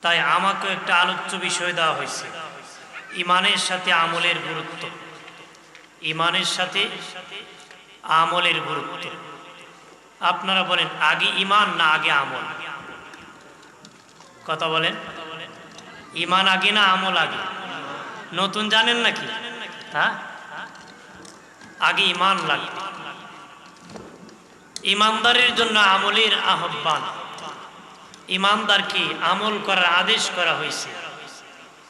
তাই আমাকে একটা আলোচ্য বিষয় দেওয়া হয়েছে, ইমানের সাথে আমলের গুরুত্ব। ইমানের সাথে আমলের গুরুত্ব। আপনারা বলেন আগে ইমান না আগে আমল? কথা বলেন, ইমান আগে না আমল আগে? নতুন জানেন নাকি? হ্যাঁ, আগে ইমান লাগে। ইমানদারের জন্য আমলের আহ্বান। ইমানদারকে আমল করার আদেশ করা হয়েছে,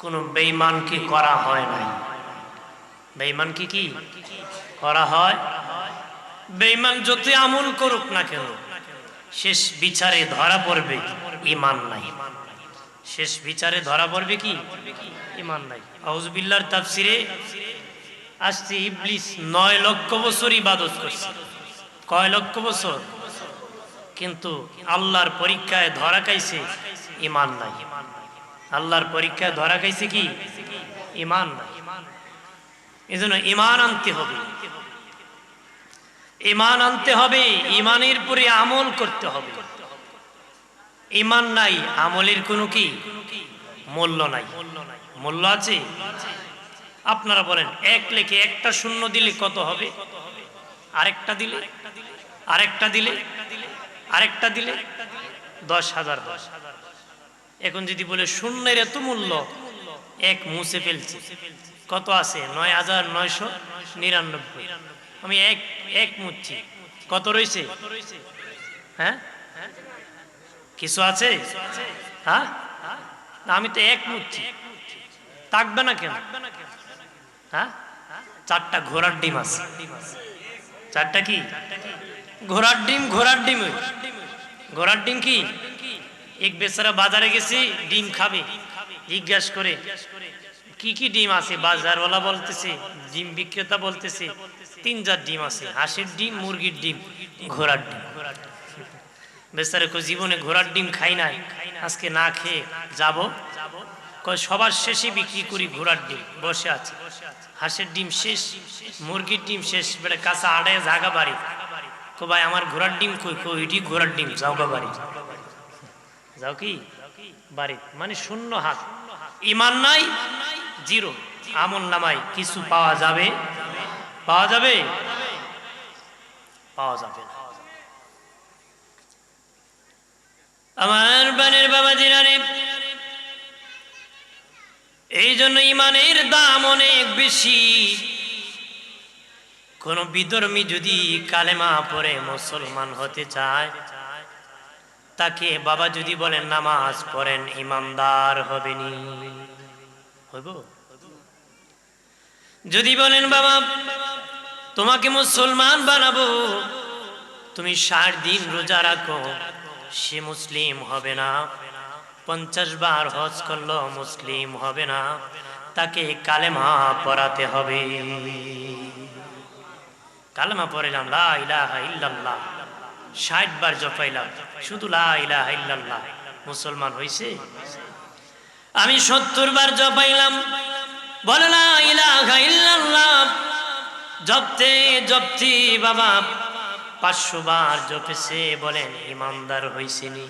কোনো বেঈমানকে করা হয় নাই। বেঈমানকে কি করা হয়? বেঈমান যত আমল করুক না কেন, শেষ বিচারে ধরা পড়বে ইমান নাই। শেষ বিচারে ধরা পড়বে কি? ইমান নাই। আউযুবিল্লাহর তাফসিরে আসছে ইবলিস 9 লক্ষ বছর ইবাদত করছে। কয় লক্ষ বছর? কিন্তু আল্লাহর পরীক্ষায় ধরা খাইছে ইমান নাই। আল্লাহর পরীক্ষায় ধরা খাইছে কি? ইমান নাই। এজন্য ইমান আনতে হবে, ইমান আনতে হবে, ইমানের পরে আমল করতে হবে। ইমান নাই, আমলের কোনো কি মূল্য নাই? মূল্য আছে? আপনারা বলেন, এক লেখে একটা শূন্য দিলে কত হবে? আরেকটা দিলে, আরেকটা দিলে, আরেকটা দিলে 10,000। এখন যদি বলে শূন্যের এত মূল্য, এক মুছে ফেলছে, কত আছে? 9,999। আমি এক এক মুছছি, কত রয়েছে? হ্যাঁ, কিছু আছে? হ্যাঁ, আমি তো এক মুছছি, থাকবে না কেন? হ্যাঁ, 4টা ঘোড়ার ডিম আছে। 4টা কি ঘোড়ার ডিম? ঘোড়ার ডিম, ঘোড়ার ডিম কি? এক বেচারা বাজারে গেছে, ডিম খাবে, জিজ্ঞাসা করে কি কি ডিম আছে? বাজারওয়ালা বলতেছে, ডিম বিক্রেতা বলতেছে 3-4 ডিম আছে, হাঁসের ডিম, মুরগির ডিম, ঘোড়ার ডিম। বেচারা কই জীবনে ঘোড়ার ডিম খাই নাই, আজকে না খেয়ে যাব। কই সবার শেষে বিক্রি করি ঘোড়ার ডিম। বসে আছে, হাঁসের ডিম শেষ, মুরগির ডিম শেষ, বেটা কাঁচা আড়ায় জাগা বাড়ি। কো ভাই আমার ঘোড়ার ডিম কই? কই ওইটি ঘোড়ার ডিম, যাও গা বাড়ি। যাও কি বাড়ি? মানে শূন্য হাত। ইমান নাই, জিরো। আমল নামায় কিছু পাওয়া যাবে? পাওয়া যাবে? পাওয়া যাবে না। আমার বানের বাবা জিরানি, এই জন্য ইমানের দাম অনেক বেশি। কোন বিধর্মী যদি কালেমা পড়ে মুসলমান হতে চায়, তাকে বাবা যদি বলেন নামাজ পড়েন, ইমানদার হবেনি। হইব? যদি বলেন বাবা তোমাকে মুসলমান বানাবো, তুমি 60 দিন রোজা রাখো, সে মুসলিম হবে না। 50 বার হজ করলো, মুসলিম হবে না। তাকে কালেমা পড়াতে হবে। কালেমা পড়লাম লা ইলাহা ইল্লাল্লাহ, 60 বার জপাইলাম, শুধু লা ইলাহা ইল্লাল্লাহ, মুসলমান হইছে? আমি 70 বার জপাইলাম, বলে লা ইলাহা ইল্লাল্লাহ, জপতে জপতে বাবা 500 বার জপেছে, বলেন ইমানদার হইছে নি?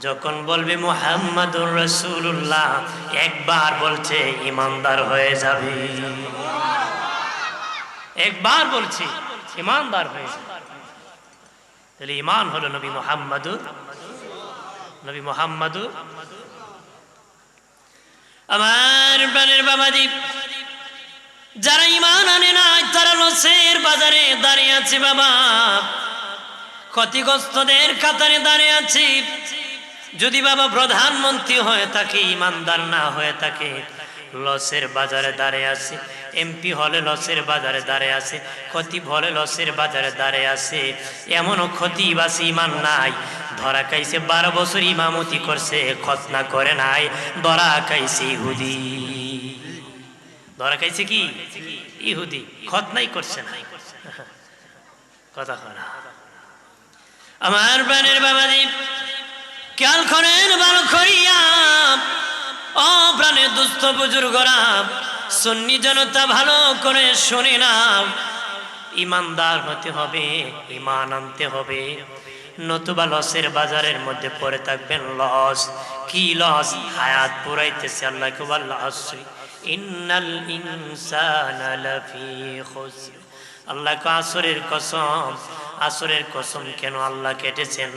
যখন বলবে মুহাম্মাদুর রাসূলুল্লাহ, একবার বলছে ইমানদার হয়ে যাবে। একবার বলছি ইমানদার হয়ে যাবে। তাহলে ইমান হলো নবী মুহাম্মাদুর, নবী মুহাম্মাদুর। আমার প্রাণের বাবাজি, যারা ইমান আনে না তারা লসের বাজারে দাঁড়িয়ে আছে বাবা, ক্ষতিগ্রস্তদের কাতারে দাঁড়িয়ে আছে। যদি বাবা প্রধানমন্ত্রী হয়ে থাকে, ইমানদার না হয়ে থাকে, লসের বাজারে দাঁড়িয়ে আছে। এমপি হলে লসের বাজারে দাঁড়িয়ে আছে, খতিব হলে লসের বাজারে দাঁড়িয়ে আছে। এমনও খতিব আছে ইমান নাই, ধরা খাইছে 12 বছর ইমামতি করছে, খতনা করে নাই, ধরা খাইছে ইহুদি। ধরা খাইছে কি? ইহুদি, খতনাই করছে না। কথা কনা আমার প্রাণের বাবাজি, খেয়াল করেন ভালো করিয়া, ও প্রাণের দুস্থ বুজুর্গরা, সুন্নি জনতা ভালো করে শুনে না। ইমানদার হতে হবে, ইমান আনতে হবে। নতুবা লসের বাজারের মধ্যে পড়ে থাকবেন। লস কি লস? হায়াত পুরাইতেছে আল্লাহ কবার লস। ইন্নাল ইনসানা লাফি খুসর। আল্লাহ আসরের কসম, আসরের কসম কেন আল্লাহ কেটেছেন?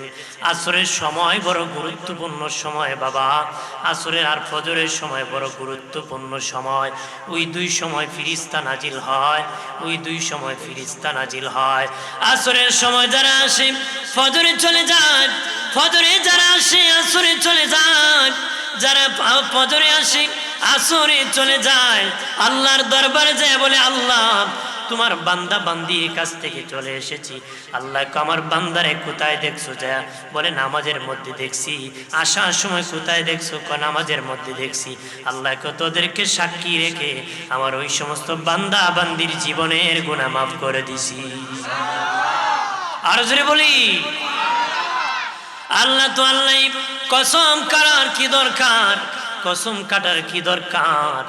আসরের সময় বড় গুরুত্বপূর্ণ সময় বাবা। আসরের আর ফজরের সময় বড় গুরুত্বপূর্ণ সময়। ওই দুই সময় ফিরিস্তা নাজিল হয়, ওই দুই সময় ফিরিস্তা নাজিল হয়। আসরের সময় যারা আসে ফজরে চলে যায়, ফজরে যারা আসে আসরে চলে যায়, যারা ফজরে আসে আসরে চলে যায়। আল্লাহর দরবারে যায় বলে আল্লাহ তোমার বান্দা বান্দির কাছ থেকে চলে এসেছি। আল্লাহ আমার বান্দারে কোথায় দেখছো? যা বলে নামাজের মধ্যে দেখছি। আসার সময় কোথায় দেখছো? নামাজের মধ্যে দেখছি। আল্লাহ তোদেরকে সাক্ষী রেখে আমার ওই সমস্ত বান্দা বান্দির জীবনের গুনাহ মাফ করে দিছি। আর জোরে বলি আল্লাহ তো আল্লাহ। কসম কাটার কি দরকার? কসম কাটার কি দরকার?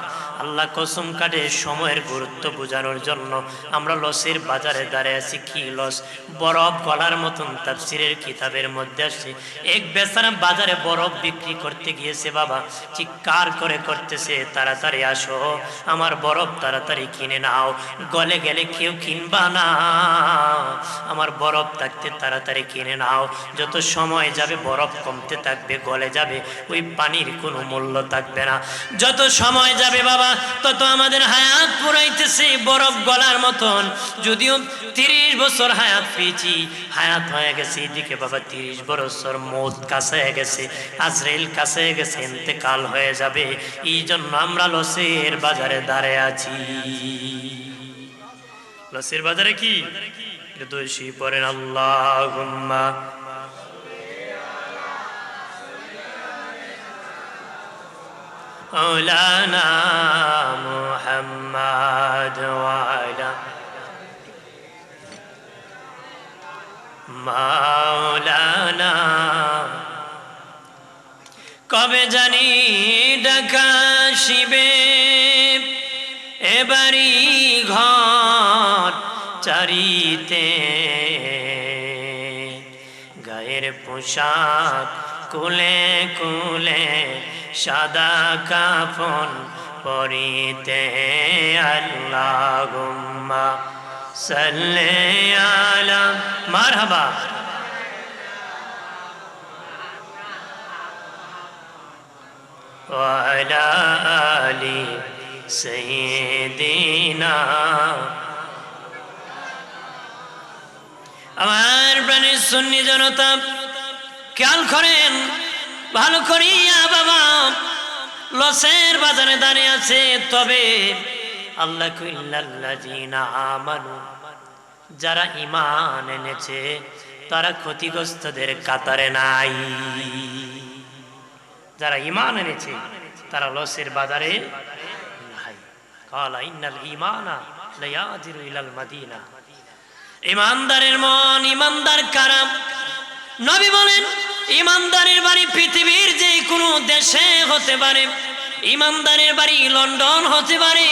আল্লাহ কসম কাটে সময়ের গুরুত্ব বোঝানোর জন্য। আমরা লসের বাজারে দাঁড়িয়ে আছি। কি লস? বরফ গলার মতন তাফসীরের কিতাবের মধ্যে আসছে, এক বেচারা বাজারে বরফ বিক্রি করতে গিয়েছে বাবা, চিৎকার করে করতেছে তাড়াতাড়ি আসো, আমার বরফ তাড়াতাড়ি কিনে নাও, গলে গেলে কেউ কিনবা না, আমার বরফ থাকতে তাড়াতাড়ি কিনে নাও। যত সময় যাবে বরফ কমতে থাকবে, গলে যাবে, ওই পানির কোনো মূল্য থাকবে না। যত সময় যাবে বাবা তত আমাদের হায়াত পুরাইতেছে বরফ গলার মতন। যদিও 30 বছর হায়াত পেয়েছি, হায়াত হয়ে গেছে এদিকে বাবা 30 বছর মৌত কাছে গেছে, আজরাইল কাছে গেছে, ইন্তেকাল হয়ে যাবে। এই জন্য আমরা লসের বাজারে দাঁড়িয়ে আছি। লসের বাজারে কি দোষী পড়েন আল্লাহুম্মা مولانا محمد وعلى مولانا। কবে জানি ডাকা শিবে এবারি ঘর চারিতে, গায়ের পোশাক কুলে কুলে সাদা কাফন পরিতে, আল্লাহুম্মা সাল্লি আলা মারহাবা ওয়া আলা আলি সাইয়্যিদিনা। আমার প্রাণের সুন্নি জনতা খেয়াল করেন ভালো করিয়া বাবা, লসের বাজারে দাঁড়িয়ে আছে। তবে আল্লাহ কুল্লাল্লাযিনা আমানু, যারা ঈমান এনেছে তারা ক্ষতিগ্রস্তদের কাতারে নাই। যারা ঈমান এনেছে তারা লসের বাজারে নাই। কালা ইন্নাল ঈমানা লায়াজিরু ইলাল মাদিনা। ঈমানদারের মন, ঈমানদার কারা? নবী বলেন ঈমানদারের বাড়ি পৃথিবীর যে কোনো দেশে হতে পারে, ঈমানদারের বাড়ি লন্ডন হতে পারে,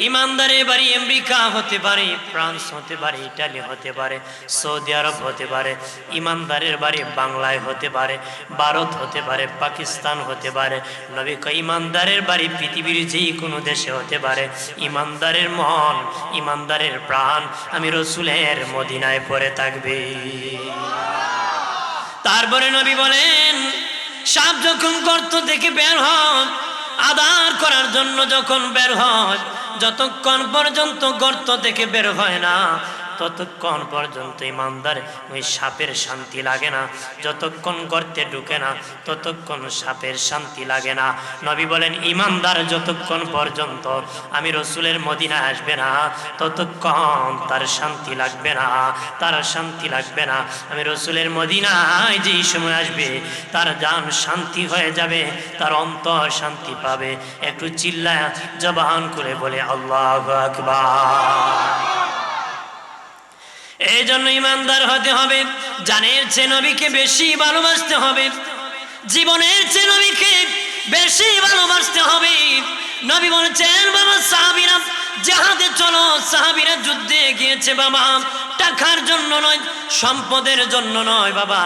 ঈমানদারের বাড়ি আমেরিকা হতে পারে, ফ্রান্স হতে পারে, ইটালি হতে পারে, সৌদি আরব হতে পারে, ঈমানদারের বাড়ি বাংলায় হতে পারে, ভারত হতে পারে, পাকিস্তান হতে পারে। নবী কয় ঈমানদারের বাড়ি পৃথিবীর যে কোনো দেশে হতে পারে। ঈমানদারের মন, ঈমানদারের প্রাণ আমি রাসূলের মদিনায় পড়ে থাকবে। তারপরে নবী বলেন সাপ যখন গর্ত থেকে বের হয় আদার করার জন্য, যখন বের হয়, যতক্ষণ পর্যন্ত গর্ত থেকে বের হয় না ততক্ষণ পর্যন্ত ঈমানদার ওই সাপের শান্তি লাগে না। যতক্ষণ গর্তে ঢুকে না ততক্ষণ সাপের শান্তি লাগে না। নবী বলেন ঈমানদার যতক্ষণ পর্যন্ত আমি রাসূলের মদিনায় আসবে না ততক্ষণ তার শান্তি লাগবে না, তার শান্তি লাগবে না। আমি রাসূলের মদিনায় যেই সময় আসবে তার জান শান্তি হয়ে যাবে, তার অন্তর শান্তি পাবে। একটু চিল্লায় জবান করে বলে আল্লাহু আকবার। এই জন্য ঈমানদার হতে হবে, জানের চেয়ে নবীকে বেশি ভালোবাসতে হবে, জীবনের চেয়ে নবীকে বেশি ভালোবাসতে হবে। নবী বলেছেন বাবা সাহাবীরা জিহাদে চলো, সাহাবীরা যুদ্ধে গিয়েছে বাবা, টাকার জন্য নয়, সম্পদের জন্য নয় বাবা,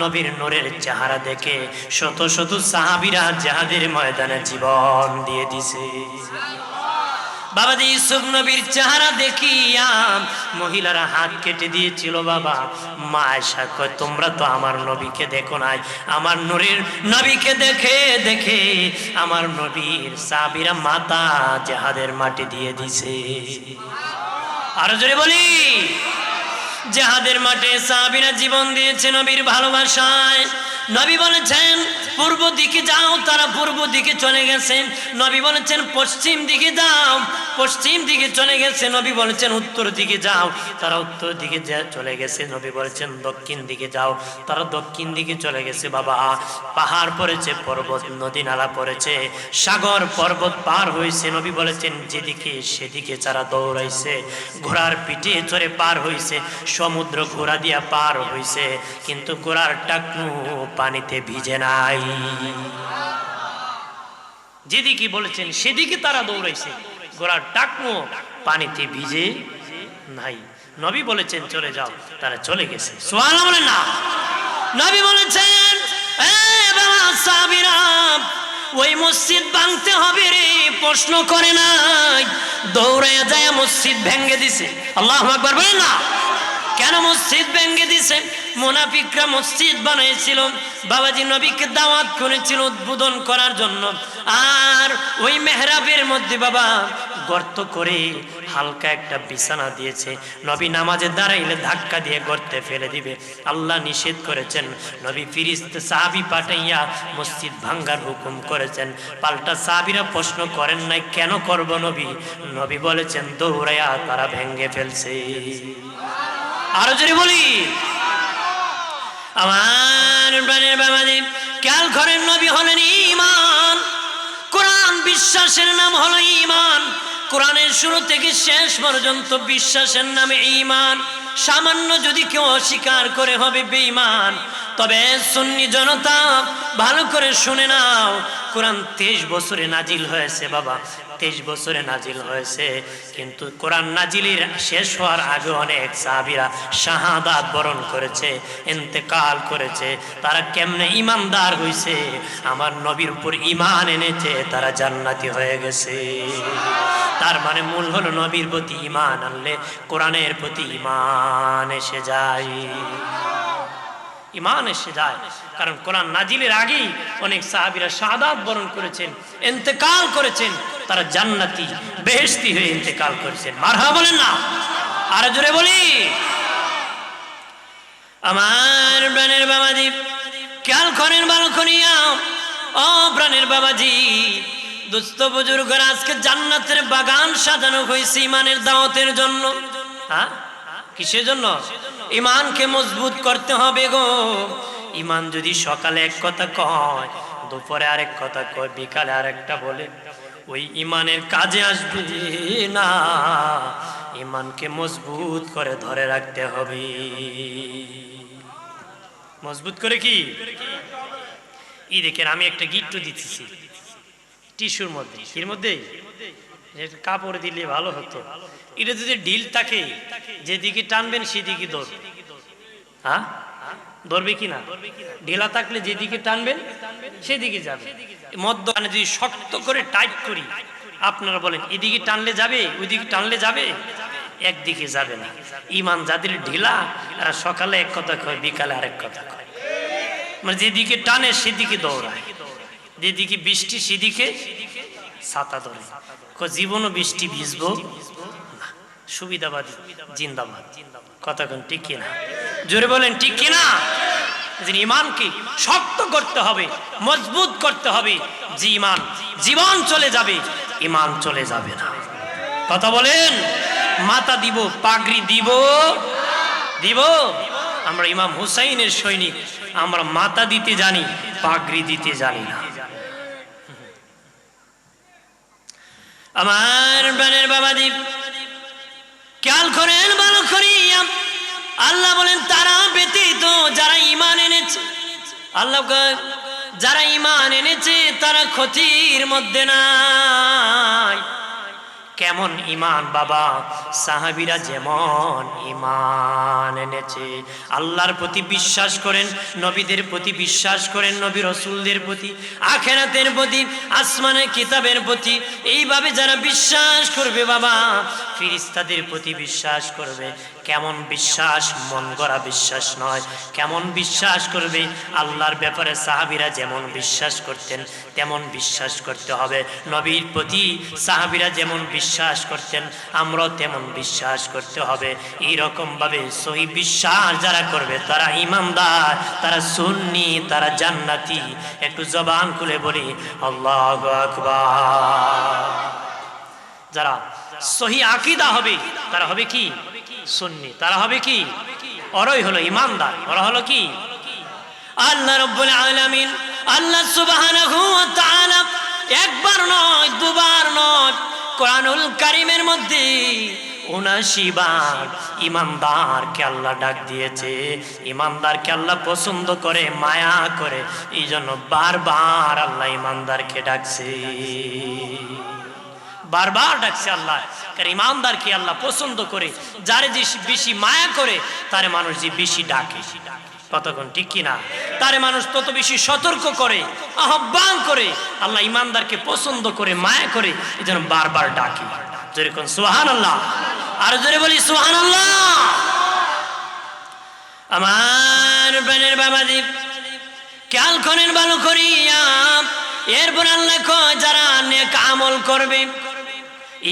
নবীর নূরের চেহারা দেখে শত শত সাহাবীরা জিহাদের ময়দানে জীবন দিয়ে দিছে। বাবাজি ইউসুফ নবীর চেহারা দেখিয়া মহিলারা হাত কেটে দিয়েছিল বাবা। মা আয়েশা কয় তোমরা তো আমার নবীকে দেখো নাই, আমার নূরের নবীকে দেখে দেখে আমার নবীর সাহাবীরা মাথা জিহাদের মাটি দিয়ে দিছে। আরো জোরে বলি, জিহাদের মাঠে সাহাবীরা জীবন দিয়েছে নবীর ভালোবাসায়। নবী বলেছেন পূর্ব দিকে যাও, তারা পূর্ব দিকে চলে গেছে। নবী বলেছেন পশ্চিম দিকে যাও, পশ্চিম দিকে চলে গেছে। নবী বলেছেন উত্তর দিকে যাও, তারা উত্তর দিকে চলে গেছে। নবী বলেছেন দক্ষিণ দিকে যাও, তারা দক্ষিণ দিকে চলে গেছে। বাবা পাহাড় পড়েছে, পর্বত নদী নালা পড়েছে, সাগর পর্বত পার হয়েছে। নবী বলেছেন যেদিকে সেদিকে তারা দৌড়াইছে, ঘোড়ার পিঠে চড়ে পার হয়েছে, সমুদ্র ঘোড়া দিয়া পার হয়েছে, কিন্তু ঘোড়ার টাকনু পানিতে ভিজে নাই। যেদিকে বলেছেন সেদিকে তারা দৌড়াইছে, ঘোড়ার টাকনু পানিতে ভিজে নাই। নবী বলেছেন চলে যাও, তারা চলে গেছে। সুবহানাল্লাহ বলেন না। নবী বলেছেন এ বাবা সাহাবীরা ওই মসজিদ ভাঙতে হবে রে, প্রশ্ন করে নাই, দৌড়াইয়া যায় মসজিদ ভেঙে দিছে। আল্লাহু আকবার বলেন না। কেন মসজিদ ভেঙে দিছে? মুনাফিকরা মসজিদ বানাইছিল, বাবাজি নবীকে দাওয়াত করেছিল উদ্বোধন করার জন্য, আর ওই মেহরাবের মধ্যে বাবা গর্ত করে হালকা একটা বিছানা দিয়েছে। নবী নামাজে দাঁড়াইলে ধাক্কা দিয়ে গর্তে ফেলে দিবে। আল্লাহ নিষেধ করেছেন, নবী ফিরিস্তা সাহাবী পাঠাইয়া মসজিদ ভাঙ্গার হুকুম করেছেন। পাল্টা সাহাবীরা প্রশ্ন করেন নাই কেন করব নবী? নবী বলেছেন দৌড়াইয়া তারা ভেঙে ফেলছে। আরো যদি বলি আমার প্রাণের বাবাজি খেয়াল করেন, নবী হলেন ঈমান, কোরআন বিশ্বাসের নাম হলো ঈমান। কোরআনের শুরু থেকে শেষ পর্যন্ত বিশ্বাসের নামে ঈমান। সামান্য যদি কেউ অস্বীকার করে হবে বেঈমান। তবে সুন্নি জনতা ভালো করে শুনে নাও, কোরআন 23 বছরে নাজিল হয়েছে বাবা, 23 বছরে নাজিল হয়েছে, কিন্তু কোরআন নাজিলের শেষ হওয়ার আগে অনেক সাহাবীরা শাহাদাত বরণ করেছে, ইন্তেকাল করেছে। তারা কেমনে ইমানদার হয়েছে? আমার নবীর উপর ঈমান এনেছে, তারা জান্নাতি হয়ে গেছে। তার মানে মূল হলো নবীর প্রতি ঈমান আনলে কোরআনের প্রতি ঈমান এসে যায়, ঈমান এসে যায়। কারণ কোরআন নাজিলের আগেই অনেক সাহাবীরা শাহাদাত বরণ করেছেন, ইন্তেকাল করেছেন, তারা জান্নাতি বেহেশতি হয়ে ইন্তেকাল করেছেন। মারহাবা বলেন না। আর জোরে বলি আমার প্রাণের বাবাজি খেয়াল করেন ভালো করিয়া, ও প্রাণের বাবাজি দোস্ত বুজুর্গরা, আজকে জান্নাতের বাগান সাজানো হয়েছে ঈমানের দাওয়াতের জন্য। হ্যাঁ, কিসের জন্য? ঈমানকে মজবুত করতে হবে গো। ঈমান যদি সকালে এক কথা কয়, দুপুরে আরেক কথা কয়, বিকালে আরেকটা বলে, ওই ঈমানের কাজে আসবে না। ঈমানকে মজবুত করে ধরে রাখতে হবে। মজবুত করে কি? এই দেখেন আমি একটা গিট্টু দিতেছি টিস্যুর মধ্যে, এর মধ্যে কাপড় দিলে ভালো হতো। এটা যদি ঢিল থাকে, যেদিকে টানবেন সেদিকে ধরবে। হ্যাঁ, ধরবে কি না? ঢিলা থাকলে যেদিকে টানবেন সেদিকে যাবে। মধ্যখানে যদি শক্ত করে টাইট করি, আপনারা বলেন এদিকে টানলে যাবে, ওইদিকে টানলে যাবে? একদিকে যাবে না। ঈমান যাদের ঢিলা, সকালে এক কথা কয়, বিকালে আরেক কথা কয়। মানে যেদিকে টানে সেদিকে দৌড়ায়, যেদিকে বৃষ্টি সেদিকে ছাতা ধরে। জীবনও বৃষ্টি ভিজবো না, সুবিধাবাদী জিন্দাবাদ। কথা কোন ঠিক কিনা? জোরে বলেন ঠিক কিনা? ঈমানকে শক্ত করতে হবে, মজবুত করতে হবে। যে ঈমান জীবন চলে যাবে, ঈমান চলে যাবে না। কথা বলেন। মাথা দিব, পাগড়ি দিব, দিব। আমরা ইমাম হুসাইনের সৈনিক, আমরা মাথা দিতে জানি, পাগড়ি দিতে জানি না। আমার প্রাণের বাবাজি খেয়াল করেন ভালো করিয়া, আল্লাহ বলেন তারা ব্যতীত যারা ঈমান এনেছে, আল্লাহ যারা ঈমান এনেছে তারা ক্ষতির মধ্যে নাই। কেমন ঈমান বাবা, সাহাবীরা যেমন ঈমান এনেছে, আল্লাহর প্রতি বিশ্বাস করেন, নবীদের প্রতি বিশ্বাস করেন, নবী রাসূলদের প্রতি, আখিরাতের প্রতি, আসমানের কিতাবের প্রতি, এইভাবে যারা বিশ্বাস করবে বাবা, ফেরেশতাদের প্রতি বিশ্বাস করবে, কেমন বিশ্বাস, মন গড়া বিশ্বাস নয়, কেমন বিশ্বাস করবে, আল্লাহর ব্যাপারে সাহাবীরা যেমন বিশ্বাস করতেন তেমন বিশ্বাস করতে হবে। নবীর প্রতি সাহাবীরা যেমন বিশ্বাস করতেন আমরাও তেমন বিশ্বাস করতে হবে। এইরকম ভাবে সহি বিশ্বাস যারা করবে তারা ঈমানদার, তারা সুন্নি, তারা জান্নাতি। একটু জবান খুলে বলি আল্লাহু আকবার। যারা সহি আকীদা হবে তারা হবে কি? সুন্নি। তারা হবে কি? ওরাই হলো ঈমানদার। ওরা হলো কি? আল্লাহ রাব্বুল আলামিন, আল্লাহ সুবহানাহু ওয়া তাআলা একবার নয়, দুবার নয়, কোরআনুল কারীমের মধ্যে ৭৯ বার ঈমানদারকে আল্লাহ ডাক দিয়েছে। ঈমানদারকে আল্লাহ পছন্দ করে, মায়া করে, এই জন্য বারবার আল্লাহ ঈমানদারকে ডাকছে, বারবার ডাকছে আল্লাহ। কারণ ঈমানদারকে আল্লাহ পছন্দ করে, যারে যে বেশি মায়া করে তারে মানুষ যে বেশি ডাকে। কতক্ষণ ঠিক কিনা? তারে মানুষ তত বেশি সতর্ক করে, আহ্বান করে। আল্লাহ ঈমানদারকে পছন্দ করে, মায়া করে, এই জন্য বারবার ডাকে। জোরে কোন সুবহানাল্লাহ, আর জোরে বলি সুবহানাল্লাহ। আমার প্রাণের বাবাজি, খেয়াল করেন ভালো করিয়া। এরপর আল্লাহ কয় যারা নেক আমল করবে,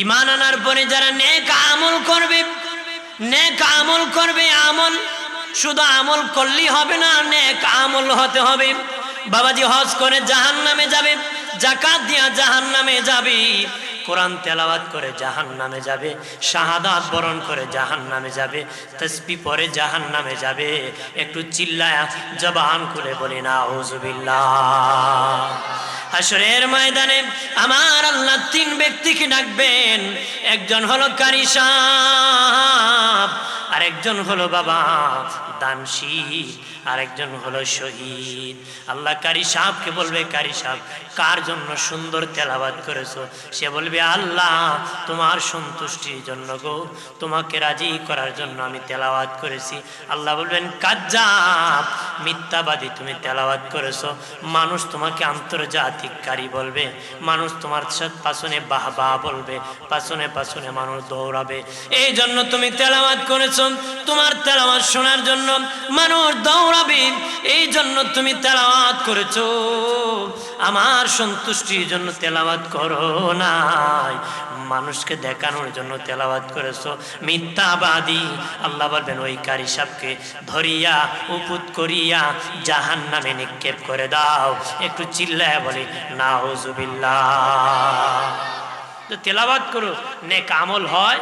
ঈমান আনার পরে যারা নেক আমল করবে, নেক আমল করবে। আমল শুধু আমল করলেই হবে না, নেক আমল হতে হবে। বাবাজি হজ করে জাহান্নামে যাবে, যাকাত দিয়া জাহান্নামে যাবে, কোরআন তেলাওয়াত করে জাহান্নামে যাবে, শাহাদাত বরণ করে জাহান্নামে যাবে, তাসবিহ পড়ে জাহান্নামে যাবে। একটু চিল্লায়া জবান খুলে বলি নাউযুবিল্লাহ। হাশরের ময়দানে আমার আল্লাহ 3 ব্যক্তিকে ডাকবেন। একজন হলো কারি সাহেব, আরেকজন হলো বাবা দানশীল, আরেকজন হলো শহীদ। আল্লাহ কারি সাহেবকে বলবে, কারি সাহেব কার জন্য সুন্দর তেলাওয়াত করেছো? সে বলবে আল্লাহ তোমার সন্তুষ্টির জন্য গো, তোমাকে রাজি করার জন্য আমি তেলাওয়াত করেছি। আল্লাহ বলবেন কাজ্জাব, মিথ্যাবাদী, তুমি তেলাওয়াত করেছো। মানুষ তোমাকে আন্তর্জাতিক কারি বলবে, মানুষ তোমার পাছনে বাহ বাহ বলবে, পাছনে পাছনে মানুষ দৌড়াবে। এই জন্য তুমি তেলাওয়াত করেছো, তোমার তেলাওয়াত শোনার জন্য মানুষ দৌড়াবে। এই জন্য তুমি তেলাওয়াত করেছো, আমার সন্তুষ্টির জন্য তেলাওয়াত করো নাই, মানুষকে দেখানোর জন্য তেলাওয়াত করেছো। মিথ্যাবাদী। আল্লাহ বলবেন ওই কারি সাহেবকে ধরিয়া উপুত করিয়া জাহান্নামে নিক্ষেপ করে দাও। একটু চিল্লায় বলি নাউযুবিল্লাহ। তেলাওয়াত করো, নেক আমল হয়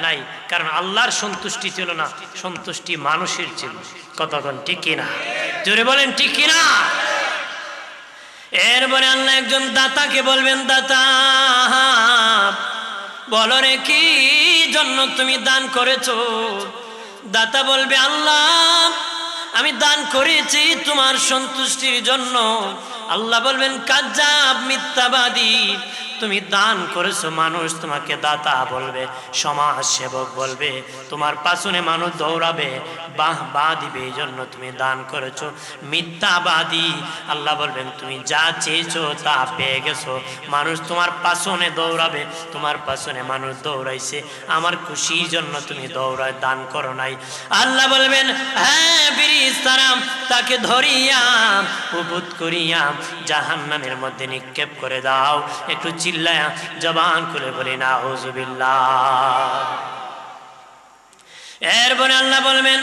নাই, কারণ আল্লাহর সন্তুষ্টি ছিল না, সন্তুষ্টি মানুষের ছিল। কতক্ষণ ঠিক কিনা? জোরে বলেন ঠিক কিনা? এরপরে আল্লাহ একজন দাতাকে বলবেন, দাতা বলো রে কি জন্য তুমি দান করেছো? দাতা বলবে আল্লাহ আমি দান করেছি তোমার সন্তুষ্টির জন্য। আল্লাহ বলবেন কাজ্জাব, মিথ্যাবাদী, তুমি দান করেছো, মানুষ তোমাকে দাতা বলবে, সমাজ সেবক বলবে, তোমার পাছনে মানুষ দৌড়াবে, বাহ বাহ দিবে, এই জন্য তুমি দান করেছো। মিথ্যাবাদী। আল্লাহ বলবেন তুমি যা চেয়েছো তা পেয়ে গেছো, মানুষ তোমার পাছনে দৌড়াবে, তোমার পাছনে মানুষ দৌড়াইছে, আমার খুশির জন্য তুমি দৌড়ায় দান করো নাই। আল্লাহ বলবেন হ্যাঁ ফেরেশতারা তাকে ধরিয়া উপুত করিয়া জাহান্নামের মধ্যে নিক্ষেপ করে দাও। একটু চিল্লায়া জবান খুলে বলি নাউযুবিল্লাহ। এরপরে আল্লাহ বলবেন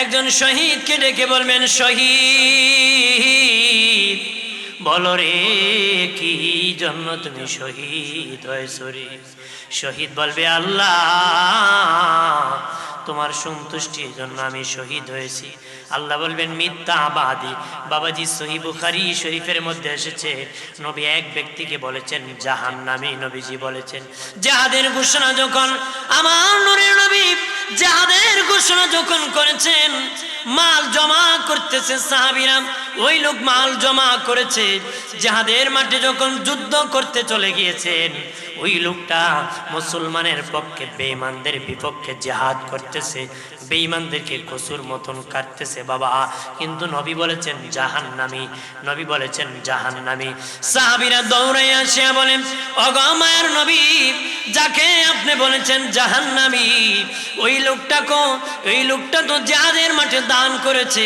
একজন শহীদকে ডেকে বলবেন, শহীদ বলো রে কি জন্য তুমি শহীদ হয়েছো রে? শহীদ বলবে আল্লাহ তোমার সন্তুষ্টির জন্য আমি শহীদ হয়েছি। আল্লাহ বলবেন মিথ্যাবাদী। বাবাজি সহিহ বুখারী শরীফের মধ্যে এসেছে, নবী এক ব্যক্তিকে বলেছেন জাহান্নামী। নবীজি বলেছেন জিহাদের ঘোষণা যখন আমার নূরের নবী জিহাদের ঘোষণা যখন করেছেন, মাল জমা করতেছে সাহাবীরা, ওই লোক মাল জমা করেছে, জিহাদের মাঠে যখন যুদ্ধ করতে চলে গিয়েছেন, ওই লোকটা মুসলমানের পক্ষে বেঈমানদের বিপক্ষে জিহাদ করতেছে, বেঈমানদেরকে কসুর মতন কাটতেছে বাবা। কিন্তু নবী বলেছেন জাহান্নামী, নবী বলেছেন জাহান্নামী। সাহাবীরা দৌড়ে আসিয়া বলেন, ওগো মায়ের নবী, যাকে আপনি বলেছেন জাহান্নামী, ওই লোকটা তো জিহাদের মাঠে দান করেছে,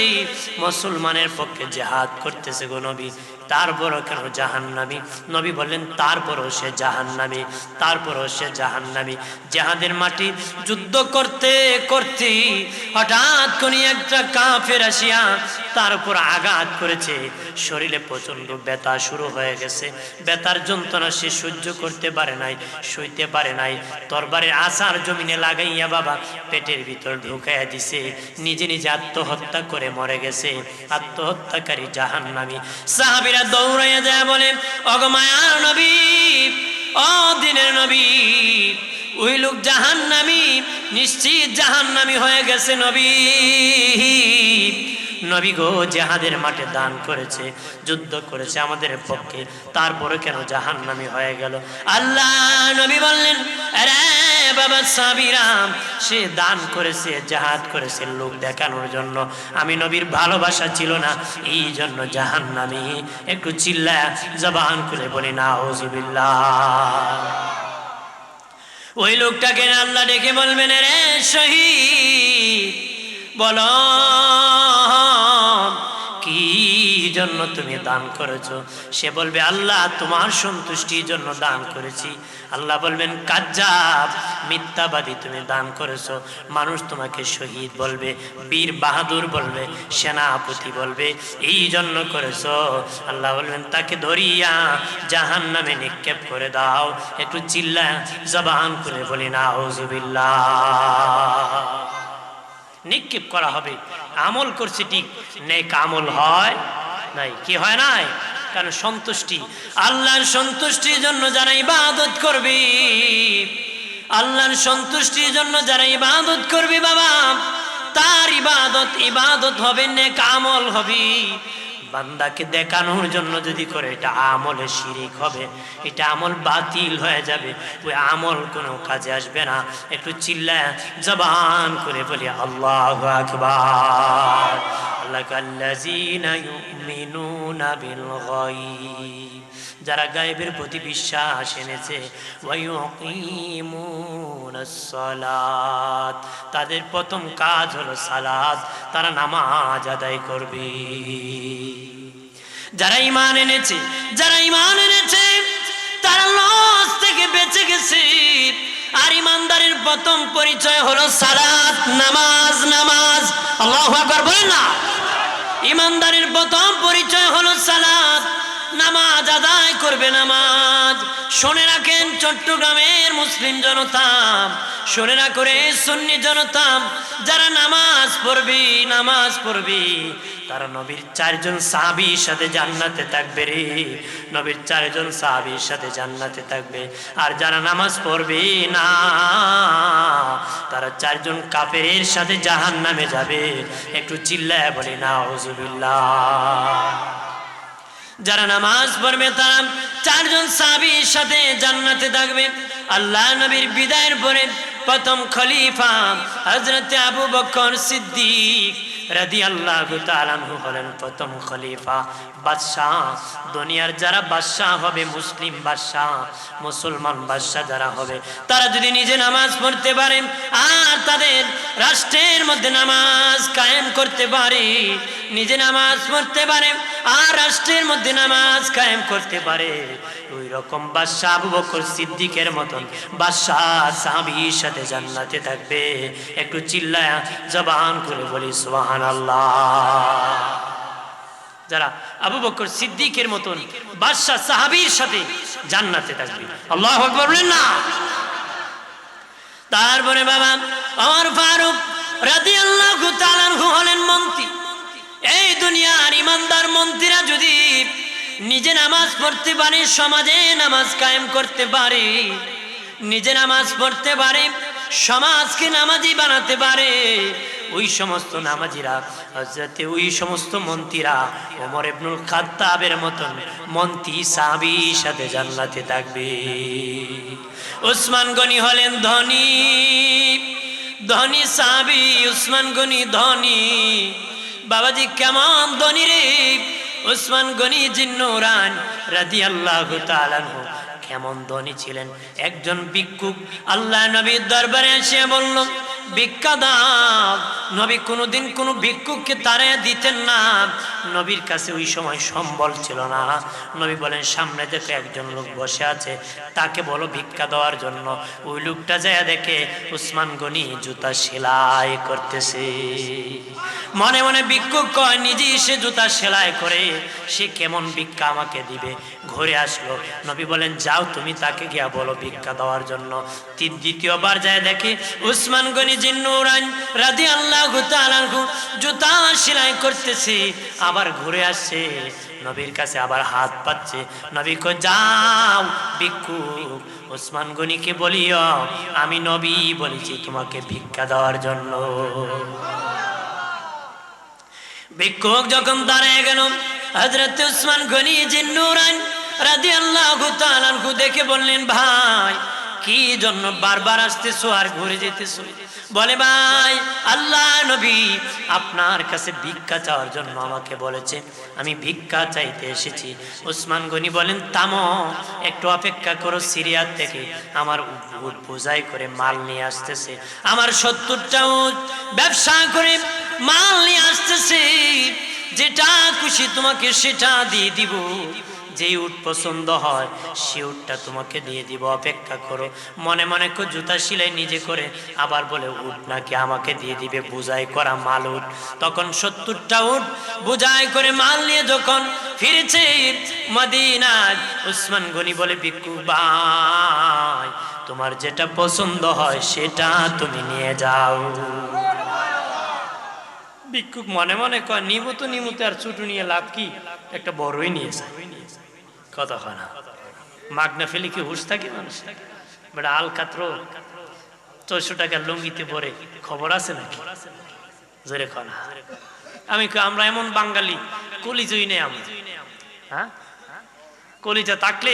মুসলমানের পক্ষে জিহাদ করতেছে গো নবী, তারপরও কেন জাহান্নামী? নবী বললেন তারপরও সে জাহান্নামী, তারপরও সে জাহান্নামী। জিহাদের মাটি যুদ্ধ করতে করতে হঠাৎ করে একটা কাফের আসিয়া তার উপর আঘাত করেছে, শরীরে প্রচন্ড ব্যথা শুরু হয়ে গেছে, ব্যথার যন্ত্রণা সে সহ্য করতে পারে নাই, সইতে পারে নাই, তরবারের আছাড় জমিনে লাগাইয়া বাবা পেটের ভিতর ঢুকাইয়া দিছে, নিজে নিজে আত্মহত্যা করে মরে গেছে, আত্মহত্যাকারী জাহান্নামী। সাহাবীরা দৌড়াইয়া যায় বলে, ওগো মায়ার নবী, ও দিনের নবী, ওই লোক জাহান্নামী, নিশ্চিত জাহান্নামী হয়ে গেছে নবী। নবী গো জিহাদের মাঠে দান করেছে, যুদ্ধ করেছে আমাদের পক্ষে, তারপরে কেন জাহান্নামী হয়ে গেল? আল্লাহ নবী বললেন, আরে বাবা সাহাবীরা, সে দান করেছে, জিহাদ করেছে লোক দেখানোর জন্য, আমি নবীর ভালোবাসা ছিল না, এই জন্য জাহান্নামী। একটু চিল্লায়া জবান খুলে বলি নাউজুবিল্লাহ। ওই লোকটাকে আল্লাহ ডেকে বলবেন, রে শহীদ, বলো কি জন্য তুমি দান করেছো? সে বলবে আল্লাহ তোমার সন্তুষ্টির জন্য দান করেছি। আল্লাহ বলবেন কাজ্জাব, মিথ্যাবাদী, তুমি দান করেছো। মানুষ তোমাকে শহীদ বলবে, বীর বাহাদুর বলবে, সেনাপতি বলবে, এই জন্য করেছো। আল্লাহ বলবেন তাকে ধরিয়া জাহান্নামে নিক্ষেপ করে দাও। একটু চিল্লা জবান করে বলি নাউজুবিল্লাহ। নিক্ষেপ করা হবে, আমল করছে ঠিক, নেক আমল হয় নাই, কি হয় নাই? কারণ সন্তুষ্টি, আল্লাহর সন্তুষ্টির জন্য যারা ইবাদত করবে, আল্লাহর সন্তুষ্টির জন্য যারা ইবাদত করবে বাবা, তার ইবাদত হবে, নেক আমল হবে। বান্দাকে দেখানোর জন্য যদি করে, এটা আমলে শিরিক হবে, এটা আমল বাতিল হয়ে যাবে, ওই আমল কোনো কাজে আসবে না। একটু চিল্লায় জবান করে বলি আল্লাহু আকবার। লাকাল্লাযীনা ইউমিনুনা বিল গায়ব, যারা গায়েবের প্রতি বিশ্বাস এনেছে, ওয়া ইউকিমুনাস সালাত, তাদের প্রথম কাজ হলো সালাত, তারা নামাজ আদায় করবে। যারা ঈমান এনেছে, তারা লস থেকে বেঁচে গেছে। আর ঈমানদারের প্রথম পরিচয় হলো সালাত, নামাজ। আল্লাহু আকবার বলেন না। ঈমানদারের প্রথম পরিচয় হলো সালাত, নামাজ আদায় করবে, নামাজ। শুনে রাখেন চট্টগ্রামের মুসলিম জনতা, শুনে না করে সুন্নি জনতা, যারা নামাজ পড়বে তারা নবীর 4 জন সাহাবীর সাথে জান্নাতে থাকবে রে, নবীর 4 জন সাহাবীর সাথে জান্নাতে থাকবে। আর যারা নামাজ পড়বে না, তারা 4 জন কাফেরের সাথে জাহান্নামে যাবে। একটু চিল্লায় বলি নাউজুবিল্লাহ। যারা নামাজ পড়বে তারা 4 জন সাহাবীর সাথে জান্নাতে থাকবে। আল্লাহ নবীর বিদায়ের পরে প্রথম খলিফা হযরত আবু বকর সিদ্দিক রাদিয়াল্লাহু তাআলা আনহু হলেন প্রথম খলিফা, বাদশাহ। দুনিয়ার যারা বাদশাহ হবে, মুসলিম বাদশাহ, মুসলমান বাদশাহ যারা হবে, তারা যদি নিজে নামাজ পড়তে পারে আর তাদের রাষ্ট্রের মধ্যে নামাজ কায়েম করতে পারে, নিজে নামাজ পড়তে পারে আর রাষ্ট্রের মধ্যে নামাজ কায়েম করতে পারে, ওই রকম বাদশাহ আবু বকর সিদ্দিকের মতন বাদশাহ সাহাবীর সাথে জান্নাতে থাকবে। একটু চিল্লায়া জবান করে বলি সুবহানাল্লাহ। যারা আবু বকর সিদ্দিকের মতন বাদশাহ সাহাবীর সাথে জান্নাতে থাকবে, আল্লাহু আকবার বলেন না। তারপরে বাবা ওমর ফারুক রাদিয়াল্লাহু তাআলা আনহু হলেন মন্ত্রী। এই দুনিয়ার ইমানদার মন্ত্রীরা যদি নিজে নামাজ পড়তে পারে, সমাজে নামাজ কায়েম করতে পারে, নিজে নামাজ পড়তে পারে সমাজকে নামাজি বানাতে পারে, ওই সমস্ত নামাজিরা, হযরতে ওই সমস্ত মন্ত্রীরা ওমর ইবনুল খাত্তাবের মতন মন্ত্রী সাহাবীর সাথে জান্নাতে থাকবে। উসমান গনি হলেন ধনী, ধনী সাহাবী। উসমান গনি ধনী। বাবাজি কেমন ধনী রে! উসমান গনি জিন্নুরান রাদিয়াল্লাহু তাআলা আনহু কেমন ধনী ছিলেন। একজন ভিক্ষুক আল্লাহ নবীর দরবারে এসে বলল, ভিক্ষা দাও। নবী কোনোদিন কোনো ভিক্ষুককে তাড়িয়ে দিতেন না। নবীর কাছে ওই সময় সম্বল ছিল না। নবী বলেন, সামনে দেখে একজন লোক বসে আছে, তাকে বলো ভিক্ষা দেওয়ার জন্য। ওই লোকটা যায় দেখে উসমান গনি জুতা সেলাই করতেছে। মনে মনে ভিক্ষুক কয়, নিজে এসে জুতা সেলাই করে সে কেমন ভিক্ষা আমাকে দিবে। ঘুরে আসলো। নবী বলেন, যাও তুমি তাকে গিয়া বলো ভিক্ষা দেওয়ার জন্য। দ্বিতীয়বার যায় দেখে উসমান গনি জিন্নুরান রাদিয়াল্লাহু তাআলা আনহু জুতা সেলাই করতেছে। আবার ঘুরে আসছে, নবীর কাছে আবার হাত পাচ্ছে। নবী কয়, যাও ভিক্ষুক উসমান গনিকে বলিও আমি নবী বলেছি তোমাকে ভিক্ষা দেওয়ার জন্য। ভিক্ষুক যখন দাঁড়িয়ে গেল, হযরত উসমান গনি জিন্নুরান রাদিয়াল্লাহু তাআলা আনহু দেখে বললেন, ভাই কি জন্য বারবার আসতেছো আর ঘুরে যেতেছো? বলে, ভাই আল্লাহ নবী আপনার কাছে ভিক্ষা চাওয়ার জন্য আমাকে বলেছে, আমি ভিক্ষা চাইতে এসেছি। উসমান গনি বলেন, থামো, একটু অপেক্ষা করো, সিরিয়া থেকে আমার উট বোঝাই করে মাল নিয়ে আসতেছে। আমার 70টা উট ব্যবসা করে মাল নিয়ে আসতেছে, যেটা খুশি তোমাকে সেটা দিয়ে দিব। যে উট পছন্দ হয় সে উটটা তোমাকে দিয়ে দিব, অপেক্ষা করো। মনে মনে জুতা সেলাই নিজে করে আবার বলে, উট নাকি আমাকে দিয়ে দিবে, বোঝাই করা মাল উট। তখন 70টা উট বোঝাই করে মাল নিয়ে যখন ফিরেছে মদিনায়, উসমান গনি বলে, ভিক্ষুক ভাই তোমার যেটা পছন্দ হয় সেটা তুমি নিয়ে যাও। ভিক্ষুক মনে মনে কয়, নিমত নিমতে আর ছোট নিয়ে লাভ কি, একটা বড়ই নিয়ে যায়। কথা হয় না, মাগনা ফেলে কি হুশ থাকে মানুষ? বেটা আলকাত্র 400 টাকার লুঙ্গিতে পরে খবর আছে নাকি? জোরে কনা। আমি আমরা এমন বাঙালি কলিজই নেই আমরা। হ্যাঁ, কলিজা থাকলে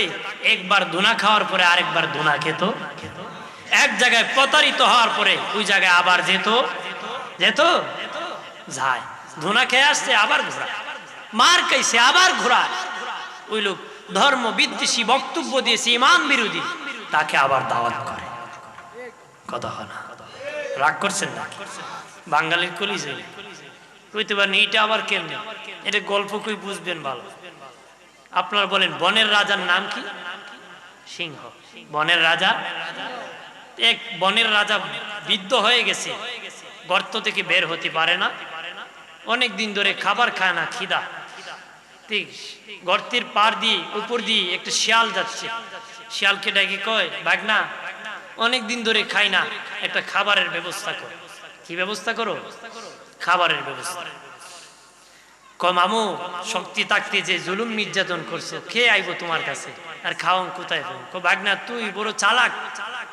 একবার ধুনা খাওয়ার পরে আরেকবার ধুনা খেত। এক জায়গায় প্রতারিত হওয়ার পরে ওই জায়গায় আবার যেত যেত যায়। ধুনা খেয়ে আসছে আবার ঘোরা, মার খাইছে আবার ঘোরা। ওই লোক ধর্ম বিদ্বেষী বক্তব্য দিয়েছে, ইমান বিরোধী, তাকে আবার দাওয়াত করে। কথা হয় না, রাগ করছেন না? বাঙালির কলিজা কইতে পারেন, এটা আবার কেমনে? এটা গল্প কই বুঝবেন ভালো। আপনারা বলেন, বনের রাজার নাম কি? সিংহ। বনের রাজা, এক বনের রাজা বৃদ্ধ হয়ে গেছে, গর্ত থেকে বের হতে পারে না, অনেক দিন ধরে খাবার খায় না, খিদা। ঠিক গর্তের পার দিয়ে উপর দিয়ে একটা শিয়াল যাচ্ছে। শিয়ালকে ডাকে কয়, ভাগনা অনেক দিন ধরে খাই না, একটা খাবারের ব্যবস্থা করো। কি ব্যবস্থা করো? খাবারের ব্যবস্থা। মামু শক্তি থাকতে যে জুলুম নির্যাতন করছো, খেয়ে আইবো তোমার কাছে, আর খাওয়ান কোথায় পাবো? ভাগনা তুই বড় চালাক,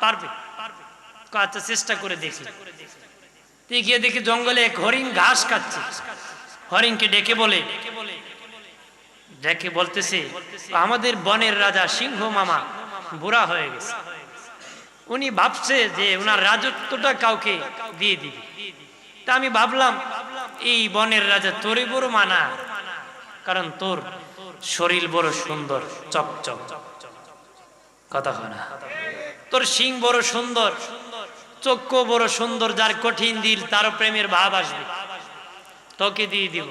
পারবে? আচ্ছা চেষ্টা করে দেখি। গিয়ে দেখি জঙ্গলে এক হরিণ ঘাস খাচ্ছে। হরিণকে ডেকে বলে, ডেকে বলতেছে, আমাদের বনের রাজা সিংহ মামা বুড়া হয়ে গেছে, উনি ভাবছে যে ওনার রাজত্বটা কাউকে দিয়ে দিবে। তা আমি ভাবলাম এই বনের রাজা তোরই বড় মানা, কারণ তোর শরীর বড় সুন্দর চকচক। কথা হয় না? তোর শিং বড় সুন্দর, চক্ষু বড় সুন্দর, যার কঠিন দিল তারও প্রেমের ভাব আসবে, তোকে দিয়ে দিব।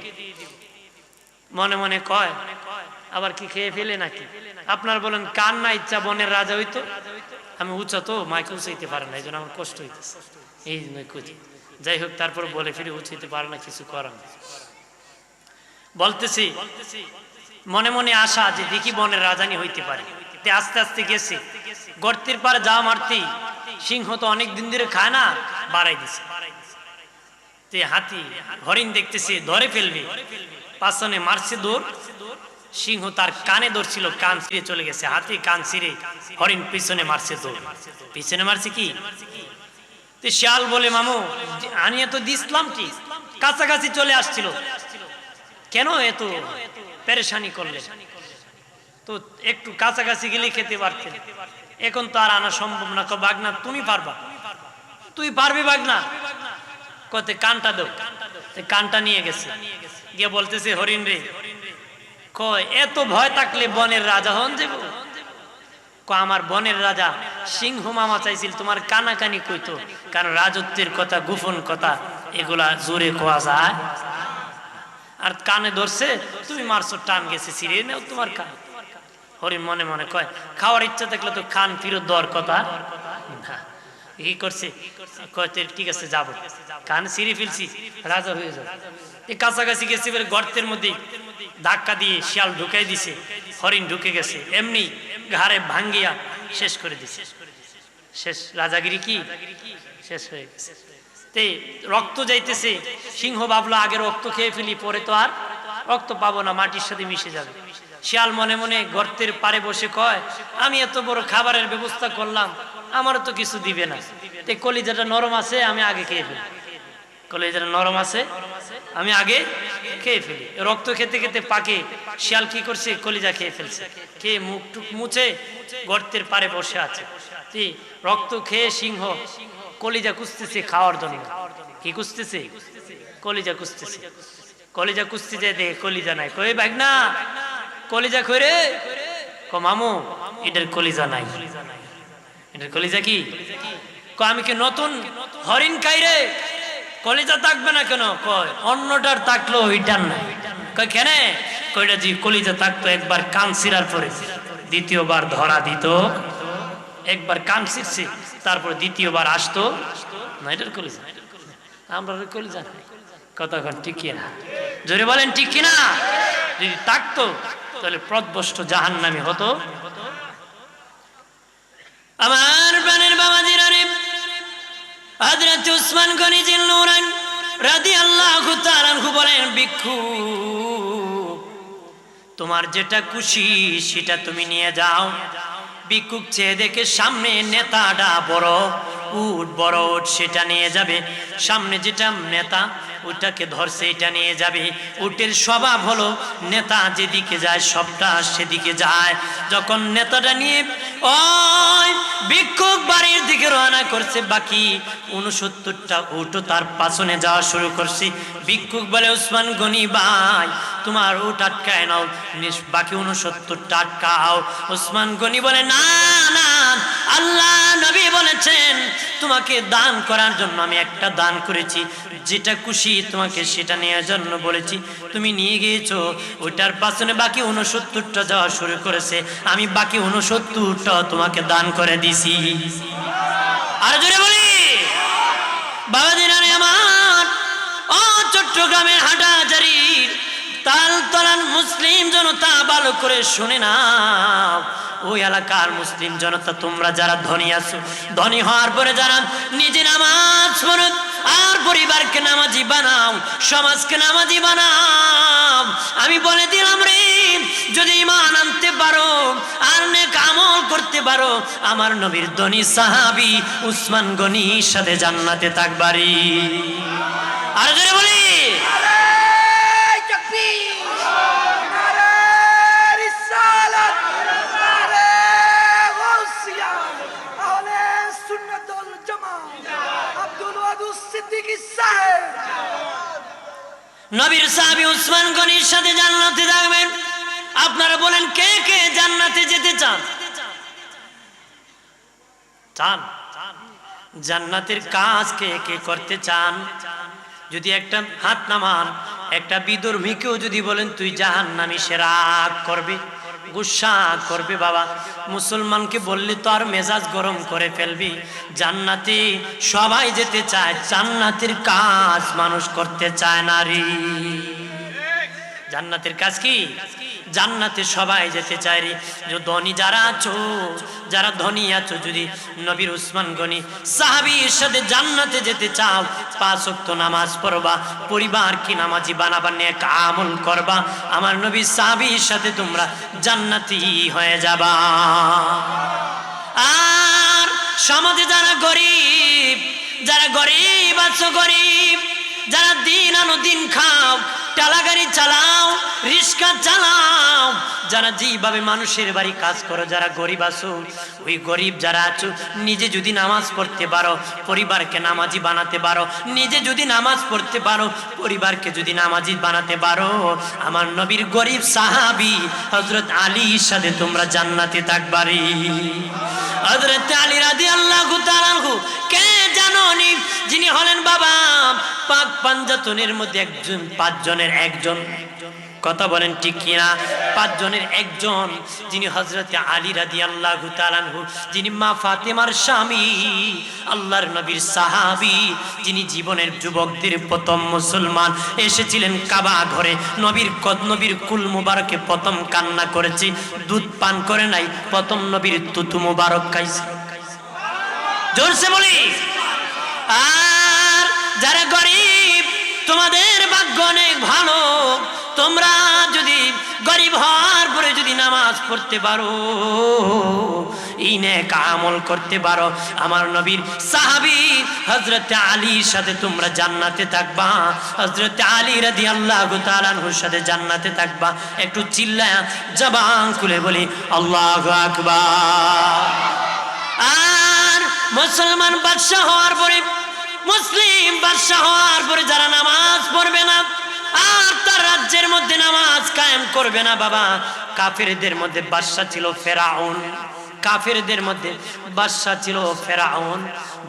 মনে মনে কয়, আবার কি খেয়ে ফেলে নাকি? আপনার বলেন, কার না ইচ্ছা বনের রাজা হইতো? আমি উঁচা তো, মাইকে উঁচাইতে পারে না, এই জন্য আমার কষ্ট হইতেছে, এই জন্য কুচি। যাই হোক, তারপর বলে ফিরে উঁচাইতে পারে না, কিছু করার বলতেছি। মনে মনে আশা যে দেখি বনের রাজানি হইতে পারে। আস্তে আস্তে গেছে, গর্তের পারে যা মারতেই সিংহ তো অনেক দিন ধরে খায় না, বাড়াই দিছে। হাতি হরিণ দেখতেছে ধরে ফেলবে, পাছনে মারছে দৌড়। সিংহ তার কানে ধরছিল, কান ছিঁড়ে চলে গেছে। হাতি কান ছিঁড়ে হরিণ পিছনে মারছে দৌড়। পিছনে মারছে কি? তো শিয়াল বলে মামু আনিয়ে তো দিছিলাম কি, কাছাকাছি চলে আসছিল, কেন এত পেরেশানি করলে? তো একটু কাছাকাছি গেলে খেতে পারতেন, এখন তো আর আনা সম্ভব না। বাগনা তুমি পারবা, তুই পারবি বাগনা, কতে কানটা দাও। কানটা নিয়ে গেছে, গিয়ে বলতেছে হরিণ রে, কয় এত ভয় থাকলে বনের রাজা হন যাব? আমার বনের রাজা সিংহ মামা চাইছিল, তোমার কানাকানি কইতো, কারণ রাজত্বের কথা, গোপন কথা এগুলা জোরে কোয়া যায়। আর কানে ধরছে, তুমি মারছো, টান গেছে, ছিঁড়ে নেও তোমার কান। হরিণ মনে মনে কয় খাওয়ার ইচ্ছা থাকলে তো খান ফিরত দেওয়ার কথা না। কি করছে, ঠিক আছে যাবো, কান ছিঁড়ে ফেলছি, রাজা হয়ে যাবে। কাছাকাছি গেছে, গর্তের মধ্যে ধাক্কা দিয়ে শিয়াল ঢুকাই দিছে, হরিণ ঢুকে গেছে, এমনি ঘাড়ে ভাঙ্গিয়া শেষ করে দিছে। শেষ, রাজাগিরি কি শেষ হয়ে গেছে। তে রক্ত যাইতেছে, সিংহ ভাবলো আগে রক্ত খেয়ে ফেলি, পরে তো আর রক্ত পাবো না, মাটির সাথে মিশে যাবে। শিয়াল মনে মনে গর্তের পারে বসে কয় আমি এত বড় খাবারের ব্যবস্থা করলাম, আমারও তো কিছু দিবে না। তে কলিজাটা নরম আছে, আমি আগে খেয়ে ফেলি, কলিজাটা নরম আছে, আমি আগে খেয়ে ফেলি। রক্ত খেতে খেতে পাকে, শিয়াল কি করছে, কলিজা খেয়ে ফেলছে, খেয়ে মুখ টুক মুছে গর্তের পারে বসে আছে। রক্ত খেয়ে সিংহ কলিজা কুস্তেছে খাওয়ার জন্য। কি কুস্তেছে? কলিজা কুস্তেছে। কলিজা কুস্তে যায়, দেখে কলিজা নাই, কই বাঘ না কলিজা করে, মামু এটার কলিজা নাই। এটার কলিজা কি? আমি কি নতুন হরিণ খাই রে, কলিজা থাকবে না কেন? কয় অন্যটার থাকলো ওইটার নাই। কয় কেন? কয়টা জি কলিজা থাকতো, একবার কান ছিঁড়ার পরে দ্বিতীয়বার ধরা দিত, একবার কান ছিঁড়ছে তারপর দ্বিতীয়বার আসতো না, এটার কলিজা। আমরা কলিজা কতক্ষণ ঠিক কিনা, জোরে বলেন ঠিক কিনা? যদি থাকতো তাহলে প্রদবষ্ট জাহান্নামী হতো। আমার প্রাণের বাবাজিরা রে, হযরত উসমান গনি জিল নূরান রাদিয়াল্লাহু তাআলা আনহু বলেন, ভিক্ষু তোমার যেটা খুশি সেটা তুমি নিয়ে যাও। ভিক্ষুক চেয়ে দেখে সামনে নেতাটা বড় উট, বড় উট, সেটা নিয়ে যাবে। সামনে যেটা নেতা ওটাকে ধরছে, এটা নিয়ে যাবে। উটের স্বভাব হলো নেতা যেদিকে যায় সবটা সেদিকে যায়। যখন নেতাটা নিয়ে ওই ভিক্ষুক বাড়ির দিকে রওনা করছে, বাকি 69টা উটও তার পাছনে যাওয়া শুরু করছে। ভিক্ষুক বলে উসমান গনি ভাই তোমার উট আটকায় নাও, বাকি 69টা আটকাও। উসমান গনি বলে না না, আল্লাহ নবী বলেছেন তোমাকে দান করার জন্য আমি একটা দান করেছি, যেটা খুশি তোমাকে সেটা নেওয়ার জন্য বলেছি, তুমি নিয়ে গিয়েছো। ওইটার পাছনে বাকি 69টা যাওয়া শুরু করেছে, আমি বাকি 69টা তোমাকে দান করে দিছি। আর জোরে বলি বাবাজিরা রে আমার, ও চট্টগ্রামের হাটাজারির তালতলার মুসলিম জনতা ভালো করে শুনে নাও। ওই এলাকার মুসলিম জনতা তোমরা যারা ধনী আছো, ধনী হওয়ার পরে যারা নিজে নামাজ পড়ো আর পরিবারকে নামাজি বানাও, সমাজকে নামাজি বানাও, আমি বলে দিলাম রে, যদি ঈমান আনতে পারো আর নেক আমল করতে পারো, আমার নবীর ধনী সাহাবী উসমান গনির সাথে জান্নাতে থাকবারি। আর জোরে বলি নবীর সাহাবী উসমান গনির সাথে জান্নাতে থাকবেন। আপনারা বলেন কে কে জান্নাতে যেতে চান? চান? জান্নাতের কাজ কে কে করতে চান? যদি একটা হাত নামান, একটা বিধর্মীকেও যদি বলেন তুই জাহান্নামী, সে রাগ করবে, গুসা করবে। বাবা মুসলমানকে বললে তো আর মেজাজ গরম করে ফেলবি। জান্নাতে সবাই যেতে চায়, জান্নাতের কাজ মানুষ করতে চায় না রে। জান্নাতের কাজ কি? জান্নাতে সবাই যেতে চায় রে। যে ধনী যারা আছো, যারা ধনী আছো, যদি নবীর উসমান গনি সাহাবীর সাথে জান্নাতে যেতে চাও, 5 ওয়াক্ত নামাজ পড়বা, পরিবার কি নামাজি বানাবা, নেক আমল করবা, আমার নবীর সাহাবীর সাথে তোমরা জান্নাতি হয়ে যাবা। আর সমাজে যারা গরিব, যারা গরিব আছো গরিব, যারা দিন আনো দিন খাও, টালা গাড়ি চালাও, রিক্সা চালাও, যারা যেভাবে মানুষের বাড়ি কাজ করো, যারা গরিব আছো, ওই গরিব যারা আছো, নিজে যদি নামাজ পড়তে পারো, পরিবারকে নামাজি বানাতে পারো, নিজে যদি নামাজ পড়তে পারো, পরিবারকে যদি নামাজি বানাতে পারো, আমার নবীর গরিব সাহাবী হযরত আলীর সাথে তোমরা জান্নাতে থাকবারি। হযরত আলী রাদিয়াল্লাহু তাআলা আনহু কে জানোনি? যিনি হলেন বাবা পাক পাঞ্জাতনের মধ্যে একজন, 5 জনের একজন। কথা বলেন ঠিক কিনা? 5 জনের একজন, যিনি হযরতে আলী রাদিয়াল্লাহু তাআলা আনহু, যিনি মা ফাতেমার স্বামী, আল্লাহর নবীর সাহাবী, যিনি জীবনের যুবকদের প্রথম মুসলমান, এসেছিলেন কাবা ঘরে, নবীর কুল মুবারকে প্রথম কান্না করেছে, দুধ পান করে নাই, প্রথম নবীর তুতু মুবারক খাইছে। জোরসে বলি। আর যারা গরিব, তোমাদের ভাগ্য অনেক ভালো, তোমরা যদি গরিব হওয়ার পরে যদি নামাজ পড়তে পারো, এই নেক আমল করতে পারো, আমার নবীর সাহাবী হযরতে আলীর সাথে তোমরা জান্নাতে থাকবা। হযরতে আলী রাদিয়াল্লাহু তাআলা আনহুর সাথে জান্নাতে থাকবা। একটু চিল্লায়া জবান খুলে বলি আল্লাহু আকবার। আর মুসলমান বাদশা হওয়ার পরে, মুসলিম বাদশা হওয়ার পরে যারা নামাজ পড়বে না আর তার রাজ্যের মধ্যে নামাজ কায়েম করবে না, বাবা, কাফেরদের মধ্যে বাদশা ছিল ফেরাউন। কাফেরদের মধ্যে বাদশা ছিল ফেরাউন।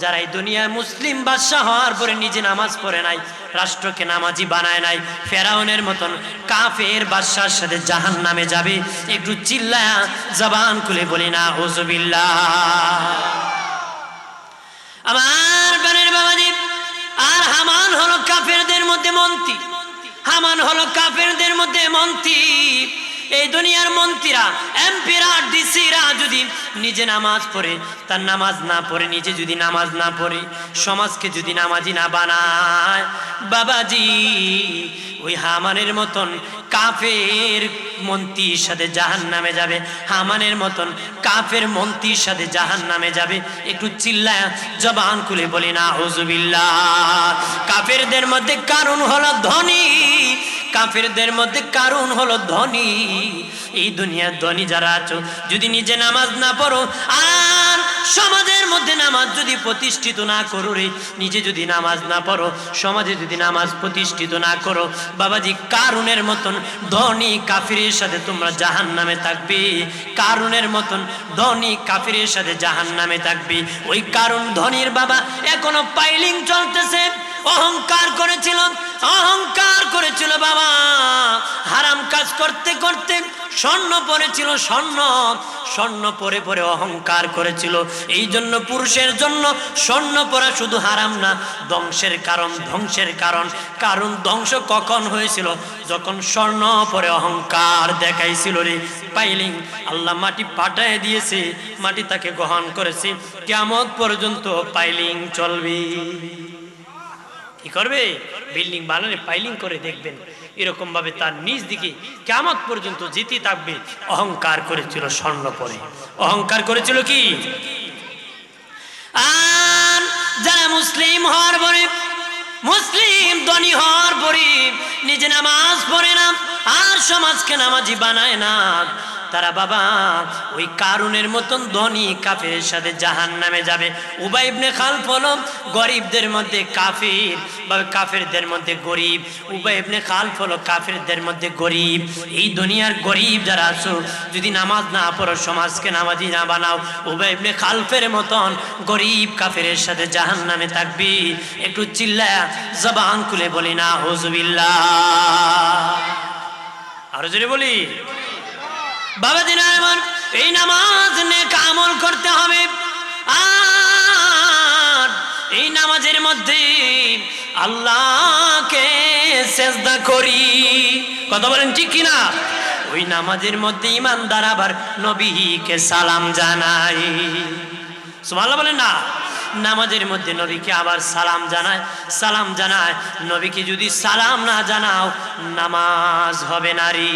যারা এই দুনিয়ায় মুসলিম বাদশা হওয়ার পরে নিজে নামাজ পড়ে নাই, রাষ্ট্রকে নামাজি বানায় নাই, ফেরাউনের মতন কাফের বাদশার সাথে জাহান্নামে যাবে। একটু চিল্লায়া জবান খুলে বলি না আউযুবিল্লাহ। আমার বানের বাবাজি, আর হামান হলো কাফেরদের মধ্যে মন্ত্রী। হামান হলো কাফেরদের মধ্যে মন্ত্রী। এই দুনিয়ার মন্ত্রীরা, এমপিরা, ডিসিরা যদি নিজে নামাজ পড়ে, তার নামাজ না পড়ে, নিজে যদি নামাজ না পড়ে, সমাজকে যদি নামাজি না বানায়, বাবাজি, ওই হামানের মতন কাফের মন্ত্রীর সাথে জাহান্নামে যাবে। হামানের মতন কাফের মন্ত্রীর সাথে জাহান্নামে যাবে। একটু চিল্লায়া জবান খুলে বলি না আউযুবিল্লাহ। কাফেরদের মধ্যে কারণ হলো ধনী, কাফেরদের মধ্যে কারণ হলো ধনী। এই দুনিয়ার ধনী যারা আছো, যদি নিজে নামাজ না পড়ো আর সমাজের মধ্যে নামাজ যদি প্রতিষ্ঠিত না করো রে, নিজে যদি নামাজ না পড়ো, সমাজে যদি নামাজ প্রতিষ্ঠিত না করো, বাবাজি, কারুনের মতন ধনী কাফিরের সাথে তোমরা জাহান্নামে থাকবে। কারুনের মতন ধনী কাফিরের সাথে জাহান্নামে থাকবে। ওই কারুন ধনীর বাবা এখনো পাইলিং চলতেছে। অহংকার করেছিল, অহংকার করেছিল বাবা, হারাম কাজ করতে করতে স্বর্ণ পরেছিল, স্বর্ণ পরে পরে অহংকার করেছিল। এই জন্য পুরুষের জন্য স্বর্ণ পরা শুধু হারাম না, ধ্বংসের কারণ, ধ্বংসের কারণ। কারণ ধ্বংস কখন হয়েছিল? যখন স্বর্ণ পরে অহংকার দেখাইছিল রে। পাইলিং আল্লাহ মাটি পাঠায় দিয়েছে, মাটি তাকে গ্রহণ করেছে। কিয়ামত পর্যন্ত পাইলিং চলবে। কি করবে? বিল্ডিং বানালে পাইলিং করে দেখবেন, এরকম ভাবে তার নিজ দিকে কিয়ামত পর্যন্ত যেতে থাকবে। অহংকার করেছিল স্বর্ণ পরে, অহংকার করেছিল কি? আর যারা মুসলিম হওয়ার পরে, মুসলিম ধনী হওয়ার পরে নিজে নামাজ পড়ে না আর সমাজকে নামাজি বানায় না, তারা বাবা ওই কারুনের মতন ধনী কাফের সাথে জাহান্নামে যাবে। উবাই ইবনে খালফ হলো গরিবদের মধ্যে কাফির, বা কাফেরদের মধ্যে গরিব। উবাই ইবনে খালফ হলো কাফেরদের মধ্যে গরিব। এই দুনিয়ার গরিব যারা আছো, যদি নামাজ না পড়ো, সমাজকে নামাজি না বানাও, উবাই ইবনে খালফের মতন গরিব কাফেরের সাথে জাহান্নামে থাকবি। একটু চিল্লায়া জবান খুলে বলি না আউযুবিল্লাহ। আরো জোরে বলি। বাবা দিন আমার এই নামাজ নেক আমল করতে হবে। আর এই নামাজের মধ্যে আল্লাহকে সেজদা করি। কথা বলেন ঠিক কিনা? ওই নামাজের মধ্যে ইমানদার আবার নবীকে সালাম জানাই। সুবহানাল্লাহ বলেন না? নামাজের মধ্যে নবীকে আবার সালাম জানায়, সালাম জানায়। নবীকে যদি সালাম না জানাও, নামাজ হবে না রে,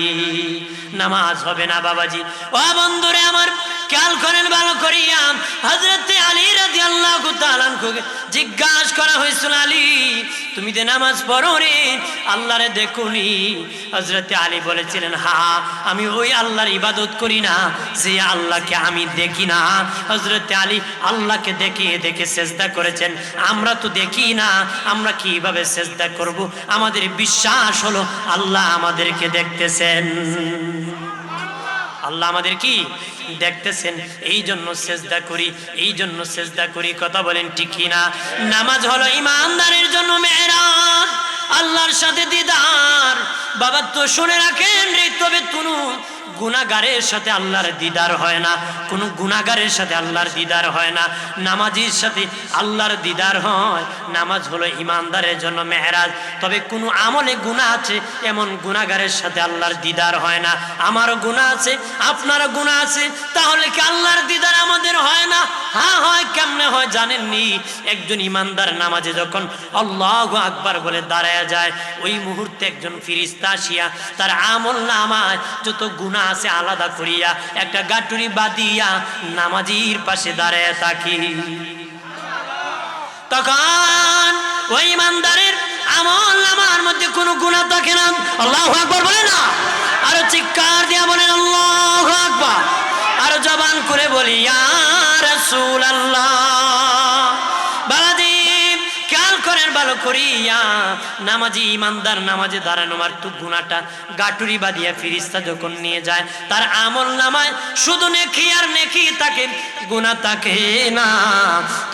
নামাজ হবে না বাবাজি। ও বন্ধুরে আমার, খেয়াল করেন ভালো করিয়া, হযরত আলী রাদিয়াল্লাহু তাআলা আনহুকে জিজ্ঞাসা করা হয়েছিল, আলী তুমি যে নামাজ পড়ো রে, আল্লাহরে দেখুনি? হযরত আলী বলেছিলেন, হ্যাঁ আমি ওই আল্লাহর ইবাদত করি না যে আল্লাহকে আমি দেখি না। হযরত আলী আল্লাহকে দেখে দেখে সেজদা করেছেন। আমরা তো দেখি না, আমরা কিভাবে সেজদা করব? আমাদের বিশ্বাস হলো আল্লাহ আমাদেরকে দেখতেছেন, আল্লাহ আমাদের কি দেখতেছেন, এই জন্য সেজদা করি, এই জন্য সেজদা করি। কথা বলেন ঠিক কি না? নামাজ হলো ঈমানদারের জন্য মেরাজ, আল্লাহর সাথে দিদার। বাবা তো শুনে রাখেন রে, তবে তুনু গুনাহগারের সাথে আল্লাহর দিদার হয় না, কোন গুনাহগারের সাথে আল্লাহর দিদার হয় না, নামাজির সাথে আল্লাহর দিদার হয়। নামাজ হলো ঈমানদারের জন্য মেরাজ। তবে কোন আমলে গুনাহ আছে, এমন গুনাহগারের সাথে আল্লাহর দিদার হয় না। আমারও গুনাহ আছে, আপনারও গুনাহ আছে, তাহলে কি আল্লাহর দিদার আমাদের হয় না? হ্যাঁ হয়। কেমনে হয় জানেননি? একজন ঈমানদার নামাজে যখন আল্লাহু আকবার বলে দাঁড়ায় যায়, ওই মুহূর্তে একজন ফেরেশতা আসিয়া তার আমলনামায় যত গুনাহ আছে আলাদা করিয়া একটা গাটুরি বাঁধিয়া নামাজির পাশে দাঁড়ায় থাকি। তখন ওই ঈমানদারের আমলনামার মধ্যে কোনো গুনাহ থাকে না। আল্লাহু আকবার বলে না, আরো চিৎকার দিয়া বলেন আল্লাহু আকবার, আরো জবান করে বলি ইয়া রাসূলুল্লাহ। বালাদি খেয়াল করেন ভালো করিয়া, নামাজি ঈমানদার নামাজে দাঁড়ানো মাত্র গুনাহটা গাটুরি বাঁধিয়া ফেরেশতা যখন নিয়ে যায়, তার আমলনামায় শুধু নেকি আর নেকি থাকে, গুনাহ থাকে না।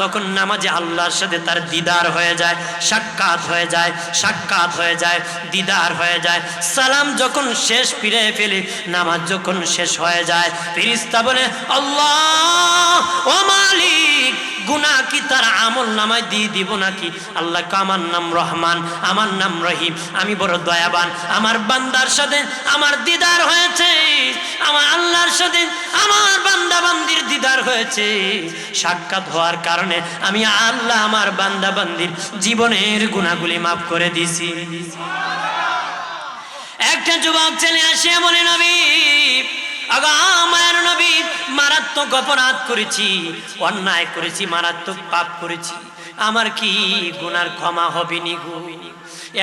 তখন নামাজে আল্লাহর সাথে তার দিদার হয়ে যায়, সাক্ষাৎ হয়ে যায়, সাক্ষাৎ হয়ে যায়, দিদার হয়ে যায়। সালাম যখন শেষ ফিরে ফেলে, নামাজ যখন শেষ হয়ে যায়, ফেরেশতা বলে আল্লাহ ও মালিক, গুনাহ কি তার আমলনামায় দিয়ে দিব নাকি? আল্লাহ আমার নাম রহমান, আমার নাম রহিম, আমি বড় দয়াবান, আমার বান্দার সাথে আমার দিদার হয়েছে, আমার আল্লাহর সাথে আমার বান্দা বান্দির দিদার হয়েছে। সাক্ষাৎ হওয়ার কারণে আমি আল্লাহ আমার বান্দা বান্দির জীবনের গুনাহগুলি মাফ করে দিছি। একটা যুবক ছেলে আসিয়া বলে, নবী আমার নবী, মারাত্মক অপরাধ করেছি, অন্যায় করেছি, মারাত্মক পাপ করেছি, আমার কি গুনার ক্ষমা হবে নি গো?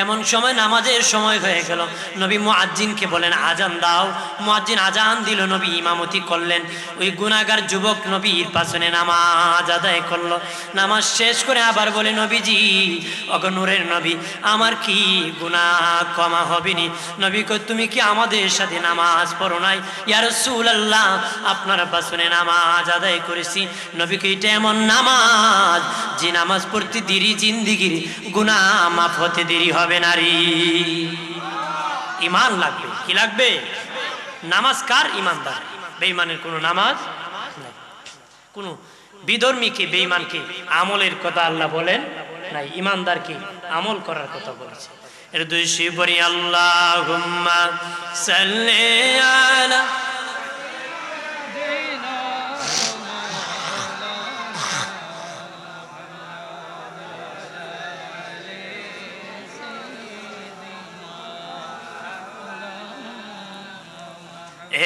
এমন সময় নামাজের সময় হয়ে গেল। নবী মুয়াজ্জিনকে বলেন আজান দাও। মুয়াজ্জিন আজান দিল, নবী ইমামতি করলেন। ওই গুনাহগার যুবক নবীর পাশে নামাজ আদায় করলো। নামাজ শেষ করে আবার বলে, নবীজি ওগো নূরের নবী, আমার কি গুনাহ ক্ষমা হবে নি? নবী কয়, তুমি কি আমাদের সাথে নামাজ পড়ো নাই? ইয়া রাসূলুল্লাহ, আপনার পাশে নামাজ আদায় করেছি। নবী কয়, এটা এমন নামাজ যে নামাজ পড়তে দেরি জিন্দেগির গুনাহ মাফ হতে দেরি হবে না রে। ঈমান লাগবে। কি লাগবে? নামাজ কার? ঈমানদার। বেঈমানের কোনো নামাজ নাই। কোন বিধর্মীকে বেঈমানকে আমলের কথা আল্লাহ বলেন নাই, ঈমানদারকে আমল করার কথা বলেছে। এর দুই শিবরি আল্লাহুম্মা সাল্লি আলা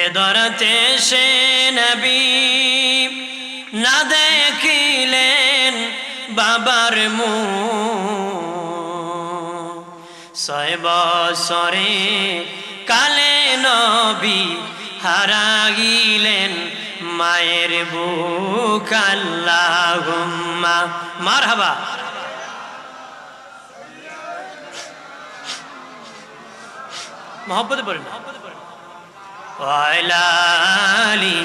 এদরতে সে নবী না দেখিলেন বাবার মুখ, 6 বছরে কালে নবী হারাইলেন মায়ের বুক। আল্লাহুম্মা মারহাবা। মোহাম্মদে পড়েন ওয়াইলালি।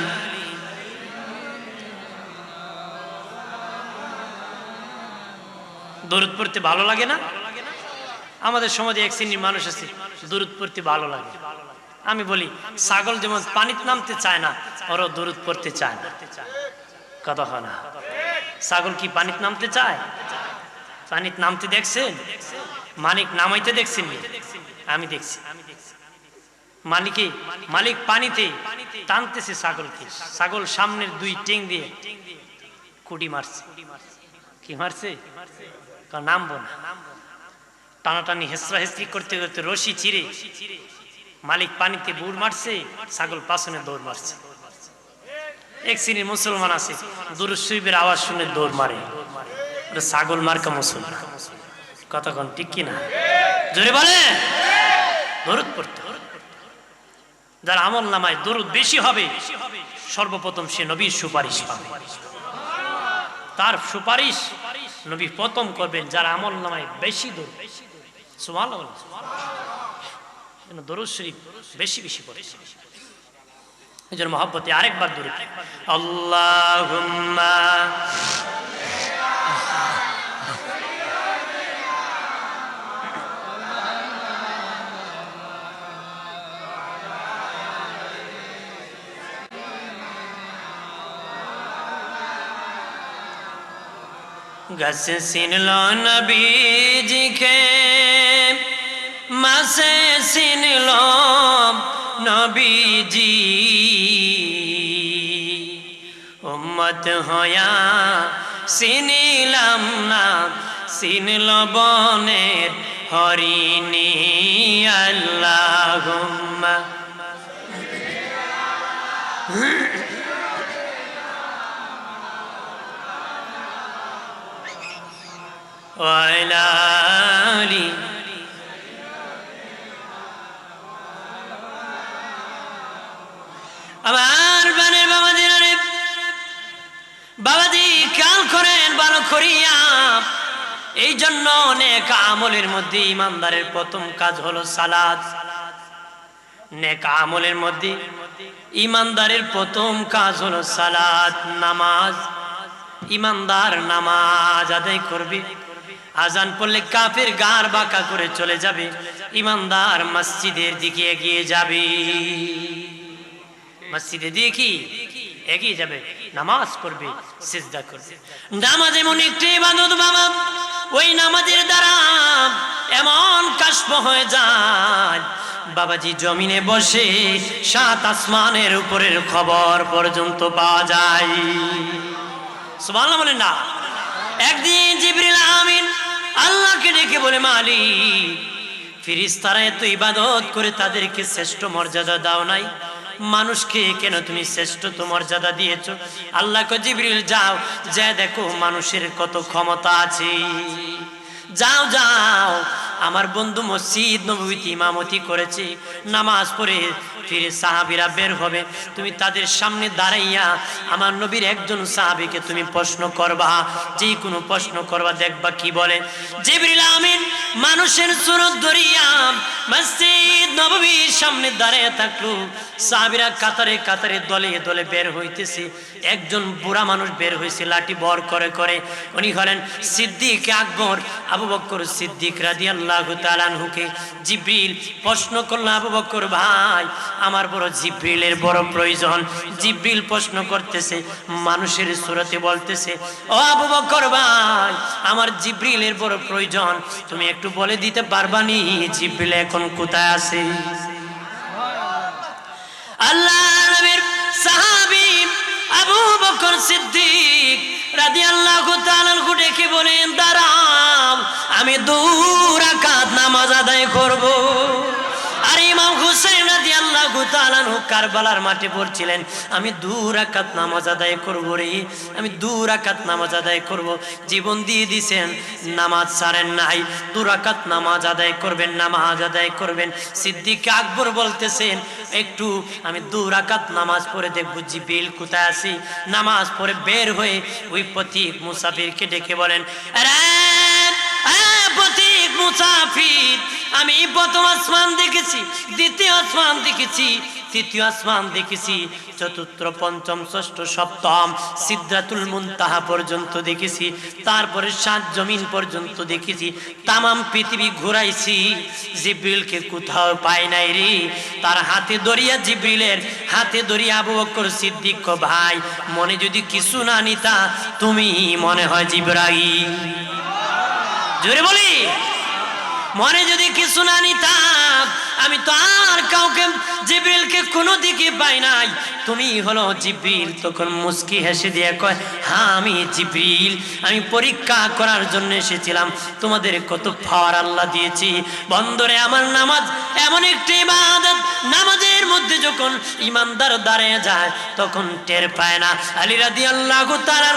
দরুদ পড়তে ভালো লাগে না? আমাদের সমাজে এক শ্রেণীর মানুষ আছে দরুদ পড়তে ভালো লাগে। আমি বলি, ছাগল যেমন পানিতে নামতে চায় না, ওরও দরুদ পড়তে চায় না। কথা হয় না? ছাগল কি পানিতে নামতে চায়? পানিতে নামতে দেখছেন? মালিক নামাইতে দেখছেন? আমি দেখছি। মালিক পানিতে টানতেছে ছাগলকে, ছাগল সামনের 2 ঠ্যাং দিয়ে কুটি মারছে। কি মারছে? নামবো না। টানাটানি হেসরা হেসরি করতে করতে রশি ছিঁড়ে মালিক পানিতে বুড় মারছে, ছাগল পাছনে দৌড় মারছে। এক শ্রেণীর মুসলমান আছে দুরূদ শরীফের আওয়াজ শুনে দৌড় মারে, ওটা ছাগল মার্কা মুসলমান। কথা কোন ঠিক কিনা? জোরে বলে দরুদ পড়তে। যার আমল নামায় দরুদ বেশি হবে সর্বপ্রথম সে নবীর সুপারিশ পাবে। তার সুপারিশ নবী প্রথম করবেন যার আমল নামায় বেশি দরুদ। সুবহানাল্লাহ। দরুদ শরীফ বেশি বেশি পড়ে। এই জন্য মহব্বতে আরেকবার দরুদ, আল্লাহুম্মা গাছে চিনল নবীজিকে, মাসে চিনল নবীজি, উম্মত হয়া চিনিলাম না, চিনল বনের হরিণী। আল্লাহুম্মা ওয়ালা আলি। আমার বানের বাবাজি রে, বাবাজি খেয়াল করেন ভালো করিয়া। এই জন্য নেক আমলের মধ্যে ইমানদারের প্রথম কাজ হলো সালাত। নেক আমলের মধ্যে ইমানদারের প্রথম কাজ হলো সালাত, নামাজ। ইমানদার নামাজ আদায় করবে। আজান পড়লে কাফের গার বাঁকা করে চলে যাবে, ইমানদার মসজিদের দিকে এগিয়ে যাবে। মসজিদে দেখি এগিয়ে যাবে, নামাজ পড়বে, সিজদা করবে। নামাজ এমন একটি ইবাদত বাবা, ওই নামাজের দ্বারা এমন কাশফ হয়ে যায় বাবাজি, জমিনে বসে 7 আসমানের উপরের খবর পর্যন্ত পাওয়া যায়। সুবহানাল্লাহ বলেন না? একদিন জিবরিল আমিন আল্লাহকে ডেকে বলে, মালিক ফেরেশতারা এত ইবাদত করে তাদেরকে শ্রেষ্ঠ মর্যাদা দাও নাই, মানুষকে কেন তুমি শ্রেষ্ঠ মর্যাদা দিয়েছো? আল্লাহ কয়, জিবরিল যাও, যা দেখো মানুষের কত ক্ষমতা আছে। যাও যাও, আমার বন্ধু মসজিদ নববীতে ইমামতি করেছে, নামাজ পড়ে ফিরে সাহাবীরা বের হবে, তুমি তাদের সামনে দাঁড়াইয়া আমার নবীর একজন সাহাবীকে তুমি প্রশ্ন করবা, যে কোনো প্রশ্ন করবা, দেখবা কি বলে। জিবরিল আমিন মানুষের সুরত ধরিয়া মসজিদ নববীর সামনে দাঁড়িয়ে থাকলো। সাহাবীরা কাতারে কাতারে দলে দলে বের হইতেছে। একজন বুড়া মানুষ বের হয়েছে লাঠি বর করে করে, উনি হলেন সিদ্দিক আকবর আবু বকর সিদ্দিক রাদিয়াল্লাহু তাআলা আনহুকে। জিবরিল প্রশ্ন করলো, আবু বকর ভাই, আমার বড় জিবরিলের বড় প্রয়োজন। জিবরিল প্রশ্ন করতেছে, মানুষের সুরতে বলতেছে, ও আবু বকর ভাই, আমার জিবরিলের বড় প্রয়োজন, তুমি একটু বলে দিতে পারবানি জিবরিল এখন কোথায় আছে? আল্লাহ নবীর সাহাবী আবু বকর সিদ্দিক রাদিয়াল্লাহু তাআলা আনহু ডেকে বলেন, দাঁড়াও, আমি 2 রাকাত নামাজ আদায় করব। আর ইমাম হুসাইন রাদিয়াল্লাহু তাআলা আনহু কারবালার মাঠে পড়ছিলেন, আমি 2 রাকাত নামাজ আদায় করব রে, আমি 2 রাকাত নামাজ আদায় করব। জীবন দিয়ে দিয়েছেন, নামাজ ছাড়েন নাই, 2 রাকাত নামাজ আদায় করবেন, নামাজ আদায় করবেন। সিদ্দিক আকবর বলতেছেন, একটু আমি 2 রাকাত নামাজ পড়ে দেখব জিবরিল কোথায় আছে। নামাজ পড়ে বের হয়ে ওই পথিক মুসাফিরকে ডেকে বলেন, আরে পথিক মুসাফির, আমি প্রথম আসমান দেখেছি, দ্বিতীয় আসমান দেখেছি, তৃতীয় আসমান দেখেছি, চতুর্থ পঞ্চম ষষ্ঠ সপ্তম সিদরাতুল মুনতাহা পর্যন্ত দেখেছি, তারপরে 7 জমিন পর্যন্ত দেখেছি, তামাম পৃথিবী ঘুরাইছি, জিবরিলকে কোথাও পাই নাই রে। তার হাতে ধরিয়া, জিবরিলের হাতে ধরিয়া আবু বকর সিদ্দিক কো, ভাই মনে যদি কিছু না নিতা, তুমি মনে হয় জিবরাইল। জোরে বলি, মনে যদি কিছু না নিতাম, আমি তো আর কাউকে জিবরিলকে কোনো দিকে পাই নাই, তুমি হলো জিবরিল। তখন মুস্কি হেসে দিয়ে কয়, হ্যাঁ আমি জিবরিল, আমি পরীক্ষা করার জন্য এসেছিলাম তোমাদের কত পাওয়ার আল্লাহ দিয়েছি। বন্ধুরে আমার, নামাজ এমন একটি ইবাদত, নামাজের মধ্যে যখন ইমানদার দাঁড়িয়ে যায় তখন টের পায় না। আলী রাদিয়াল্লাহু তাআলা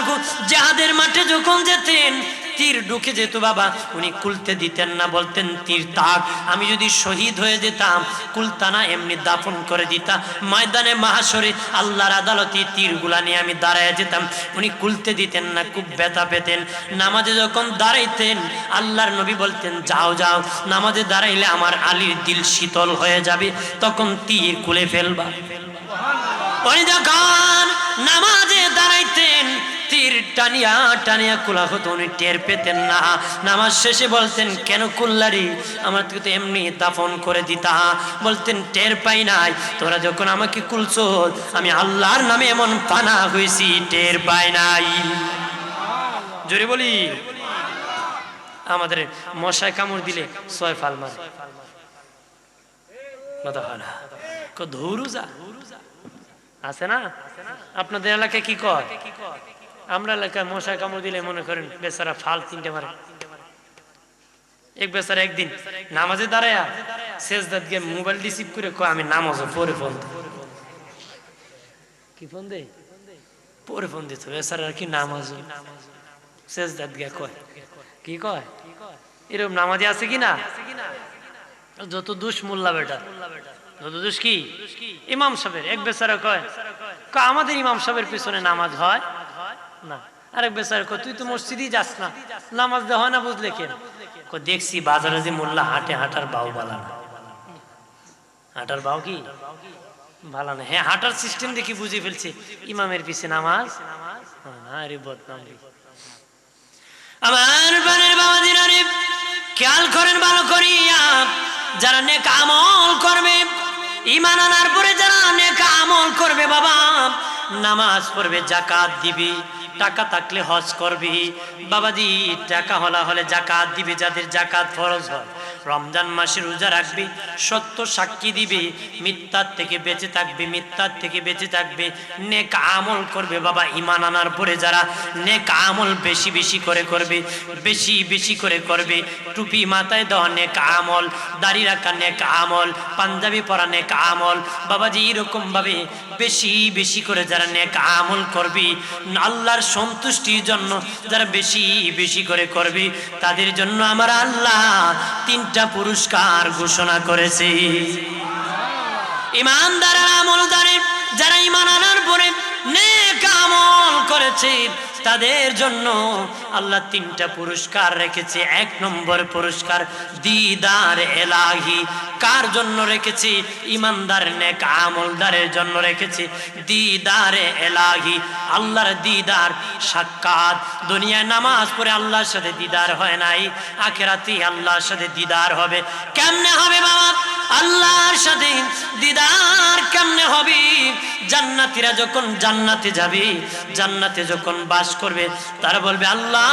জিহাদের মাঠে যখন যেতেন, তীর ঢুকে যেত বাবা, উনি কুলতে দিতেন না, বলতেন তীর তাক, আমি যদি শহীদ হয়ে যেতাম কুলতানা এমনি দাফন করে দিতাম, ময়দানে মাহাশরে আল্লাহর আদালতে তীরগুলা নিয়ে আমি দাঁড়ায় যেতাম। উনি কুলতে দিতেন না, খুব ব্যথা পেতেন। নামাজে যখন দাঁড়াইতেন আল্লাহর নবী বলতেন, যাও যাও, নামাজে দাঁড়াইলে আমার আলীর দিল শীতল হয়ে যাবে, তখন তীর কুলে ফেলবা। উনি যখন নামাজে দাঁড়াইতেন তীর টানিয়া টানিয়া কুলা হতো, উনি টের পেতেন না। নামাজ শেষে বলতেন, কেন কুল্লারি, আমার তো এমনি দাফন করে দিতা। বলতেন, টের পাই নাই, তোরা যখন আমাকে কুলছ আমি আল্লাহর নামে এমন পানা হয়েছি, টের পাই নাই। জোরে বলি। আমাদের মশায় কামড় দিলে 6 ফাল মারে, কথা হয় না, ধৌরুজা আছে না? আপনাদের এলাকায় কি কয়? আমরা এলাকায় মশায় কামড় দিলে মনে করেন বেচারা ফাল 3টে মারে। এক বেচারা একদিন নামাজে দাঁড়ায়া সেজদাত গিয়ে মোবাইল রিসিভ করে কয়, আমি নামাজও পরে ফোন দেব। কি ফোন দে? পরে ফোন দিত বেচারা, কি নামাজও সেজদাত গিয়ে কয়, কি কয় এরকম নামাজে আছে কিনা? যত দুষ মোল্লা বেটা, যত দুষ কি ইমাম সাহেবের। এক বেচারা কয়, আমাদের ইমাম সাহেবের পিছনে নামাজ হয় না। আরেক বেচারা কয়, তুই তো মসজিদই যাস না, নামাজ দেওয়া হয় না বুঝলে কেন? দেখছি বাজারে যে মোল্লা হাঁটে, হাঁটার বাউ বালা না। হাঁটার বাউ কি ভালো না? হ্যাঁ, হাঁটার সিস্টেম দেখি বুঝে ফেলছে ইমামের পিছে নামাজ। আরে বদনাম। আমার বানের বাবাজিরা রে, খেয়াল করেন ভালো করিয়া, যারা নেক আমল করবে, ঈমান আনার পরে যারা নেক আমল করবে বাবা, নামাজ পড়বে, যাকাত দিবি, টাকা থাকলে হজ করবি বাবাজি, টাকা হলে যাকাত দিবি, যাদের যাকাত ফরজ হয়, রমজান মাসে রোজা রাখবি, সত্য সাক্ষী দিবি, মিথ্যার থেকে বেঁচে থাকবি, মিথ্যার থেকে বেঁচে থাকবে, নেক আমল করবে বাবা। ঈমান আনার পরে যারা নেক আমল বেশি বেশি করে করবে, বেশি বেশি করে করবে, টুপি মাথায় দেওয়া নেক আমল, দাড়ি রাখা নেক আমল, পাঞ্জাবি পরা নেক আমল বাবাজি, এরকম ভাবে বেশি বেশি করে যারা নেক আমল করবি, আল্লাহর সন্তুষ্টির জন্য যারা বেশি বেশি করে করবি, তাদের জন্য আমার আল্লাহ 3টা পুরস্কার ঘোষণা করেছে। ঈমানদার আমলদারে, যারা ঈমান আনার পরে নেক আমল করেছে, তাদের জন্য আল্লাহ 3টা পুরস্কার রেখেছে। 1 নম্বর পুরস্কার দিদার এলাহি। কার জন্য রেখেছি? ঈমানদার নেক আমলদারের জন্য রেখেছি দিদারে এলাহি, আল্লাহর দিদার, সাক্ষাৎ। দুনিয়ায় নামাজ পড়ে আল্লাহর সাথে দিদার হয় নাই, আখিরাতে আল্লাহর সাথে দিদার হবে। কেমনে হবে বাবা আল্লাহর সাথে দিদার? কেমনে হবে? জান্নাতীরা যখন জান্নাতে যাবে, জান্নাতে যখন বাস করবে, তারা বলবে, আল্লাহ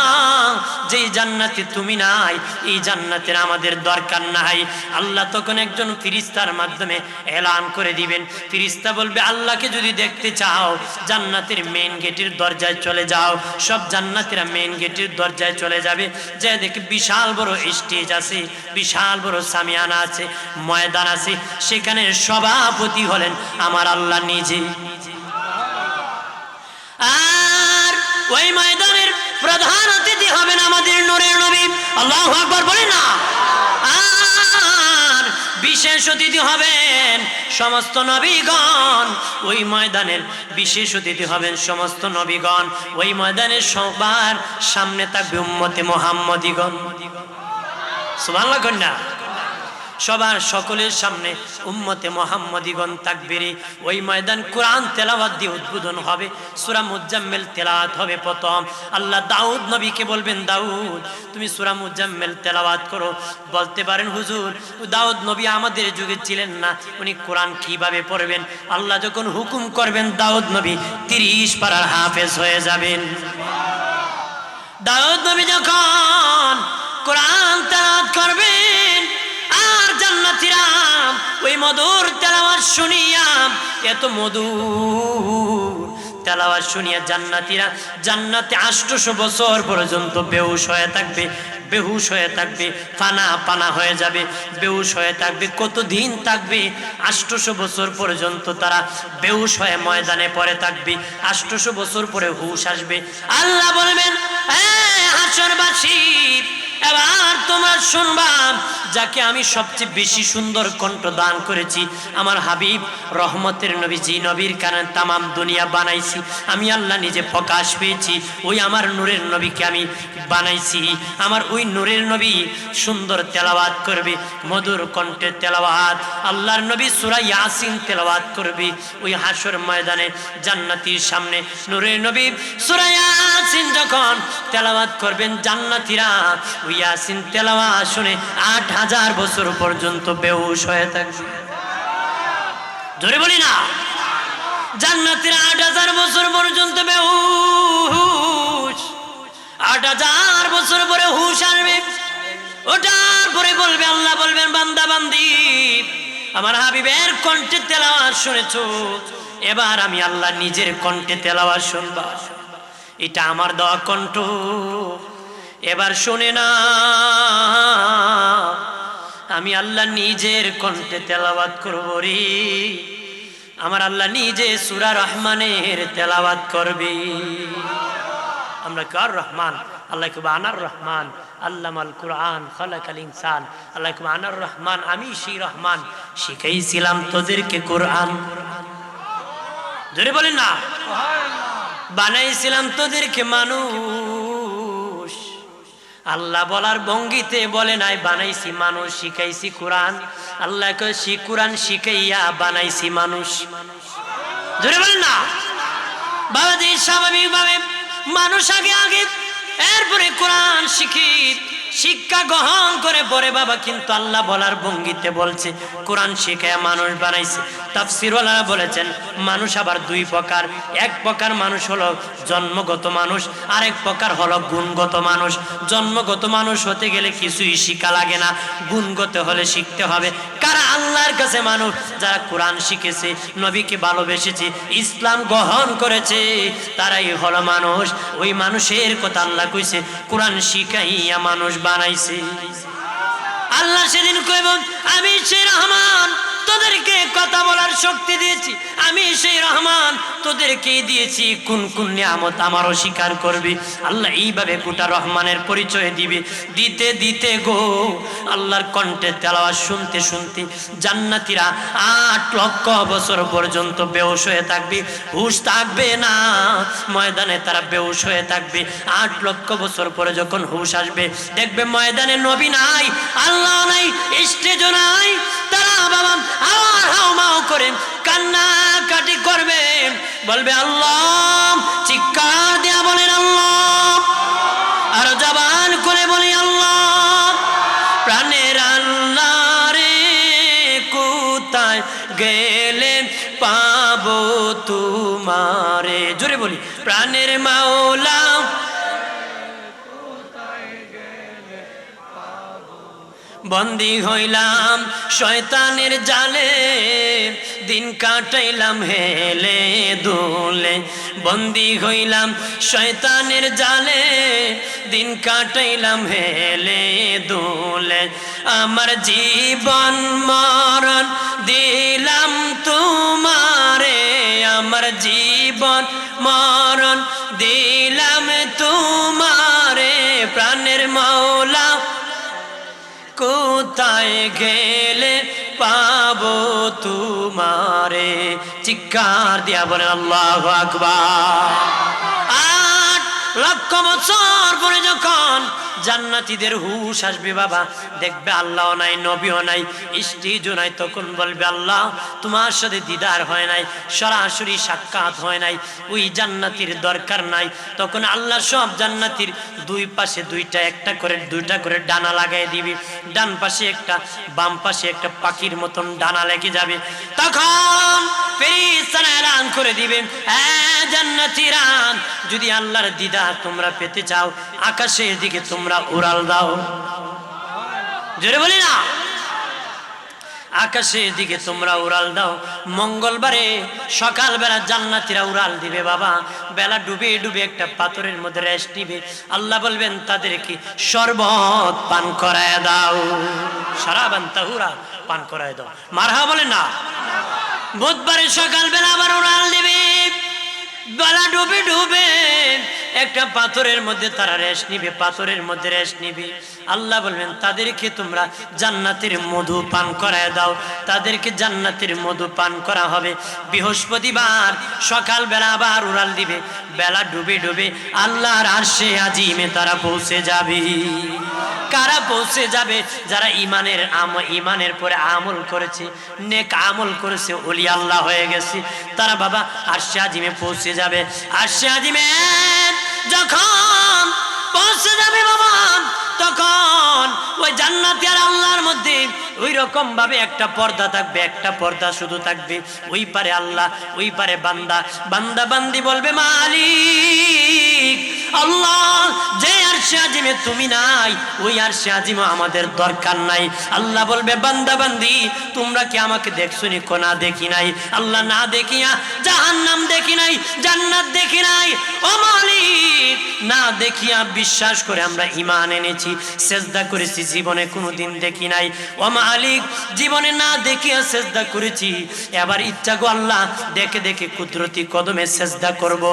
যেই জান্নাতে তুমি নাই, এই জান্নাতের আমাদের দরকার নাই। আল্লাহ তখন একজন ফেরেশতার মাধ্যমে এলান করে দিবেন। ফেরেশতা বলবে, আল্লাহকে যদি দেখতে চাও জান্নাতের মেইন গেটের দরজায় চলে যাও। সব জান্নাতীরা মেইন গেটের দরজায় চলে যাবে, যে দেখে বিশাল বড় স্টেজ আছে, বিশাল বড় সামিয়ানা আছে, ময়দান আছে, সেখানে সভাপতি হলেন আমার আল্লাহ নিজে। আর ওই ময়দানের প্রধান অতিথি হবেন আমাদের নূরের নবী, আল্লাহু আকবার বলেন না। আর বিশেষ অতিথি হবেন সমস্ত নবীগণ। ওই ময়দানের বিশেষ অতিথি হবেন সমস্ত নবীগণ। ওই ময়দানের সবার সামনে থাকবে উম্মতে মুহাম্মদীগণ। সুবহানাল্লাহ কন্যা, সবার সকলের সামনে উম্মতে মুহাম্মদীগণ তাকবীরে। ওই ময়দান কোরআন তেলাওয়াত দিয়ে উদ্বোধন হবে, সূরা মুজাম্মিল তেলাওয়াত হবে প্রথম। আল্লাহ দাউদ নবীকে বলবেন, দাউদ তুমি সূরা মুজাম্মিল তেলাওয়াত করো। বলতে পারেন, হুজুর দাউদ নবী আমাদের যুগে ছিলেন না, উনি কোরআন কিভাবে পড়বেন? আল্লাহ যখন হুকুম করবেন দাউদ নবী 30 পারার হাফেজ হয়ে যাবেন। দাউদ নবী যখন কোরআন তেলাওয়াত করবেন আর জান্নাতীরা ওই মধুর তেলাওয়াত শুনিয়া, এত মধুর তেলাওয়াত শুনিয়া জান্নাতীরা জান্নাতে 800 বছর পর্যন্ত বেহুশ হয়ে থাকবে, বেহুশ হয়ে থাকবে, ফানা পানা হয়ে যাবে, বেহুশ হয়ে থাকবে। কতদিন থাকবে? 800 বছর পর্যন্ত তারা বেহুশ হয়ে ময়দানে পড়ে থাকবে। 800 বছর পরে হুশ আসবে। আল্লাহ বলবেন, হাসরবাসী, এবার তোমরা শুনবা, যাকে আমি সবচেয়ে বেশি সুন্দর কণ্ঠ দান করেছি, আমার হাবিব রহমতের নবী, যে নবীর কারণে তামাম দুনিয়া বানাইছি, আমি আল্লাহ নিজে প্রকাশ পেয়েছি, ওই আমার নূরের নবীকে আমি বানাইছি। আমার ওই নূরের নবী সুন্দর তেলাওয়াত করবে, মধুর কণ্ঠে তেলাওয়াত। আল্লাহর নবী সূরা ইয়াসিন তেলাওয়াত করবে ওই হাসর ময়দানে জান্নাতীর সামনে। নূরের নবী সূরা ইয়াসিন যখন তেলাওয়াত করবেন, জান্নাতীরা ওই ইয়াসিন তেলাওয়াত শুনে 8000 বছর পর্যন্ত বেহুশ হয়ে থাকবে। জোরে বলি না, জান্নাতীরা 8000 বছর পর্যন্ত বেহুশ। 8000 বছর পরে হুশ আসবে। ওটার পরে বলবে, আল্লাহ বলবেন, বান্দা বান্দি, আমার হাবিবের কণ্ঠে তেলাওয়াত শুনেছো, এবার আমি আল্লাহ নিজের কণ্ঠে তেলাওয়াত শুনবা। এটা আমার দেওয়া কণ্ঠ, এবার শুনে না, আমি আল্লাহ নিজের কণ্ঠে তেলাওয়াত করব রে। আমার আল্লাহ নিজে সূরা রহমানের তেলাওয়াত করবে। আমরা কার রহমান? আল্লাহ কুবা আনার রহমান, আল্লামাল কুরআন, খালাকাল ইনসান। আল্লাহ কুবা আনার রহমান, আমি সেই রহমান, শিখাইছিলাম তোদেরকে কোরআন। জোরে বলেন না, বানাইছিলাম তোদেরকে মানুষ। আল্লাহ বলার ভঙ্গিতে বলে নাই বানাইছি মানুষ, শিখাইছি কোরআন। আল্লাহ কই কোরআন শিখাইয়া বানাইছি মানুষ। জোরে বলেন না, বাবাজি, স্বাভাবিকভাবে মানুষ আগে আগে, এরপরে কোরআন শিক্ষা গ্রহণ করে পরে বাবা। কিন্তু আল্লাহ বলার ভঙ্গিতে বলছে কোরআন শিখায়া মানুষ বানাইছে। তাফসীরওয়ালারা বলেছেন মানুষ আবার দুই প্রকার। এক প্রকার মানুষ হলো জন্মগত মানুষ, আরেক প্রকার হলো গুণগত মানুষ। জন্মগত মানুষ হতে গেলে কিছুই শিখা লাগে না, গুণগত হলে শিখতে হবে। কারা আল্লাহর কাছে মানুষ? যারা কোরআন শিখেছে, নবীকে ভালোবেসেছে, ইসলাম গ্রহণ করেছে, তারাই হলো মানুষ। ওই মানুষের কথা আল্লাহ কইছে কোরআন শিখাইয়া মানুষ বানাইছে। আল্লাহ সেদিন কইব, আমি সেই রহমান, তোদেরকে কথা বলার শক্তি দিয়েছি, আমি সেই রহমান, তোদেরকে দিয়েছি। কোন কোন নিয়ামত আমার অস্বীকার করবি? আল্লাহ এইভাবে গোটা রহমানের পরিচয় দিবে। দিতে দিতে গো, আল্লাহর কণ্ঠে তেলাওয়াত শুনতে শুনতে জান্নাতীরা 8 লক্ষ বছর পর্যন্ত বেহুশ হয়ে থাকবে, হুশ থাকবে না। ময়দানে তারা বেহুশ হয়ে থাকবে। 8 লক্ষ বছর পরে যখন হুশ আসবে, দেখবে ময়দানে নবী নাই, আল্লাহ নাই, স্টেজও নাই। তারা বাবা আর হাউমাউ করে কান্নাকাটি করবে, বলবে আল্লাহ, চিৎকার দিয়া বলেন আল্লাহ, আর জবান করে বলি আল্লাহ, প্রাণের আল্লাহ রে, কোথায় গেলে পাবো তোমারে। জোরে বলি, প্রাণের মাওলা, বন্দী হইলাম শয়তানের জালে, দিন কাটাইলাম হেলে দোলে। বন্দী হইলাম শয়তানের জালে, দিন কাটাইলাম হেলে দোলে। আমার জীবন মরণ দিলাম তোমারে, আমার জীবন মরণ দিলাম তোমারে। প্রাণের মাওলা, কোথায় গেলে পাবো তোমারে। চিৎকার দিয়া বলেন আল্লাহু আকবার। 8 লক্ষ বছর পরে যখন জান্নাতীদের হুশ আসবে বাবা, দেখবে আল্লাহ নাই, নবীও নাই, স্টেজও নাই, তখন বলবে আল্লাহ, তোমার সাথে দিদার হয় নাই, সরাসরি সাক্ষাৎ হয় নাই, ওই জান্নাতীর দরকার নাই। তখন আল্লাহ সব জান্নাতীর দুই পাশে দুইটা করে ডানা লাগাই দিবে। ডান পাশে একটা, বাম পাশে একটা, পাখির মতন ডানা লেগে যাবে। তখন ফেরেশতারা এলান করে দিবে, জান্নাতীরা, যদি আল্লাহর দিদার তোমরা পেতে চাও, আকাশের দিকে তোমরা উড়াল দাও। জোরে বলি না, আকাশের দিকে তোমরা উড়াল দাও। মঙ্গলবারে সকালবেলা জান্নাতীরা উড়াল দিবে বাবা, বেলা ডুবে ডুবে একটা পাথরের মধ্যে রেস্ট নিবে। আল্লাহ বলবেন তাদেরকে শরবত পান করায় দাও, শারাবান তাহুরা পান করায় দাও। মারহা বলে না। বুধবারে সকালবেলা আবার উড়াল দিবে, বেলা ডুবে ডুবে একটা পাথরের মধ্যে তারা রেস্ট নিবে, পাথরের মধ্যে রেস্ট নিবে। আল্লাহ বলবেন তাদেরকে তোমরা জান্নাতের মধু পান করায় দাও, তাদেরকে জান্নাতের মধু পান করা হবে। বৃহস্পতিবার সকালবেলা আবার উড়াল দিবে, বেলা ডুবে ডুবে আল্লাহর আরশে আজিমে তারা পৌঁছে যাবে। কারা পৌঁছে যাবে? যারা ইমানের পরে আমল করেছে, নেক আমল করেছে, ওলি আল্লাহ হয়ে গেছে, তারা বাবা আরশে আজিমে পৌঁছে যাবে। আরশে আজিমে যখন পৌঁছে যাবে বাবা, তখন ওই জান্নাতি আর আল্লাহর মধ্যে ওই রকম ভাবে একটা পর্দা থাকবে, একটা পর্দা শুধু থাকবে। ওই পারে আল্লাহ, ওই পারে বান্দা। বান্দা বান্দি বলবে মালিক আল্লাহ, যে আরশে আজিমে তুমি নাই, ওই আরশে আজিমে আমাদের দরকার নাই। আল্লাহ বলবে বান্দা বান্দি তোমরা কি আমাকে দেখছো নি? না দেখি নাই। আল্লাহ না দেখিয়া জাহান্নাম দেখি নাই, জান্নাত দেখি নাই। ও মালিক, না দেখিয়া বিশ্বাস করে আমরা ঈমান এনেছি, সেজদা করেছি, জীবনে কোনোদিন দেখি নাই। ও মালিক, জীবনে না দেখিয়া সেজদা করেছি, এবার ইচ্ছা গো আল্লাহ দেখে দেখে কুদরতি কদমে সেজদা করব,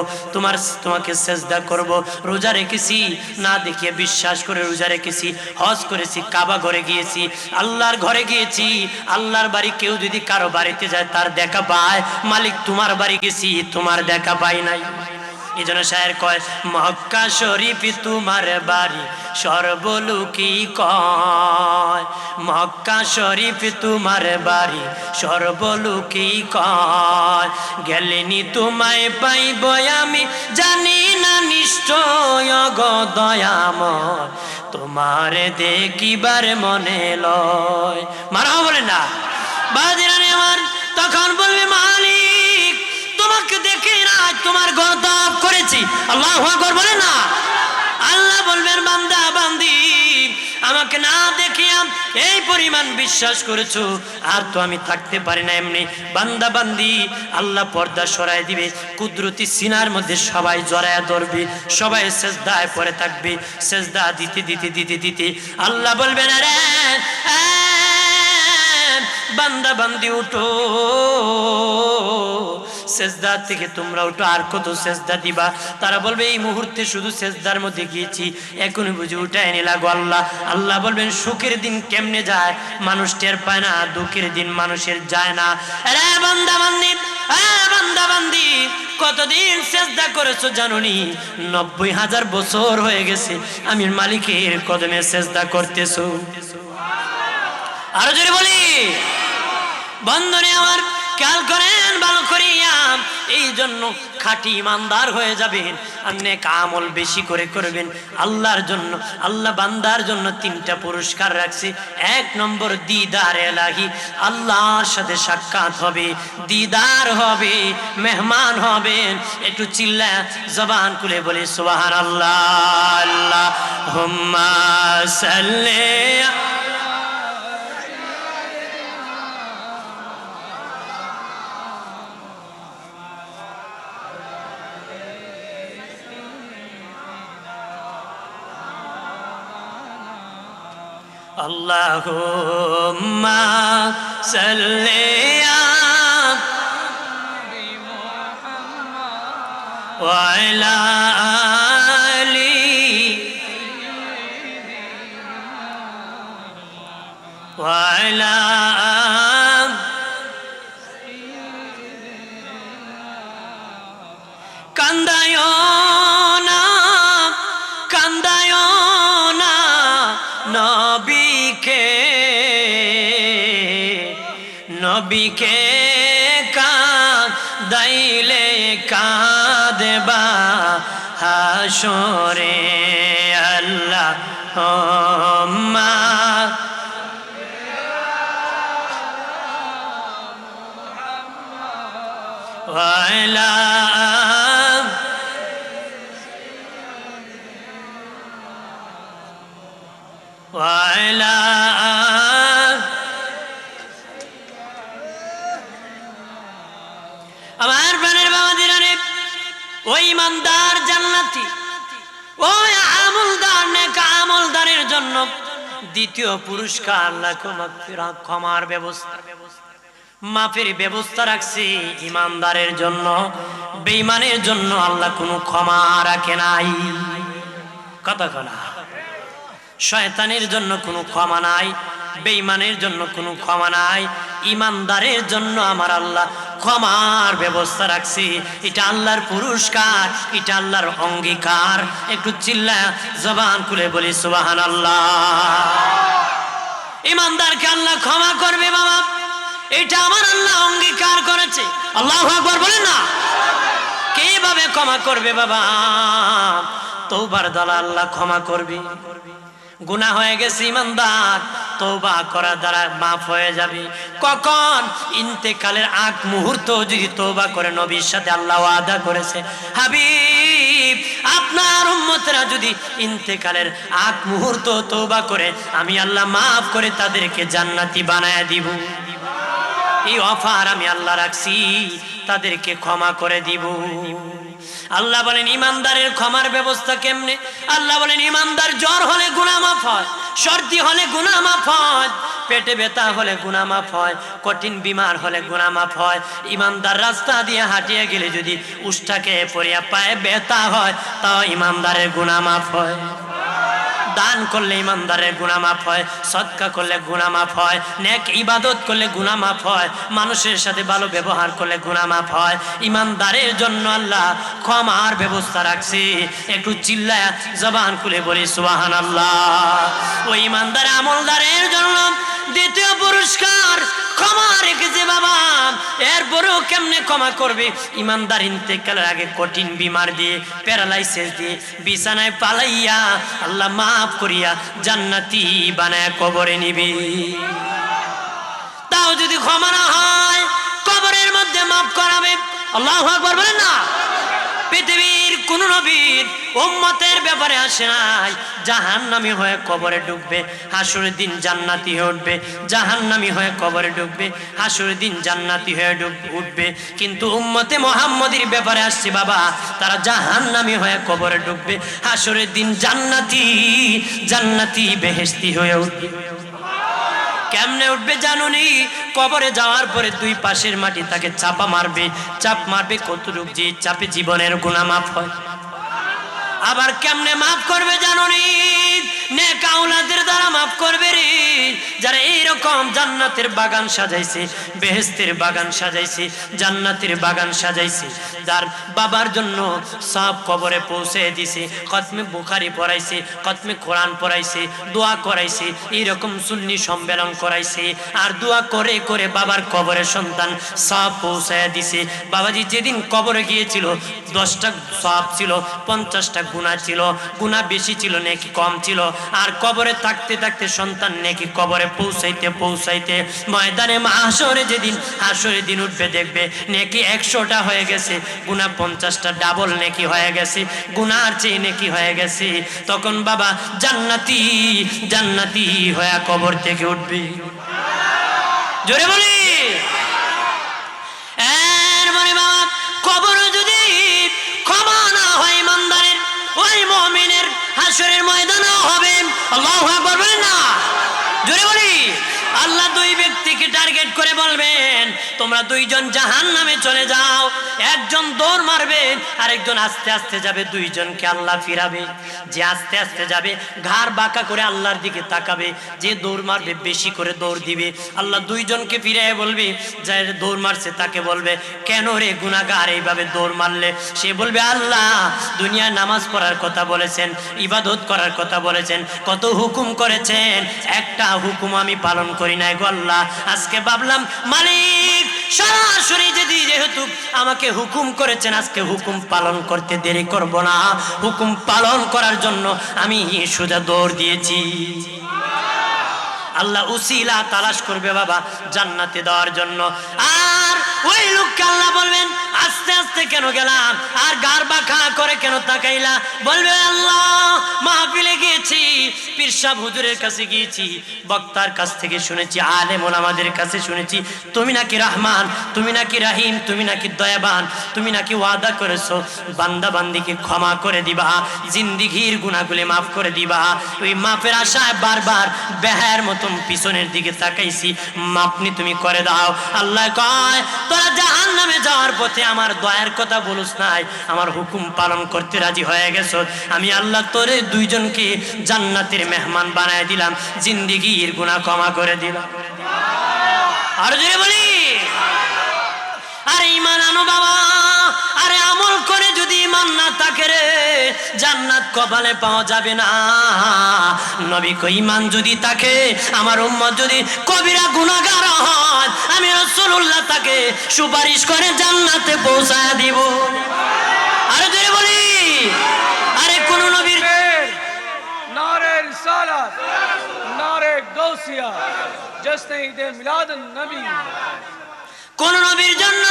তোমাকে সেজদা করব। রোজা রেখেছি, না দেখিয়ে বিশ্বাস করে রোজা রেখেছি। হজ করেছি, কাবা ঘরে গিয়েছি, আল্লাহর ঘরে গিয়েছি। আল্লাহর বাড়ি কেউ যদি কারো বাড়িতে যায় তার দেখা পায়, মালিক তোমার বাড়ি গেছি, তোমার দেখা পাই নাই। এই জন্য শায়ের কয় মক্কা শরীফ তোমার বাড়ি সর্বলোকী কয়, মক্কা শরীফ তোমার বাড়ি সর্বলোকী কয়। গেলেনি তোমায় পাইব আমি জানি না নিশ্চয় গো দয়াময়, তোমার দেখিবার মনে লয়। মারা বলে না বাজিরানি আমার, তখন বলবে মালিক তোমাকে দেখে না, তোমার গর্দাব করেছি। আল্লাহু আকবার বলে না। আল্লাহ বলবেন বান্দা বান্দি আমাকে না দেখিয়া এই পরিমাণ বিশ্বাস করেছো, আর তো আমি থাকতে পারি না এমনি। বান্দা বান্দি আল্লাহ পর্দা সরাই দিবে, কুদরতি সিনার মধ্যে সবাই জড়ায়া ধরবে, সবাই সেজদায় পড়ে থাকবে। সেজদা দিতে দিতে দিতে দিতে আল্লাহ বলবেন আরে বান্দা বান্দি উঠো, সেজদা থেকে তোমরা উঠো, আর কত সেজদা দিবা? তারা বলবে এই মুহূর্তে শুধু সেজদার মধ্যে গিয়েছি, এখনই বুঝে উঠায় নিলা গো আল্লাহ। আল্লাহ বলবেন সুখের দিন কেমনে যায় মানুষ টের পায় না, দুঃখের দিন মানুষের যায় না। আরে বান্দা বান্দি, বান্দা বান্দি কতদিন সেজদা করেছো জানোনি? 90,000 বছর হয়ে গেছে আমি মালিকের কদমে সেজদা করতেছো। আরো জোরে বলি বন্ধনে আমার খেয়াল করেন ভালো করিয়া, এই জন্য খাঁটি ইমানদার হয়ে যাবেন, আর নেক আমল বেশি করে করবেন আল্লাহর জন্য। আল্লাহ বান্দার জন্য 3টা পুরস্কার রাখছে। 1 নম্বর দিদার এলাহি, আল্লাহর সাথে সাক্ষাৎ হবে, দিদার হবে, মেহমান হবেন। একটু চিল্লা জবান খুলে বলে সুবহানাল্লাহ। আল্লাহুম্মা সাল্লি Allahumma salli wa ala ali wa ala kandayona kandayona নবীকে নবীকে কাঁদাইলে কাঁদবা হাসরে। আল্লাহুম্মা ওয়া আলা ওয়া আলা ইমানদার জান্নাতি, ওই আমলদার নেক আমলদারের জন্য দ্বিতীয় পুরস্কার আল্লাহ ক্ষমার ব্যবস্থা, মাফের ব্যবস্থা রাখছে ইমানদারের জন্য। বেঈমানের জন্য আল্লাহ কোনো ক্ষমা রাখে নাই। কথা বলা, শয়তানের জন্য কোনো ক্ষমা নাই, বেঈমানের জন্য কোনো ক্ষমা নাই, ইমানদারের জন্য আমার আল্লাহ ক্ষমার ব্যবস্থা রাখছি। এটা আল্লাহর পুরস্কার, এটা আল্লাহর অঙ্গীকার। একটু চিল্লায়া জবান খুলে বলি সুবহানাল্লাহ। ইমানদারকে আল্লাহ ক্ষমা করবে বাবা, এটা আমার আল্লাহ অঙ্গীকার করেছে। আল্লাহু আকবার বলেন না। কিভাবে ক্ষমা করবে বাবা? তওবার দ্বারা আল্লাহ ক্ষমা করবে। গুনাহ হয়ে গেছে ইমানদার, তওবা করার দ্বারা মাফ হয়ে যাবে। কখন? ইন্তেকালের আগ মুহূর্ত যদি তওবা করে, নবীর সাথে আল্লাহ ওয়াদা করেছে, হাবিব আপনার উম্মতরা যদি ইন্তেকালের আগ মুহূর্ত তওবা করে, আমি আল্লাহ মাফ করে তাদেরকে জান্নাতি বানায় দিব। এই অফার আমি আল্লাহ রাখছি, তাদেরকে ক্ষমা করে দিব। আল্লাহ বলেন ইমানদারের ক্ষমার ব্যবস্থা কেমনে? আল্লাহ বলেন ইমানদার জ্বর হলে গুনাহ মাফ হয়, সর্দি হলে গুনাহ মাফ হয়, পেটে ব্যথা হলে গুনাহ মাফ হয়, কঠিন বিমার হলে গুনাহ মাফ হয়। ইমানদার রাস্তা দিয়ে হাঁটিয়ে গেলে যদি উষ্টাকে পড়িয়া পায়ে ব্যথা হয়, তাও ইমানদারের গুনাহ মাফ হয়। দান করলে ইমানদারের গুনাহ মাফ হয়, সদকা করলে গুনাহ মাফ হয়, নেক ইবাদত করলে গুনাহ মাফ হয়, মানুষের সাথে ভালো ব্যবহার করলে গুনাহ মাফ হয়। ইমানদারের জন্য আল্লাহ ক্ষমার ব্যবস্থা রাখছে। একটু চিল্লায়া জবান খুলে বলি সুবহানাল্লাহ। ওই ইমানদার আমলদারের জন্য দ্বিতীয় পুরস্কার ক্ষমা রেখেছে বাবা। এরপরেও কেমনে ক্ষমা করবে? ইমানদার ইন্তেকালের আগে কঠিন বিমার দিয়ে, প্যারালাইসিস দিয়ে বিছানায় পালাইয়া আল্লাহ মাফ করিয়া জান্নাতি বানায় কবরে নিবি। তাও যদি ক্ষমা না হয়, কবরের মধ্যে মাফ করাবে। আল্লাহু আকবার বলেন না। পৃথিবীর কোন নবীর উম্মতের ব্যাপারে আসে নাই জাহান্নামী হয়ে কবরে ঢুকবে, হাসরের দিন জান্নাতি হয়ে উঠবে, জাহান্নামী হয়ে কবরে ঢুকবে, হাসরের দিন জান্নাতি হয়ে উঠবে। কিন্তু উম্মতে মুহাম্মদীর ব্যাপারে আসছে বাবা, তারা জাহান্নামী হয়ে কবরে ঢুকবে, হাসরের দিন জান্নাতি জান্নাতি বেহেশতি হয়ে উঠবে। কেমনে উঠবে জানুনি? কবরে যাওয়ার পরে দুই পাশের মাটি তাকে চাপা মারবে, চাপ মারবে কতটুক যে চাপে জীবনের গুনাহ মাফ হয়। আবার কেমনে মাফ করবে জানুনি? নেক আওলাদের দ্বারা মাফ করবে রে। যারা এইরকম জান্নাতের বাগান সাজাইছে, বেহেশতের বাগান সাজাইছে, জান্নাতের বাগান সাজাইছে, যার বাবার জন্য সব কবরে পৌঁছে দিছে, খতমে বুখারী পড়াইছে, খতমে কোরআন পড়াইছে, দোয়া করাইছে, এইরকম সুন্নি সম্মেলন করাইছে, আর দোয়া করে করে বাবার কবরে সন্তান সব পৌঁছায় দিছে। বাবাজি যেদিন কবরে গিয়েছিল 10টা সওয়াব ছিল, 50টা গুনাহ ছিল, গুনাহ বেশি ছিল নেকি কম ছিল। আর কবরে থাকতে থাকতে সন্তান নেকি কবরে পৌঁছাইতে পৌঁছাইতে ময়দানে মাহশরে যেদিন হাসরের দিন উঠবে, দেখবে নেকি 100টা হয়ে গেছে, গুনাহ 50টা ডাবল নেকি হয়ে গেছে, গুনার চেয়ে নেকি হয়ে গেছে। তখন বাবা জান্নাতি জান্নাতি হয়ে কবর থেকে উঠবে। জোরে বলি। এর মানে বাবা কবরে যদি ক্ষমা না হয় ইমানদারের, ওই মুমিনের হাসরের ময়দানেও হবে। আল্লাহু আকবার বলেন না। জোরে বলি। আল্লাহ দুই ব্যক্তিকে টার্গেট করে বলবেন, তোমরা দুইজন জাহান্নামে চলে যাও। একজন দৌড় মারবে, আরেকজন আস্তে আস্তে যাবে। দুইজনকে আল্লাহ ফিরাবে। যে আস্তে আস্তে যাবে ঘাড় বাঁকা করে আল্লাহর দিকে তাকাবে, যে দৌড় মারবে বেশি করে দৌড় দিবে। আল্লাহ দুইজনকে ফিরিয়ে বলবে, যে দৌড় মারছে তাকে বলবে, কেন রে গুনাহগার এইভাবে দৌড় মারলে? সে বলবে, আল্লাহ দুনিয়ায় নামাজ পড়ার কথা বলেছেন, ইবাদত করার কথা বলেছেন, কত হুকুম করেছেন, একটা হুকুম আমি পালন করি নাই গো আল্লাহ। আজকে ভাবলাম মালিক সরাসরি যেহেতু আমাকে হুকুম করেছেন, আজকে হুকুম পালন করতে দেরি করব না। হুকুম পালন করার জন্য আমি সোজা দৌড় দিয়েছি। আল্লাহ উসিলা তালাশ করবে বাবা জান্নাতে দেওয়ার জন্য। আর ওই লোককে আল্লাহ বলবেন, আস্তে আস্তে কেন গেলাম, আর গার বাঁকা করে কেন তাকাইলা? বলবে, আল্লাহ মাহফিলে গিয়েছি, পীর সাহেব হুজুরের কাছে গিয়েছি, বক্তার কাছ থেকে শুনেছি, আলেম ওলামাদের কাছে শুনেছি, তুমি নাকি রহমান, তুমি নাকি রহিম, তুমি নাকি দয়াবান, তুমি নাকি ওয়াদা করেছো বান্দা বান্দিকে ক্ষমা করে দিবা, জিন্দিগির গুনাহগুলি মাফ করে দিবা। ওই মাফের আশায় বারবার বেহায়ের মতন পিছনের দিকে তাকাইছি, মাপনি তুমি করে দাও। আল্লাহ কয়, তোরা জাহান্নামে যাওয়ার পথে আমার দয়ার কথা বলুস নাই, আমার হুকুম পালন করতে রাজি হয়ে গেছ, আমি আল্লাহ তোরে দুইজনকে জান্নাতের মেহমান বানায় দিলাম, জিন্দিগির গুনাহ ক্ষমা করে দিলাম। আর জোরে বলি, আরে ঈমান আনো বাবা, আরে আমল করে যদি ঈমান না থাকে রে, জান্নাত কপালে পাওয়া যাবে না। নবী কই, ঈমান যদি থাকে, আমার উম্মত যদি কবিরা গুনাহগার হয়, আমি রাসূলুল্লাহ তাকে সুপারিশ করে জান্নাতে পৌঁছায় দিব। আরে জোরে বলি, আরে কোন নবীর नारे रिसालत, नारे गौसिया, जश्न ईद मिलादुन नबी। কোন নবীর জন্য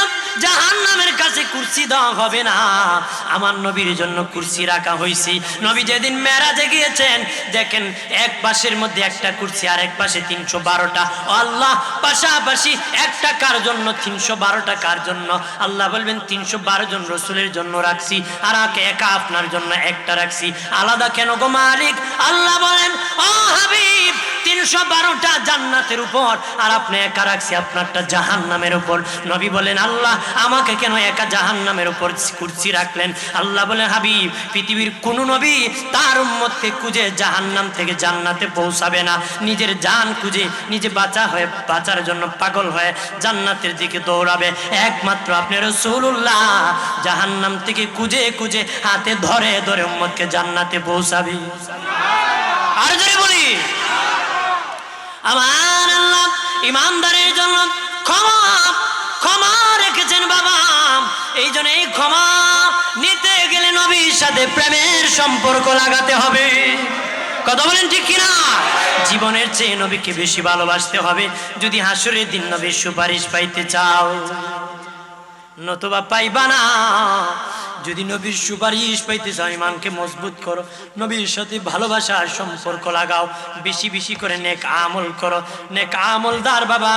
জাহান্নামের কাছে কুরসি দেওয়া হবে না, আমার নবীর জন্য কুরসি রাখা হয়েছে। নবী যেদিন মেরাজে গিয়েছেন, দেখেন এক পাশের মধ্যে একটা কুরসি, আর এক পাশে 312টা। আল্লাহ পাশাপাশি একটা কার জন্য, 312টা কার জন্য? আল্লাহ বলবেন 312 জন রসুলের জন্য রাখছি, আর একা আপনার জন্য একটা রাখছি। আলাদা কেন গো মালিক? আল্লাহ বলেন, ও হাবিব, 312টা জান্নাতের উপর, আর আপনি একা রাখছি আপনারটা জাহান্নামের উপর। নবী বলেন, আল্লাহ আমাকে কেন একা জাহান্নামের উপর কুরসি রাখলেন? আল্লাহ বলেন, হাবিব, পৃথিবীর কোন নবী তার উম্মতকে খুঁজে জাহান্নাম থেকে জান্নাতে পৌঁছাবে না, নিজের জান খুঁজে নিজে বাঁচার জন্য পাগল হয়ে জান্নাতের দিকে দৌড়াবে। একমাত্র আপনি রাসূলুল্লাহ জাহান্নাম থেকে খুঁজে খুঁজে হাতে ধরে ধরে উম্মতকে জান্নাতে পৌঁছাবে। আর যদি বলি, আমার আল্লাহ ইমানদারের জন্য ক্ষমা ক্ষমা রেখেছেন বাবা। এই জন্য এই ক্ষমা নিতে গেলে নবীর সাথে প্রেমের সম্পর্ক লাগাতে হবে। কথা বলেন ঠিক কিনা? জীবনের চেয়ে নবীকে বেশি ভালোবাসতে হবে যদি হাসরের দিন নবীর সুপারিশ পাইতে চাও, নতুবা পাইবা না। যদি নবীর সুপারিশ পাইতে চাও, ইমানকে মজবুত করো, নবীর সাথে ভালোবাসার সম্পর্ক লাগাও, বেশি বেশি করে নেক আমল করো। নেক আমলদার বাবা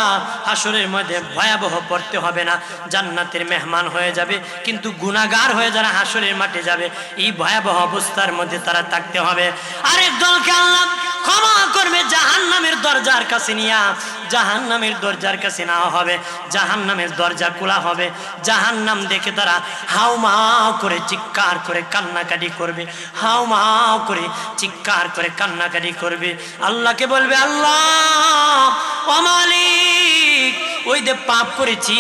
হাসরের মধ্যে ভয়াবহ পড়তে হবে না, জান্নাতের মেহমান হয়ে যাবে। কিন্তু গুনাহগার হয়ে যারা হাসরের মাঠে যাবে, এই ভয়াবহ অবস্থার মধ্যে তারা থাকতে হবে। আরেক দলকে আল্লাহ ক্ষমা করবে জাহান্নামের দরজার কাছে নিয়া, জাহান্নামের দরজার কাছে নেওয়া হবে, জাহান্নামের দরজা খোলা হবে, জাহান্নাম দেখে তারা হাউমাউ করে চিৎকার করে কান্নাকাটি করবে, হাউমাউ করে চিৎকার করে কান্নাকাটি করবে। আল্লাহকে বলবে, আল্লাহ ও মালিক, ওই যে পাপ করেছি,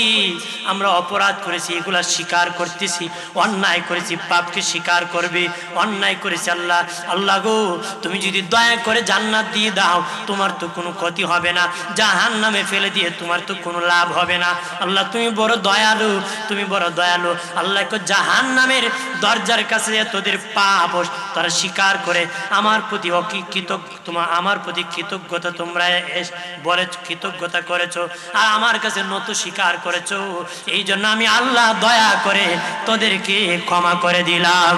আমরা অপরাধ করেছি, এগুলা স্বীকার করতেছি, অন্যায় করেছি, পাপকে স্বীকার করবে, অন্যায় করেছি। আল্লাহ, আল্লাহ গো, তুমি যদি দয়া করে জান্নাত দিয়ে দাও, তোমার তো কোনো ক্ষতি হবে না, জাহান্নামে ফেলে দিয়ে তোমার তো কোনো লাভ হবে না। আল্লাহ তুমি বড় দয়ালু, তুমি বড় দয়ালু। আল্লাহ জাহান্নামের দরজার কাছে তোদের পাপ তারা স্বীকার করে আমার প্রতি আমার প্রতি কৃতজ্ঞতা তোমরা বলে কৃতজ্ঞতা করেছো, আর আমার কাছে নত স্বীকার করেছো, এই জন্য আমি আল্লাহ দয়া করে তোদেরকে ক্ষমা করে দিলাম।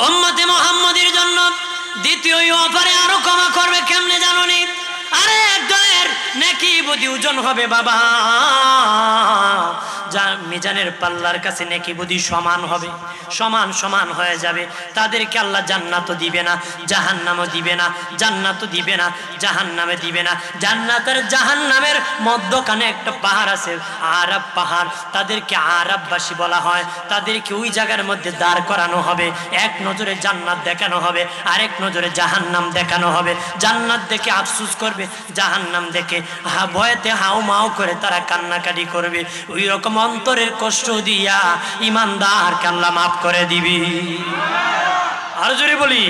উম্মতে মুহাম্মদের জন্য দ্বিতীয় অফারে আরো ক্ষমা করবে কেমনে জানোনি? আরে একজনের নেকি বুদ্ধি ওজন হবে বাবা, যা মিজানের পাল্লার কাছে নেকি বুদ্ধি সমান হবে, সমান সমান হয়ে যাবে। তাদেরকে আল্লাহ জান্নাতও দিবে না, জাহান্নামও দিবে না, জান্নাতও দিবে না, জাহান্নামে দিবে না। জান্নাতের জাহান্নামের মধ্যখানে একটা পাহাড় আছে, আরাব পাহাড়, তাদেরকে আরাববাসী বলা হয়। তাদেরকে ওই জায়গার মধ্যে দাঁড় করানো হবে, এক নজরে জান্নাত দেখানো হবে, আরেক নজরে জাহান্নাম দেখানো হবে। জান্নাত দেখে আফসোস করবে, জাহান্নাম দেখে ভয়েতে হাউ মাউ করে তারা কান্নাকাটি করবে। ওই রকম অন্তরের কষ্ট দিয়া ইমানদারকে আল্লাহ মাফ করে দিবি। আর জোরে বলি,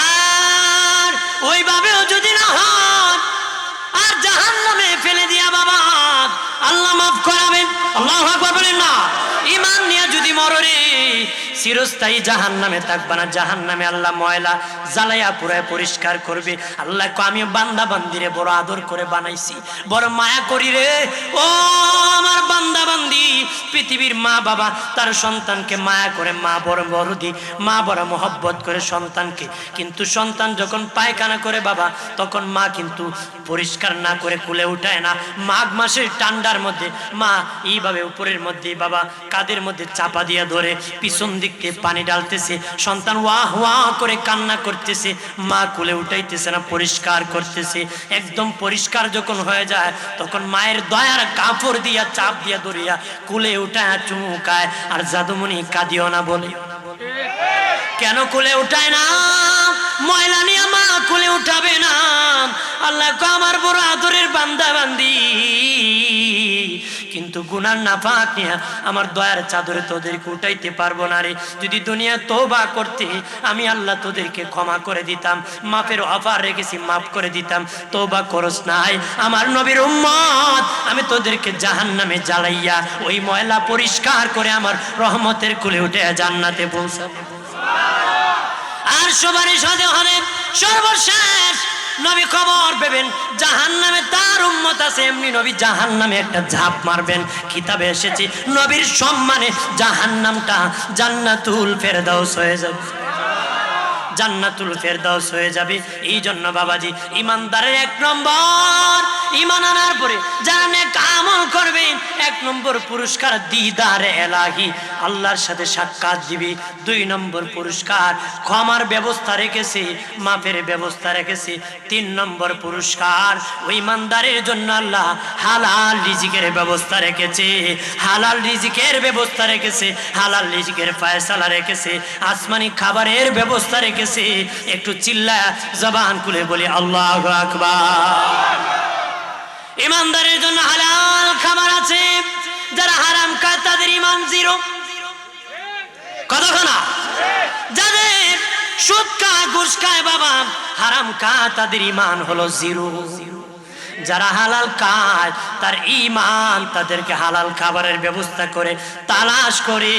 আর ওইভাবেও যদি না হয়, আর জাহান্নামে ফেলে দিয়া বাবা আল্লাহ মাফ করাবেন। আল্লাহু আকবার বলেন না। ঈমান নিয়ে যদি মরো রে চিরস্থায়ী জাহান্নামে থাকবা না। জাহান্নামে আল্লাহ ময়লা জ্বালাইয়া পুরায় পরিষ্কার করবে। আল্লাহ কো আমি বান্দা বান্দিরে বড় আদর করে বানাইছি, বড় মায়া করি রে। ও আমার বান্দা বান্দি, পৃথিবীর মা বাবা তার সন্তানকে মায়া করে, মা বড় বড়দি, মা বড় মোহব্বত করে সন্তানকে, কিন্তু সন্তান যখন পায়খানা করে বাবা, তখন মা কিন্তু পরিষ্কার না করে কুলে উঠায় না। মাঘ মাসের ঠান্ডার মধ্যে মা এইভাবে উপরের মধ্যে বাবা কাদের মধ্যে চাপা দিয়া ধরে পিছন দিক থেকে পানি ডালতেছে, সন্তান ওয়াহ ওয়াহ করে কান্না করতেছে, মা কুলে উঠাইতেছে না, পরিষ্কার করতেছে। একদম পরিষ্কার যখন হয়ে যায় তখন মায়ের দয়ার কাপড় দিয়া চাপ দিয়া ধরিয়া কুলে উঠায় চুমুকায়। আর জাদুমণি কাঁদিও না বলে, কেন কুলে উঠায় না? ময়লা নিয়ে মা কুলে উঠাবে না। আল্লাহ কো আমার বড় আদরের বান্দা বান্দি, কিন্তু গুনার নাপাক নিয়ে আমার দয়ার চাদরে তোদেরকে উঠাইতে পারবো না রে। যদি দুনিয়া তওবা করতে আমি আল্লাহ তোদেরকে ক্ষমা করে দিতাম, মাফের অফার রেখেছি, মাফ করে দিতাম। তওবা করস নাই আমার নবীর উম্মত, আমি তোদেরকে জাহান্নামে জ্বালাইয়া ওই ময়লা পরিষ্কার করে আমার রহমতের কুলে উঠে জান্নাতে পৌঁছাবো। আর সবারই সাথে হবে সর্বশেষ নবী খবর পেবেন জাহান্নামে তার উম্মত আছে, এমনি নবী জাহান্নামে একটা ঝাঁপ মারবেন। কিতাবে এসেছে নবীর সম্মানে জাহান্নামটা জান্নাতুল ফেরদাউস হয়ে যাবে, জান্নাতুল ফেরদাউস হয়ে যাবে। এই জন্য বাবাজি ইমানদারের এক নম্বর, ইমান আনার পরে যারা নেক আমল করবে, এক নম্বর পুরস্কার দিদারে এলাহি, আল্লাহর সাথে সাক্ষাৎ দিবি। দুই নম্বর পুরস্কার ক্ষমার ব্যবস্থা রেখেছে, মাফের ব্যবস্থা রেখেছে। তিন নম্বর পুরস্কার ওই ইমানদারের জন্য আল্লাহ হালাল রিজিকের ব্যবস্থা রেখেছে, হালাল রিজিকের ব্যবস্থা রেখেছে, হালাল রিজিকের ফয়সালা রেখেছে, আসমানি খাবারের ব্যবস্থা রেখেছে। একটু চিল্লা জবান খুলে বলি আল্লাহু আকবার। ইমানদারের জন্য হালাল খাবার আছে, যারা হারাম খায় তাদের ইমান জিরো। কতক্ষণ যাদের সুদ খায় ঘুষ খায় বাবা হারাম খায় তাদের ইমান হলো জিরো। যারা হালাল খায় তার ইমান তাদেরকে হালাল খাবারের ব্যবস্থা করে তালাশ করে।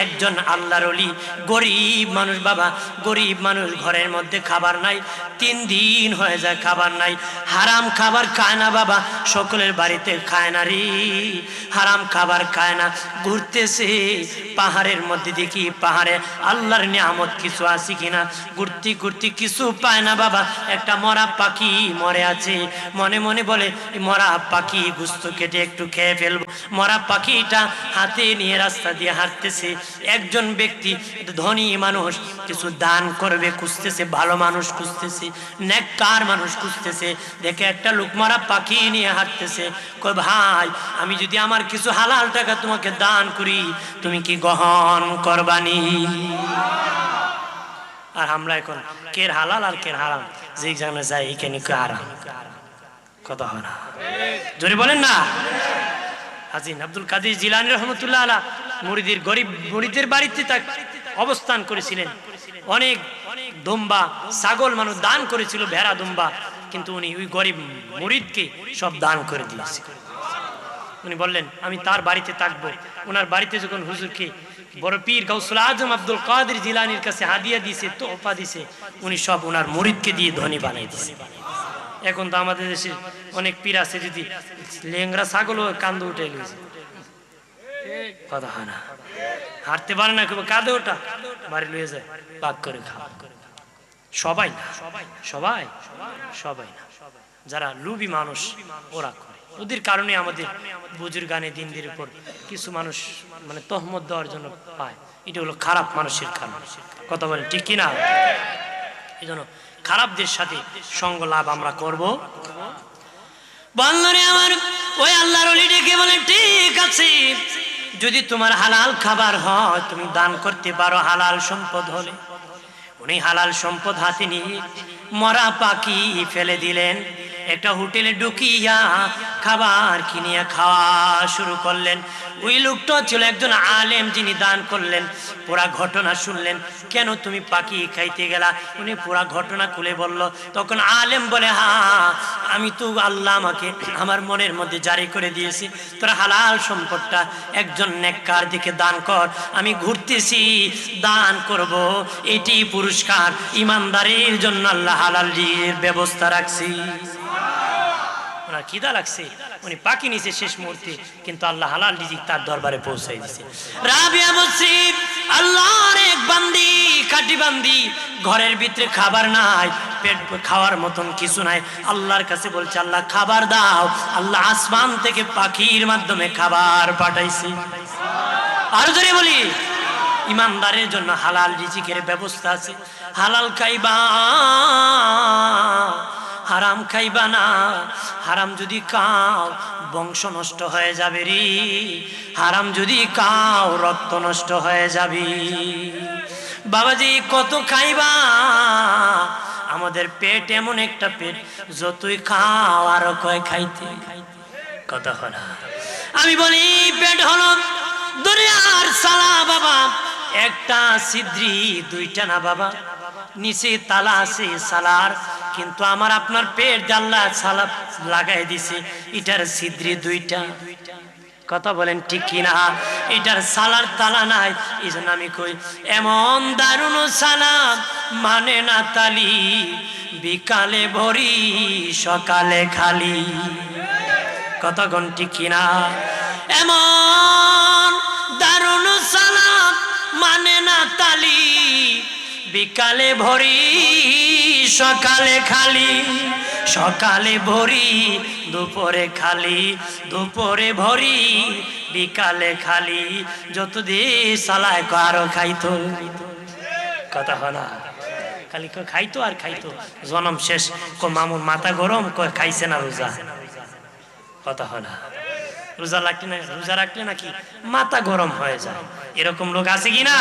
একজন আল্লাহর ওলি গরিব মানুষ বাবা, গরিব মানুষ, ঘরের মধ্যে খাবার নাই, 3 দিন হয়ে যায় খাবার নাই। হারাম খাবার খায় না বাবা, সকলের বাড়িতে খায় না রে, হারাম খাবার খায় না। ঘুরতেছে পাহাড়ের মধ্যে, দেখি পাহাড়ে আল্লাহর নিয়ামত কিছু আছে কিনা, ঘুরতে ঘুরতে কিছু পায় না বাবা। একটা মরা পাখি মরে আছে, মনে মনে বলে মরা পাখি গোশত কেটে একটু খেয়ে ফেলবো। মরা পাখিটা হাতে নিয়ে রাস্তা দিয়ে হাঁটতেছে। একজন ব্যক্তি ধনী মানুষ কিছু দান করবে খুঁজতেছে, ভালো মানুষ খুঁজতেছে, নেককার মানুষ খুঁজতেছে। দেখে একটা লোক মরা পাখি নিয়ে হাঁটতেছে। কই ভাই, আমি যদি আমার কিছু হালাল টাকা তোমাকে দান করি তুমি কি গ্রহণ করবানি? আর আমরা এখন কের হালাল আর কের হারাম যে জানা যায়, এখানে কি হারাম কথা হয় না, জোরে বলেন না। হাজী আব্দুল কাদের জিলানী রহমতুল্লাহ আলাইহি মুরিদের গরিব মুরিদের বাড়িতে অবস্থান করেছিলেন। অনেক দুম্বা ছাগল মানুষ দান করেছিল, ভেড়া দুম্বা, কিন্তু উনি ওই গরিব মুরিদকে সব দান করে দিয়েছে। উনি বললেন আমি তার বাড়িতে থাকবো। ওনার বাড়িতে যখন হুজুরকে বড় পীর গাউসুল আজম আব্দুল কাদের জিলানীর কাছে হাদিয়া দিয়েছে, তোহফা দিয়েছে, উনি সব ওনার মুরিদকে দিয়ে ধনী বানাই দিয়েছে। এখন তো আমাদের দেশে অনেক পীর আছে, যদি লেংরা ছাগল কান্দে উঠে গেছে, কথা হয় না, হাঁটতে পারে না, কাঁদে ওটা বাড়ি লয়ে যায় পাক করে খাওয়া। সবাই না, সবাই সবাই না, যারা লুবি মানুষ ওরা করে। ওদের কারণে আমাদের বুজুর্গানে দিনদের উপর কিছু মানুষ মানে তহমত দেওয়ার জন্য পায়। এটা হলো খারাপ মানুষের কারণ, কথা বলেন ঠিক কিনা? এই জন্য খারাপদের সাথে সঙ্গ লাভ আমরা করব। বন্ধুরে আমার, ওই আল্লাহর ওলি ডেকে বলে ঠিক আছে, যদি তোমার হালাল খাবার হয় তুমি দান করতে পারো, হালাল সম্পদ হলে। উনি হালাল সম্পদ হাতে নিয়ে মরা পাখি ফেলে দিলেন। একটা হোটেলে ঢুকিয়া খাবার কিনিয়া খাওয়া শুরু করলেন। ওই লোকটা ছিল একজন আলেম, যিনি দান করলেন। পুরা ঘটনা শুনলেন, কেন তুমি পাখি খাইতে গেলা? উনি পুরা ঘটনা খুলে বলল। তখন আলেম বলে, হ্যাঁ, আমি তো আল্লাহ আমাকে আমার মনের মধ্যে জারি করে দিয়েছি, তোরা হালাল সম্পদটা একজন নেককার দিকে দান কর। আমি ঘুরতেছি, দান করব, এটি পুরস্কার। ইমানদারের জন্য আল্লাহ হালাল রিজিকের ব্যবস্থা রাখছি। ওনার খিদা লাগছে, উনি পাখি নিছে শেষ মুহূর্তে, কিন্তু আল্লাহ হালাল রিজিক তার দরবারে পৌঁছাই দিয়েছে। রাবিয়া বলছি, আল্লাহর এক বান্দি, খাঁটি বান্দি, ঘরের ভিতরে খাবার নাই, পেট খাওয়ার মতন কিছু নাই। আল্লাহর কাছে বলছে, আল্লাহ খাবার দাও। আল্লাহ আসমান থেকে পাখির মাধ্যমে খাবার পাঠাইছে। আর জোরে বলি, ইমানদারের জন্য হালাল রিজিকের ব্যবস্থা আছে। হালাল খাইবা, হারাম খাইবা না। হারাম যদি খাও বংশ নষ্ট হয়ে যাবে রে, হারাম যদি খাও রক্ত নষ্ট হয়ে যাবে। বাবাজি কত খাইবা? আমাদের পেট এমন একটা পেট, যতই খাও আরো কয় খাইতে। কথা হলো, আমি বলি পেট হলো দুনিয়ার সালা বাবা, একটা ছিদ্রি দুইটা না বাবা, নিচে তালা আছে সালার, কিন্তু আমার আপনার পেট আল্লাহ সালা লাগাই দিছে, এটার ছিদ্রি দুইটা। কথা বলেন ঠিক কিনা? এটার সালার তালা নাই। এই জন্য আমি কই, এমন দারুণ সালাম মানে না তালি, বিকালে ভরি সকালে খালি। কথা কোন ঠিক কিনা? এমন দারুণ সালাম মানে না তালি, বিকালে ভরি সকালে খালি। সকালে ভরি দুপুরে খালি, দুপুরে ভরি বিকালে খালি। যত দিয়ে সালায় আরো খাইতো। কথা হলো, খালি খাইতো আর খাইতো। জনম শেষ মামুর মাথা গরম, খাইছে না রোজা। কথা হলো, রোজা রাখলে না, রোজা রাখলে নাকি মাথা গরম হয়ে যায়। এরকম লোক আছে কি না?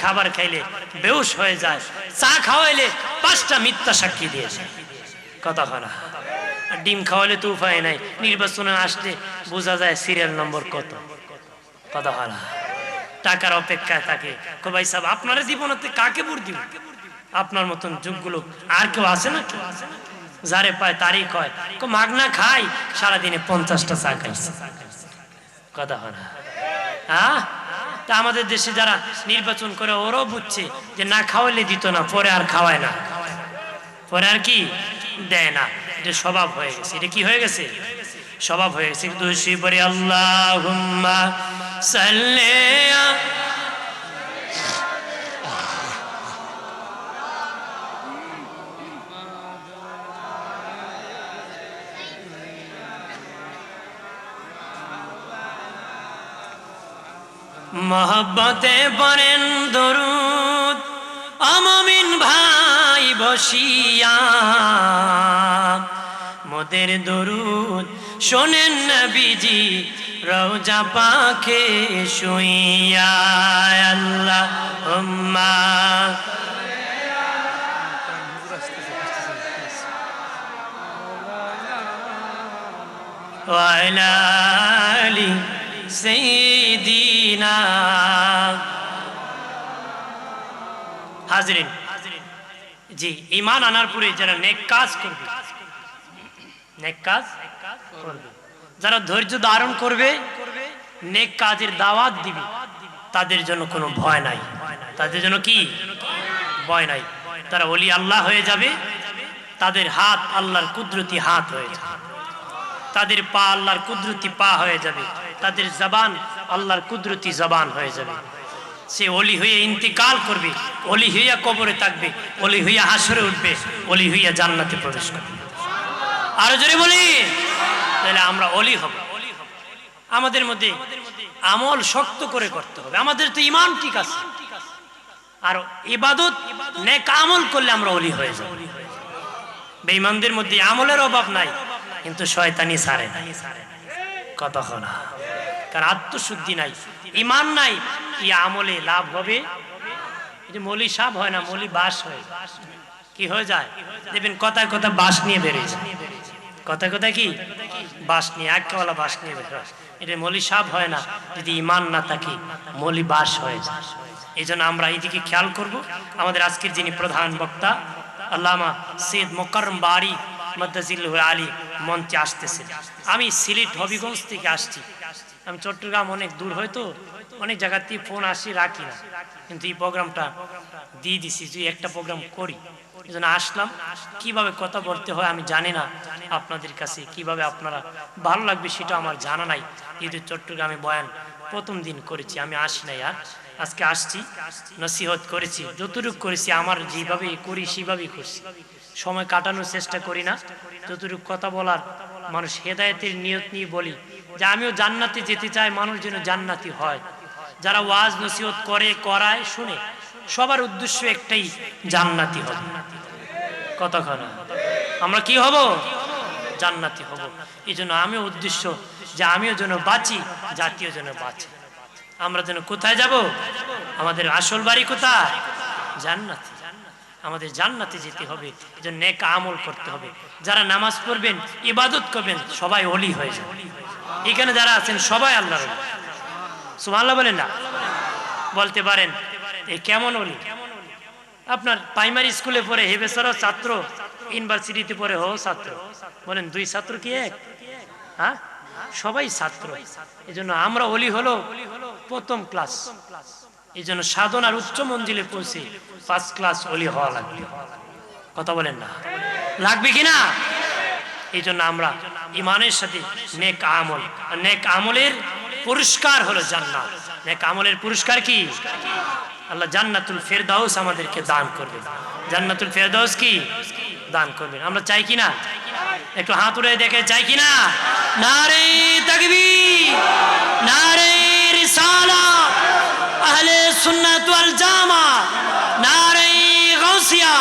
খাবার খাইলে বেহুশ হয়ে যায়, চা খাওয়াইলে 5টা মিথ্যা সাক্ষী দিয়েছে। কথা হলো, ডিম খাওয়াইলে তো উপায় নাই, নির্বাচনে আসলে বোঝা যায় সিরিয়াল নম্বর কত। কথা হলো, টাকার অপেক্ষায় থাকে। ভাই সাহেব, আপনারা জীবনতে কাকে ভোট দিব? আপনার মতন যুগগুলো আর কেউ আছে না? কেউ যারে পায় তারই কয় মাগনা খাই, সারাদিনে 50টা চা খাইছে। কথা হলো, হ্যাঁ। তা আমাদের দেশে যারা নির্বাচন করে ওরাও বুঝছে যে না খাওয়াইলে দিত না, পরে আর খাওয়ায় না, পরে আর কি দেয় না। এটা স্বভাব হয়ে গেছে। এটা কি হয়ে গেছে? স্বভাব হয়ে গেছে। দুশি পরে আল্লাহুম্মা সাল্লি মোহব্বতে পড়েন দরুদ আমমিন ভাই বসিয়া, মোদের দরুদ শোনেন নবীজি রওজা পাকে শুইয়া। আল্লাহুম্মা ওয়া আলা আলি সাইয়্যিদিনা। হাজরিন জি, ঈমান আনার পরে যারা নেক কাজ করবে, নেক কাজ করবে, যারা ধৈর্য ধারণ করবে, নেক কাজের দাওয়াত দিবে, তাদের জন্য কোনো ভয় নাই। তাদের জন্য কি ভয় নাই? তারা ওলি আল্লাহ হয়ে যাবে। তাদের হাত আল্লাহর কুদরতি হাত হয়ে যাবে, তাদের পা আল্লাহর কুদরতি পা হয়ে যাবে, তাদের জবান আল্লাহর কুদরতি জবান হয়ে যাবে। সে ওলি হয়ে ইন্তিকাল করবে, ওলি হইয়া কবরে থাকবে, ওলি হইয়া হাসরে উঠবে, ওলি হইয়া জান্নাতে প্রবেশ করবে। আরো জোরে বলি, তাহলে আমরা ওলি হব। আমাদের মধ্যে আমল শক্ত করে করতে হবে। আমাদের তো ঈমান ঠিক আছে, আর ইবাদত নেক আমল করলে আমরা ওলি হয়ে যাব। বেঈমানদের মধ্যে আমলের অভাব নাই, কিন্তু শয়তানি ছাড়ে না। কথা হলো, কারণ আত্মশুদ্ধি নাই, ঈমান নাই, কি আমলে লাভ হবে? এটা মলি সাপ হয় না, মলি বাস হয়। কি হয়ে যায়? দেখবেন কথায় কথা বাস নিয়ে বেরিয়ে যায়। কথা কথা কি বাস নিয়ে একওয়ালা বাস নিয়ে বের হয়। এটা মলি সাপ হয় না, যদি ইমান না থাকে মলি বাস হয়ে যায়। এই জন্য আমরা এইদিকে খেয়াল করব। আমাদের আজকের যিনি প্রধান বক্তা আল্লামা সৈয়দ মোকাররম বারি মাদ্দাজিল্লাহুল আলী মঞ্চে আসতেছেন। আমি সিলেট হবিগঞ্জ থেকে আসছি। আমি চট্টগ্রাম অনেক দূর, হয়তো অনেক জায়গাতেই ফোন আসি, রাখি না, কিন্তু এই প্রোগ্রামটা দিয়ে দিছি যে একটা প্রোগ্রাম করি, এই জন্য আসলাম। কিভাবে কথা বলতে হয় আমি জানি না, আপনাদের কাছে কিভাবে আপনারা ভালো লাগবে সেটা আমার জানা নাই। যেহেতু চট্টগ্রামে বয়ান প্রথম দিন করেছি, আমি আসি নাই, আর আজকে আসছি, নসিহত করেছি, যতটুকু করেছি আমার যেভাবে করি সেভাবেই করছি। সময় কাটানোর চেষ্টা করি না, যতটুকু কথা বলার মানুষ হেদায়েতের নিয়ত নিয়ে বলি যে আমিও জান্নাতে যেতে চাই, মানুষ যেন জান্নাতি হয়। যারা ওয়াজ নসিহত করে, করায়, শুনে, সবার উদ্দেশ্য একটাই, জান্নাতি হবে। কতক্ষণ আমরা কি হব? জান্নাতি হব। এই জন্য আমিও উদ্দেশ্য যে আমিও যেন বাঁচি, জাতীয় যেন বাঁচে। আমরা যেন কোথায় যাব? আমাদের আসল বাড়ি কোথায়? জান্নাতে। আমাদের জান্নাতে যেতে হবে, এই জন্য নেক আমল করতে হবে। যারা নামাজ পড়বেন, ইবাদত করবেন, সবাই ওলি হয়ে যাবে। এখানে যারা আছেন সবাই আল্লাহর ওলি। সুবহানাল্লাহ বলেন না? বলতে পারেন এই কেমন ওলি? আপনার প্রাইমারি স্কুলে পড়ে হেবেসারও ছাত্র, ইউনিভার্সিটিতে পড়ে হো ছাত্র। বলেন দুই ছাত্র কি এক? হ্যাঁ, সবাই ছাত্র। এই জন্য আমরা ওলি হলো প্রথম ক্লাস। এই জন্য সাধনার উচ্চ মঞ্জিলে পৌঁছে ফার্স্ট ক্লাস ওলি হওয়া লাগবে। কথা বলেন না? লাগবে কিনা? এই জন্য আমরা ইমানের সাথে নেক আমল, নেক আমলের পুরস্কার হলো জান্নাত। নেক আমলের পুরস্কার কি? আল্লাহ জান্নাতুল ফেরদাউস আমাদেরকে দান করবেন। জান্নাতুল ফেরদাউস কি দান করবেন? আমরা চাই কিনা? একটু হাত উড়ে দেখে চাই কিনা? নারে তাকবীর, নারে রিসালাত, আহলে সুন্নাত ওয়াল জামাত, নারে গাউসিয়া।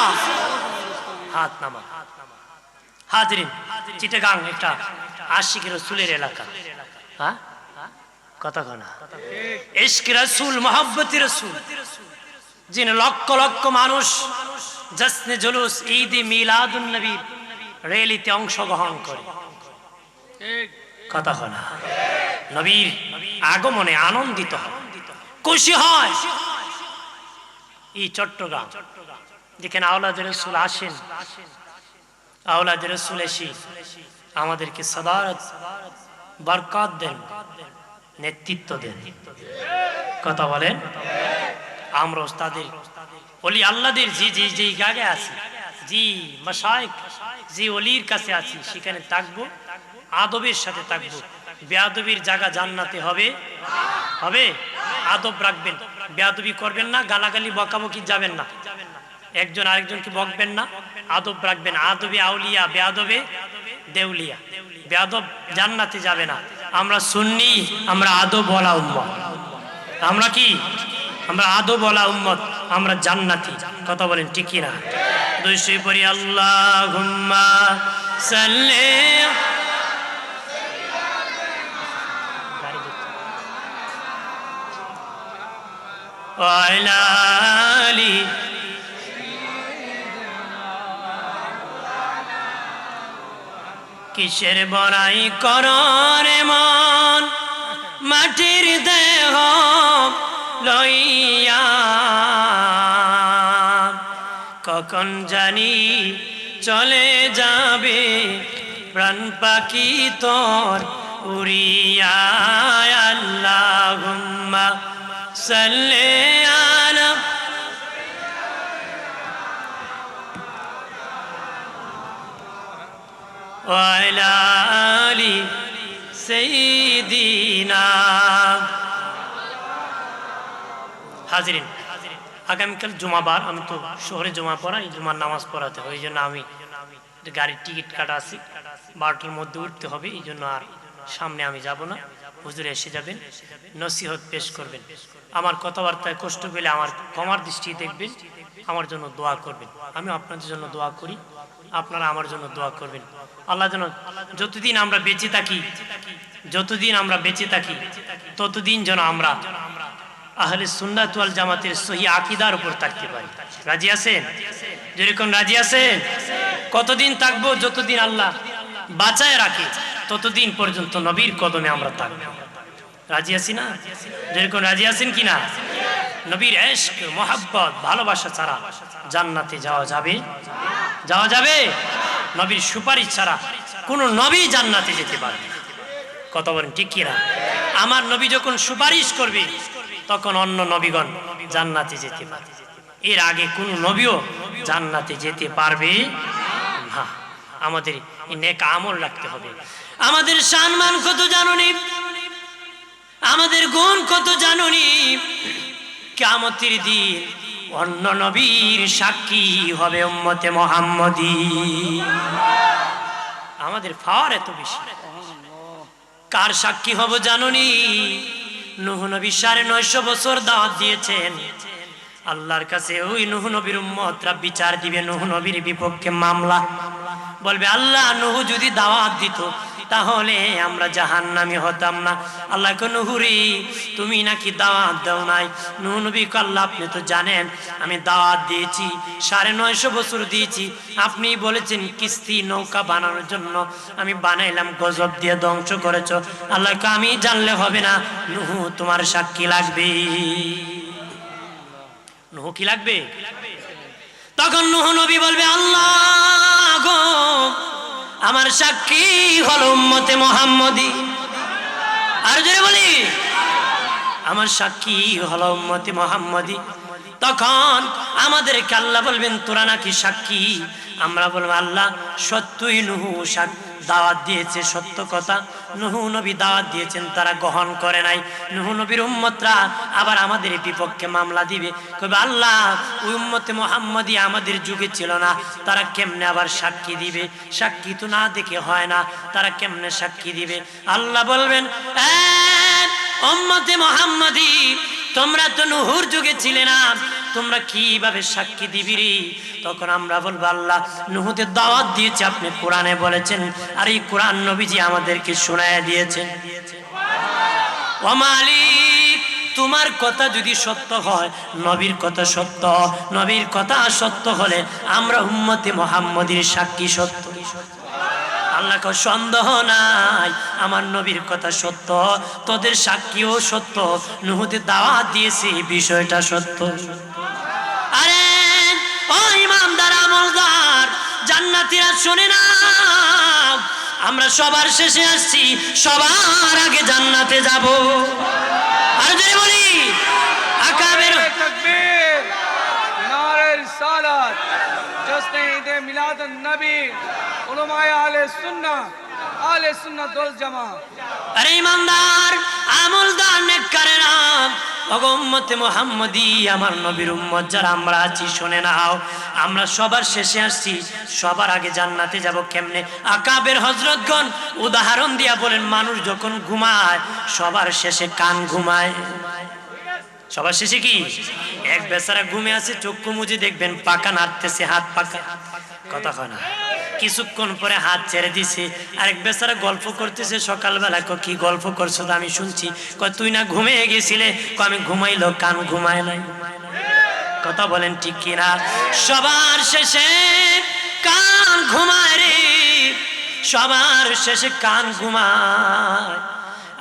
হাত নামা। হাজরিন, চিটাগাং একটা আশিক রাসূলের এলাকা। হ্যাঁ, কথা কনা ইশক রাসূল, মুহাব্বতি রাসূল, যিনি লক্ষ লক্ষ মানুষ জশ্নে জুলুস ঈদ মিলাদুন নবী র্যালিতে অংশগ্রহণ করে। কথা কনা নবীর আগমনে আনন্দিত হয়, খুশি হয়। এই চট্টগ্রাম যেখানে আওলাদ রাসূল আসেন, আওলাদ রাসূল এসে আমাদেরকে সাদাত বরকত দেন, নেতৃত্ব দেন। কথা বলেন? আমরা তাদের ওলি আল্লাহদের যে জায়গায় আছি, জি মাশায়েখ, যে ওলির কাছে আছি, সেখানে থাকবো, আদবের সাথে থাকবো। বেয়াদবির জায়গা জান্নাতে হবে? হবে? আদব রাখবেন, বেয়াদবি করবেন না, গালাগালি বকাবকি যাবেন না, একজন আরেকজনকে বকবেন না, আদব রাখবেন। আদবে আউলিয়া, বেয়াদবে দেউলিয়া। বেয়াদব জান্নাতে যাবে না। আমরা সুন্নি, আমরা আদব ওয়ালা উম্মত। আমরা কি? আমরা আদব ওয়ালা উম্মত, আমরা জান্নাতি। কথা বলেন ঠিক কি না? দুইশো পড়ি আল্লাহুম্মা সাল্লি ওয়ালা আলি। কিসের বড়াই কররে মন, মাটির দেহ লইয়া, কখন জানি চলে যাবে প্রাণ পাখি তোর উড়িয়া। আল্লাহুম্মা সাল্লি আলা ওয়ালা আলি সাইয়্যিদিনা। হাজিরিন, আগামীকাল জুমাবার, আমি তো শহরে জমা পড়াই, জুমার নামাজ পড়াতে হয়। এই জন্য আমি গাড়ির টিকিট কাটা আছি, 12টার মধ্যে উঠতে হবে। এই জন্য আর সামনে আমি যাব না। হুজুর এসে যাবেন, নসিহত পেশ করবেন। আমার কথাবার্তায় কষ্ট পেলে আমার ক্ষমার দৃষ্টি দেখবেন, আমার জন্য দোয়া করবেন। আমি আপনাদের জন্য দোয়া করি, আপনারা আমার জন্য দোয়া করবেন। আল্লাহ যেন যতদিন আমরা বেঁচে থাকি, যতদিন আমরা বেঁচে থাকি, ততদিন যেন আমরা আহলে সুন্নাত ওয়াল জামাতের সহি আকীদার উপর থাকতে পারি। রাজি আছেন? যেরকম রাজি আছেন? কতদিন থাকবো? যতদিন আল্লাহ বাঁচায় রাখে ততদিন পর্যন্ত নবীর কদমে আমরা থাকব। রাজি আছি না? যেরকম রাজি আছেন কিনা? নবীর ইশক মোহাব্বত ভালোবাসা ছাড়া জান্নাতে যাওয়া যাবে? যাওয়া যাবে? নবীর সুপারিশ ছাড়া কোন নবী জান্নাতে যেতে পারবে? কথা বলেন ঠিক কিনা? আমার নবী যখন সুপারিশ করবে তখন অন্য নবীগণ জান্নাতে যেতে পারবে, এর আগে কোন নবীও জান্নাতে যেতে পারবে না। আমাদের নেক আমল রাখতে হবে। আমাদের সম্মান কত জানুনি, আমাদের গুণ কত জানুনি। কিয়ামতের দিন অন্য নবীর সাক্ষী হবে উম্মতে মুহাম্মদী। আমাদের পাওয়ার এত বেশি। কার সাক্ষী হব জানুনি? নূহ নবী 950 বছর দাওয়াত দিয়েছেন। আল্লাহর কাছে ওই নূহ নবীর উম্মতরা বিচার দিবে। নূহ নবীর বিপক্ষে মামলা, বলবে আল্লাহ নূহ যদি দাওয়াত দিত তাহলে আমরা জাহান্নামী হতাম না। আল্লাহ কো নূহরে তুমি নাকি দাওয়াত দাও নাই। নূহ নবী কো আল্লাহ আপনি তো জানেন আমি দাওয়াত দিয়েছি, 950 বছর দিয়েছি। আপনি বলেছেন কিস্তি নৌকা বানানোর জন্য, আমি বানাইলাম, গজব দিয়ে ধ্বংস করেছো। আল্লাহ কো আমি জানলে হবে না, নূহ তোমার সাক্ষী লাগবে। নূহ কি লাগবে? তখন নূহ নবী বলবে আল্লাহ গো আমার সাক্ষী হলো উম্মতে মুহাম্মদী। আর জোরে বলি আমার সাক্ষী হলো উম্মতে মুহাম্মদী। তখন আমাদেরকে আল্লাহ বলবেন তোরা নাকি সাক্ষী? আমরা বলবো আল্লাহ সত্যই নূহ দাওয়াত দিয়েছে, সত্য কথা। নূহ নবী দাওয়াত দিয়েছেন, তারা গ্রহণ করে নাই। নূহ নবীর উম্মতরা আবার আমাদের বিপক্ষে মামলা দিবে, কইবে আল্লাহ ওই উম্মতে মুহাম্মদী আমাদের যুগে ছিল না, তারা কেমনে আবার সাক্ষী দিবে? সাক্ষী তো না দেখে হয় না, তারা কেমনে সাক্ষী দিবে? আল্লাহ বলবেন উম্মতে মুহাম্মদী তোমরা তো নূহুর যুগে ছিলে না, তোমরা কিভাবে সাক্ষী দিবি রে? তখন আমরা বলবো আল্লাহ নূহকে দাওয়াত দিয়েছে, আপনি কোরআনে বলেছেন, আর এই কোরআন নবীজি আমাদেরকে শোনায় দিয়েছেন। ও মালিক তোমার কথা যদি সত্য হয়, নবীর কথা সত্য, নবীর কথা সত্য হলে আমরা উম্মতে মুহাম্মদীর সাক্ষী সত্য। আল্লাহ কো সন্দেহ নাই আমার নবীর কথা সত্য, তোদের সাক্ষীও সত্য, নূহতে দাওয়াত দিয়েছে বিষয়টা সত্য। আরে ও ইমানদার আমলদার জান্নাতীরা শুনে না, আমরা সবার শেষে আসছি, সবার আগে জান্নাতে যাব। আর যদি বলি আকাবের তাকবীর, নারে রিসালাত, জশ্নে ঈদ মিলাদুন নবী, উলামায়ে আহলে সুন্নাত ওয়াল জামাত। আরে ইমানদার আমলদার নেককারেরা ওগো উম্মতে মুহাম্মদী আমার নবীর উম্মত যারা আমরা আছি শুনে নাও, আমরা সবার শেষে আসছি, সবার আগে জান্নাতে যাব কেমনে? আকাবের হযরতগণ উদাহরণ দিয়া বলেন মানুষ যখন ঘুমায় সবার শেষে কান ঘুমায়। সবার শেষে কি? এক বেচারা ঘুমে আছে, চক্ষু মুজে দেখবেন পাকা নাড়তেছে, হাত পাকা, কথা কয় না। কিছুক্ষণ পরে হাত ছেড়ে দিছে। আরেক বেচারা গল্প করতেছে সকালবেলা, কি গল্প করছো? আমি শুনছি। কয় তুই না ঘুমিয়ে গেছিলে? আমি ঘুমাইলো, কান ঘুমায় নাই। কথা বলেন ঠিক কিনা? সবার শেষে কান ঘুমায় রে, সবার শেষে কান ঘুমায়।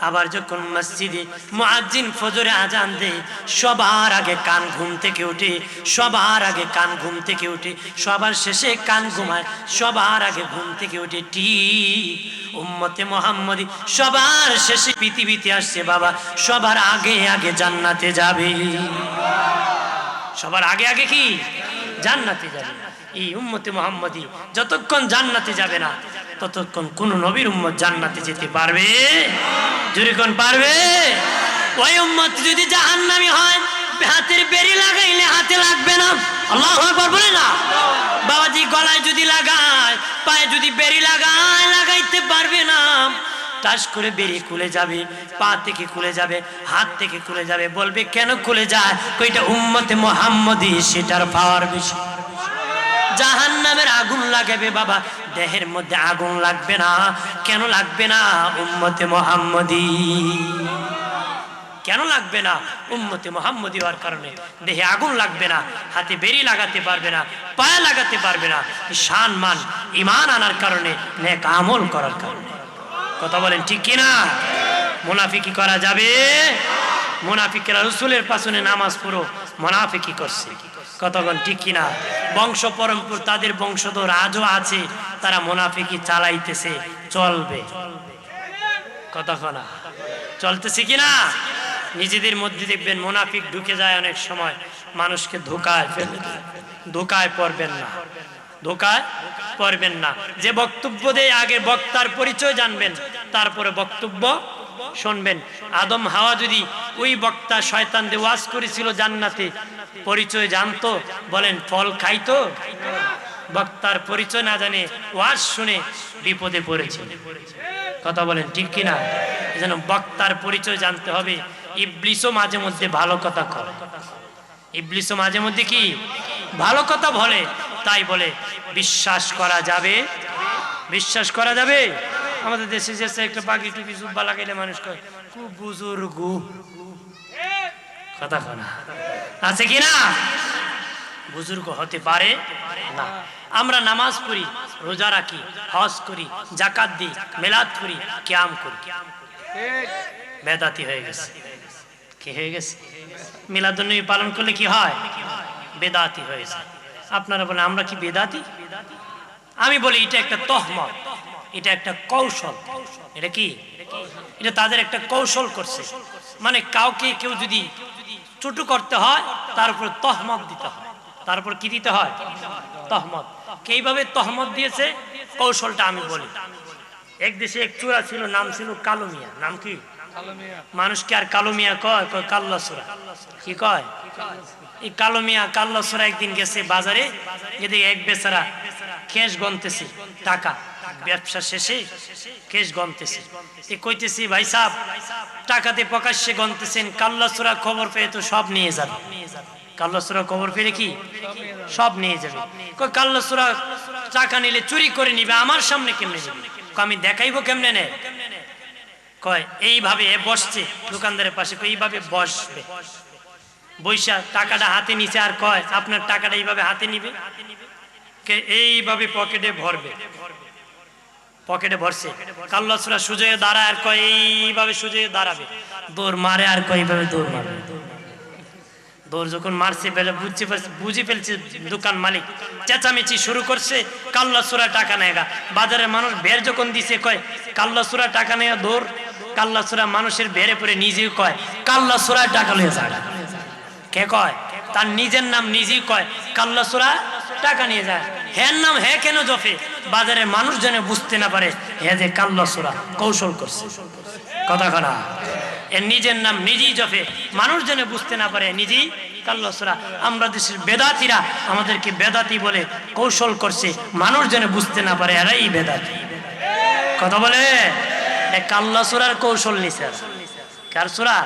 আবার যখন মসজিদে মুয়াজ্জিন ফজরে আজান দেয় সবার আগে কান ঘুম থেকে উঠে, সবার আগে কান ঘুম থেকে উঠে, সবার শেষে কান ঘুমায়, সবার আগে ঘুম থেকে উঠে। ঠিক উম্মতে মুহাম্মদী সবার শেষে পৃথিবীতে আসছে বাবা, সবার আগে আগে জান্নাতে যাবে। সবার আগে আগে কি? জান্নাতে যাবে। এই উম্মতে মুহাম্মদী যতক্ষণ জান্নাতে যাবে না ততক্ষণ কোন নবীর উম্মত জান্নাতে যেতে পারবে? জোরে কোন পারবে? ওই উম্মত যদি জাহান্নামী হয় হাতের বেরি লাগাইলে হাতে লাগবে না। আল্লাহু আকবার বলে না। বাবাজি গলায় যদি লাগায়, পায়ে যদি বেরি লাগায়, লাগাইতে পারবে না। টাস করে বেরি খুলে যাবে, পা থেকে খুলে যাবে, হাত থেকে খুলে যাবে। বলবে কেন খুলে যায়? কইটা উম্মতে মুহাম্মদী, সেটার পাওয়ার বেশি। জাহান্নামের আগুন লাগাবে বাবা, দেহের মধ্যে আগুন লাগবে না। কেন লাগবে না? উম্মতে মুহাম্মদী। কেন লাগবে না? উম্মতে মুহাম্মদী হওয়ার কারণে দেহে আগুন লাগবে না, হাতে বেরি লাগাতে পারবে না, পায়ে লাগাতে পারবে না। সম্মান ঈমান আনার কারণে, নেক আমল করার কারণে। কথা বলেন ঠিক কিনা? মুনাফিকি করা যাবে? মুনাফিকরা রাসূলের পাশে নামাজ পড়ো, মুনাফিকি করছে। কথা বলেন ঠিক কিনা? বংশ পরম্পরা তাদের বংশধর আজও আছে, তারা মুনাফিকি চালাইতেছে, চলবে। কথা কনা চলতেছে কিনা? নিজেদের মধ্যে দেখবেন মুনাফিক ঢুকে যায় অনেক সময়, মানুষকে ধোকায় ফেলে দেয়। ধোকায় পড়বেন না, ধোকায় পড়বেন না। যে বক্তব্য দেয় আগে বক্তার পরিচয় জানবেন, তারপরে বক্তব্য শুনবেন। আদম হাওয়া যদি ওই বক্তা শয়তান দিয়ে ওয়াজ করেছিল জান্নাতে, পরিচয় জানতো, বলেন ফল খাইতো? বক্তার পরিচয় না জানে ওয়াজ শুনে বিপদে পড়েছিল। কথা বলেন ঠিক কিনা? এজন্য বক্তার পরিচয় জানতে হবে। ইবলিসও মাঝে মধ্যে ভালো কথা কয়, ইবলিসও মাঝে মধ্যে কি ভালো কথা বলে। তাই বলে বিশ্বাস করা যাবে? বিশ্বাস করা যাবে? আমাদের দেশে যে একটা পাগড়ি টুপি জুব্বা লাগাইলে মানুষ কয় খুব বুজুর্গ। কথা কনা আছে কিনা? বুজুর্গ হতে পারে না। আমরা নামাজ পড়ি, রোজা রাখি, হজ করি, যাকাত দিই, মিলাদ করি, কিয়াম করি, বেদাতি হয়ে গেছে। কি হয়ে গেছে? মিলাদুন্নবী পালন করলে কি হয়? বেদাতি হয়ে যায়। আপনারা বলেন আমরা কি বেদাতি? আমি বলি এটা একটা তহমত, এটা একটা কৌশল। এটা কি? এটা তাদের একটা কৌশল করছে। মানে কাউকে কেউ যদি ছোট করতে হয় তার উপর তহমত দিতে হয়। তারপর কি দিতে হয়? তহমত। কিভাবে তহমত দিয়েছে কৌশলটা আমি বলি। এক দেশে এক চূড়া ছিল, নাম ছিল কালো মিয়া। নাম কি? মানুষকে আর কালো মিয়া কয়? কয় কাল্লা চূড়া। কি কয়? এই কালো মিয়া কাল্লা চূড়া একদিন গেছে বাজারে, এদিকে এক বেচারা ক্যাশ গনতেছে টাকা, ব্যবসা শেষে ক্যাশ গনতেছে। কইতেছি ভাই সাহেব টাকাতে প্রকাশ্যে গনতেছেন, কাল্লা চূড়া খবর পেয়ে তো সব নিয়ে যাবে। কাল্লা চূড়া খবর পেলে কি সব নিয়ে যাবে? কই কাল্লা চূড়া টাকা নিলে চুরি করে নিবে, আমার সামনে কেমনে নিবে? আমি দেখাইবো কেমনে নেয়? কয় এইভাবে বসছে দোকানদারের পাশে, কই এইভাবে বসবে, বৈশা টাকাটা হাতে নিচে, আর কয় আপনার টাকাটা এইভাবে হাতে নিবে, এইভাবে পকেটে ভরবে। পকেটে ভরছে, কাল্লা চূড়া সুজে দাঁড়ায়, আর কয় এইভাবে সুজে দাঁড়াবে, দৌড় মারে, আর কয় এইভাবে দৌড় মারবে। দৌড় যখন মারছে বুঝে ফেলছে দোকান মালিক, চেঁচামেচি শুরু করছে, কাল্লা চূড়া টাকা নেগা। বাজারের মানুষ বের যখন দিছে, কয় কাল্লা চূড়া টাকা নেয়া দৌড়। কাল্লা চূড়া মানুষের বেড়ে পড়ে নিজেও কয় কাল্লা চূড়া টাকা নিয়ে যায়। কে কয়? তার নিজের নাম নিজেই কয় কাল্লা চূড়া টাকা নিয়ে যায়। হ্যাঁ নাম হ্যাঁ কেন জফে? বাজারে মানুষ যেন বুঝতে না পারে হ্যাঁ যে কাল্লা চূড়া কৌশল করছে। কথা কনা এর নিজের নাম নিজেই জফে, মানুষ যেন বুঝতে না পারে নিজেই কাল্লা চূড়া। আমরা দেশের বেদাতিরা আমাদেরকে বেদাতি বলে কৌশল করছে, মানুষ যেন বুঝতে না পারে এরাই বেদাতি। কথা বলে কাল্লা চূড়ার কৌশল নিছে। কার চূড়া?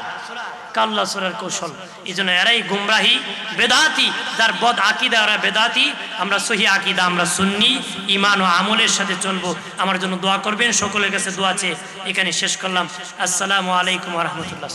কাল্লা চূড়ার কৌশল। এই জন্য এরাই গুমরাহি বেদাতি, যার বদ আকিদা এরা বেদাতি। আমরা সহি আকিদা, আমরা সুন্নি, ইমান ও আমলের সাথে চলবো। আমার জন্য দোয়া করবেন, সকলের কাছে দোয়া চেয়ে এখানে শেষ করলাম। আসসালামু আলাইকুম ওয়া রাহমাতুল্লাহ।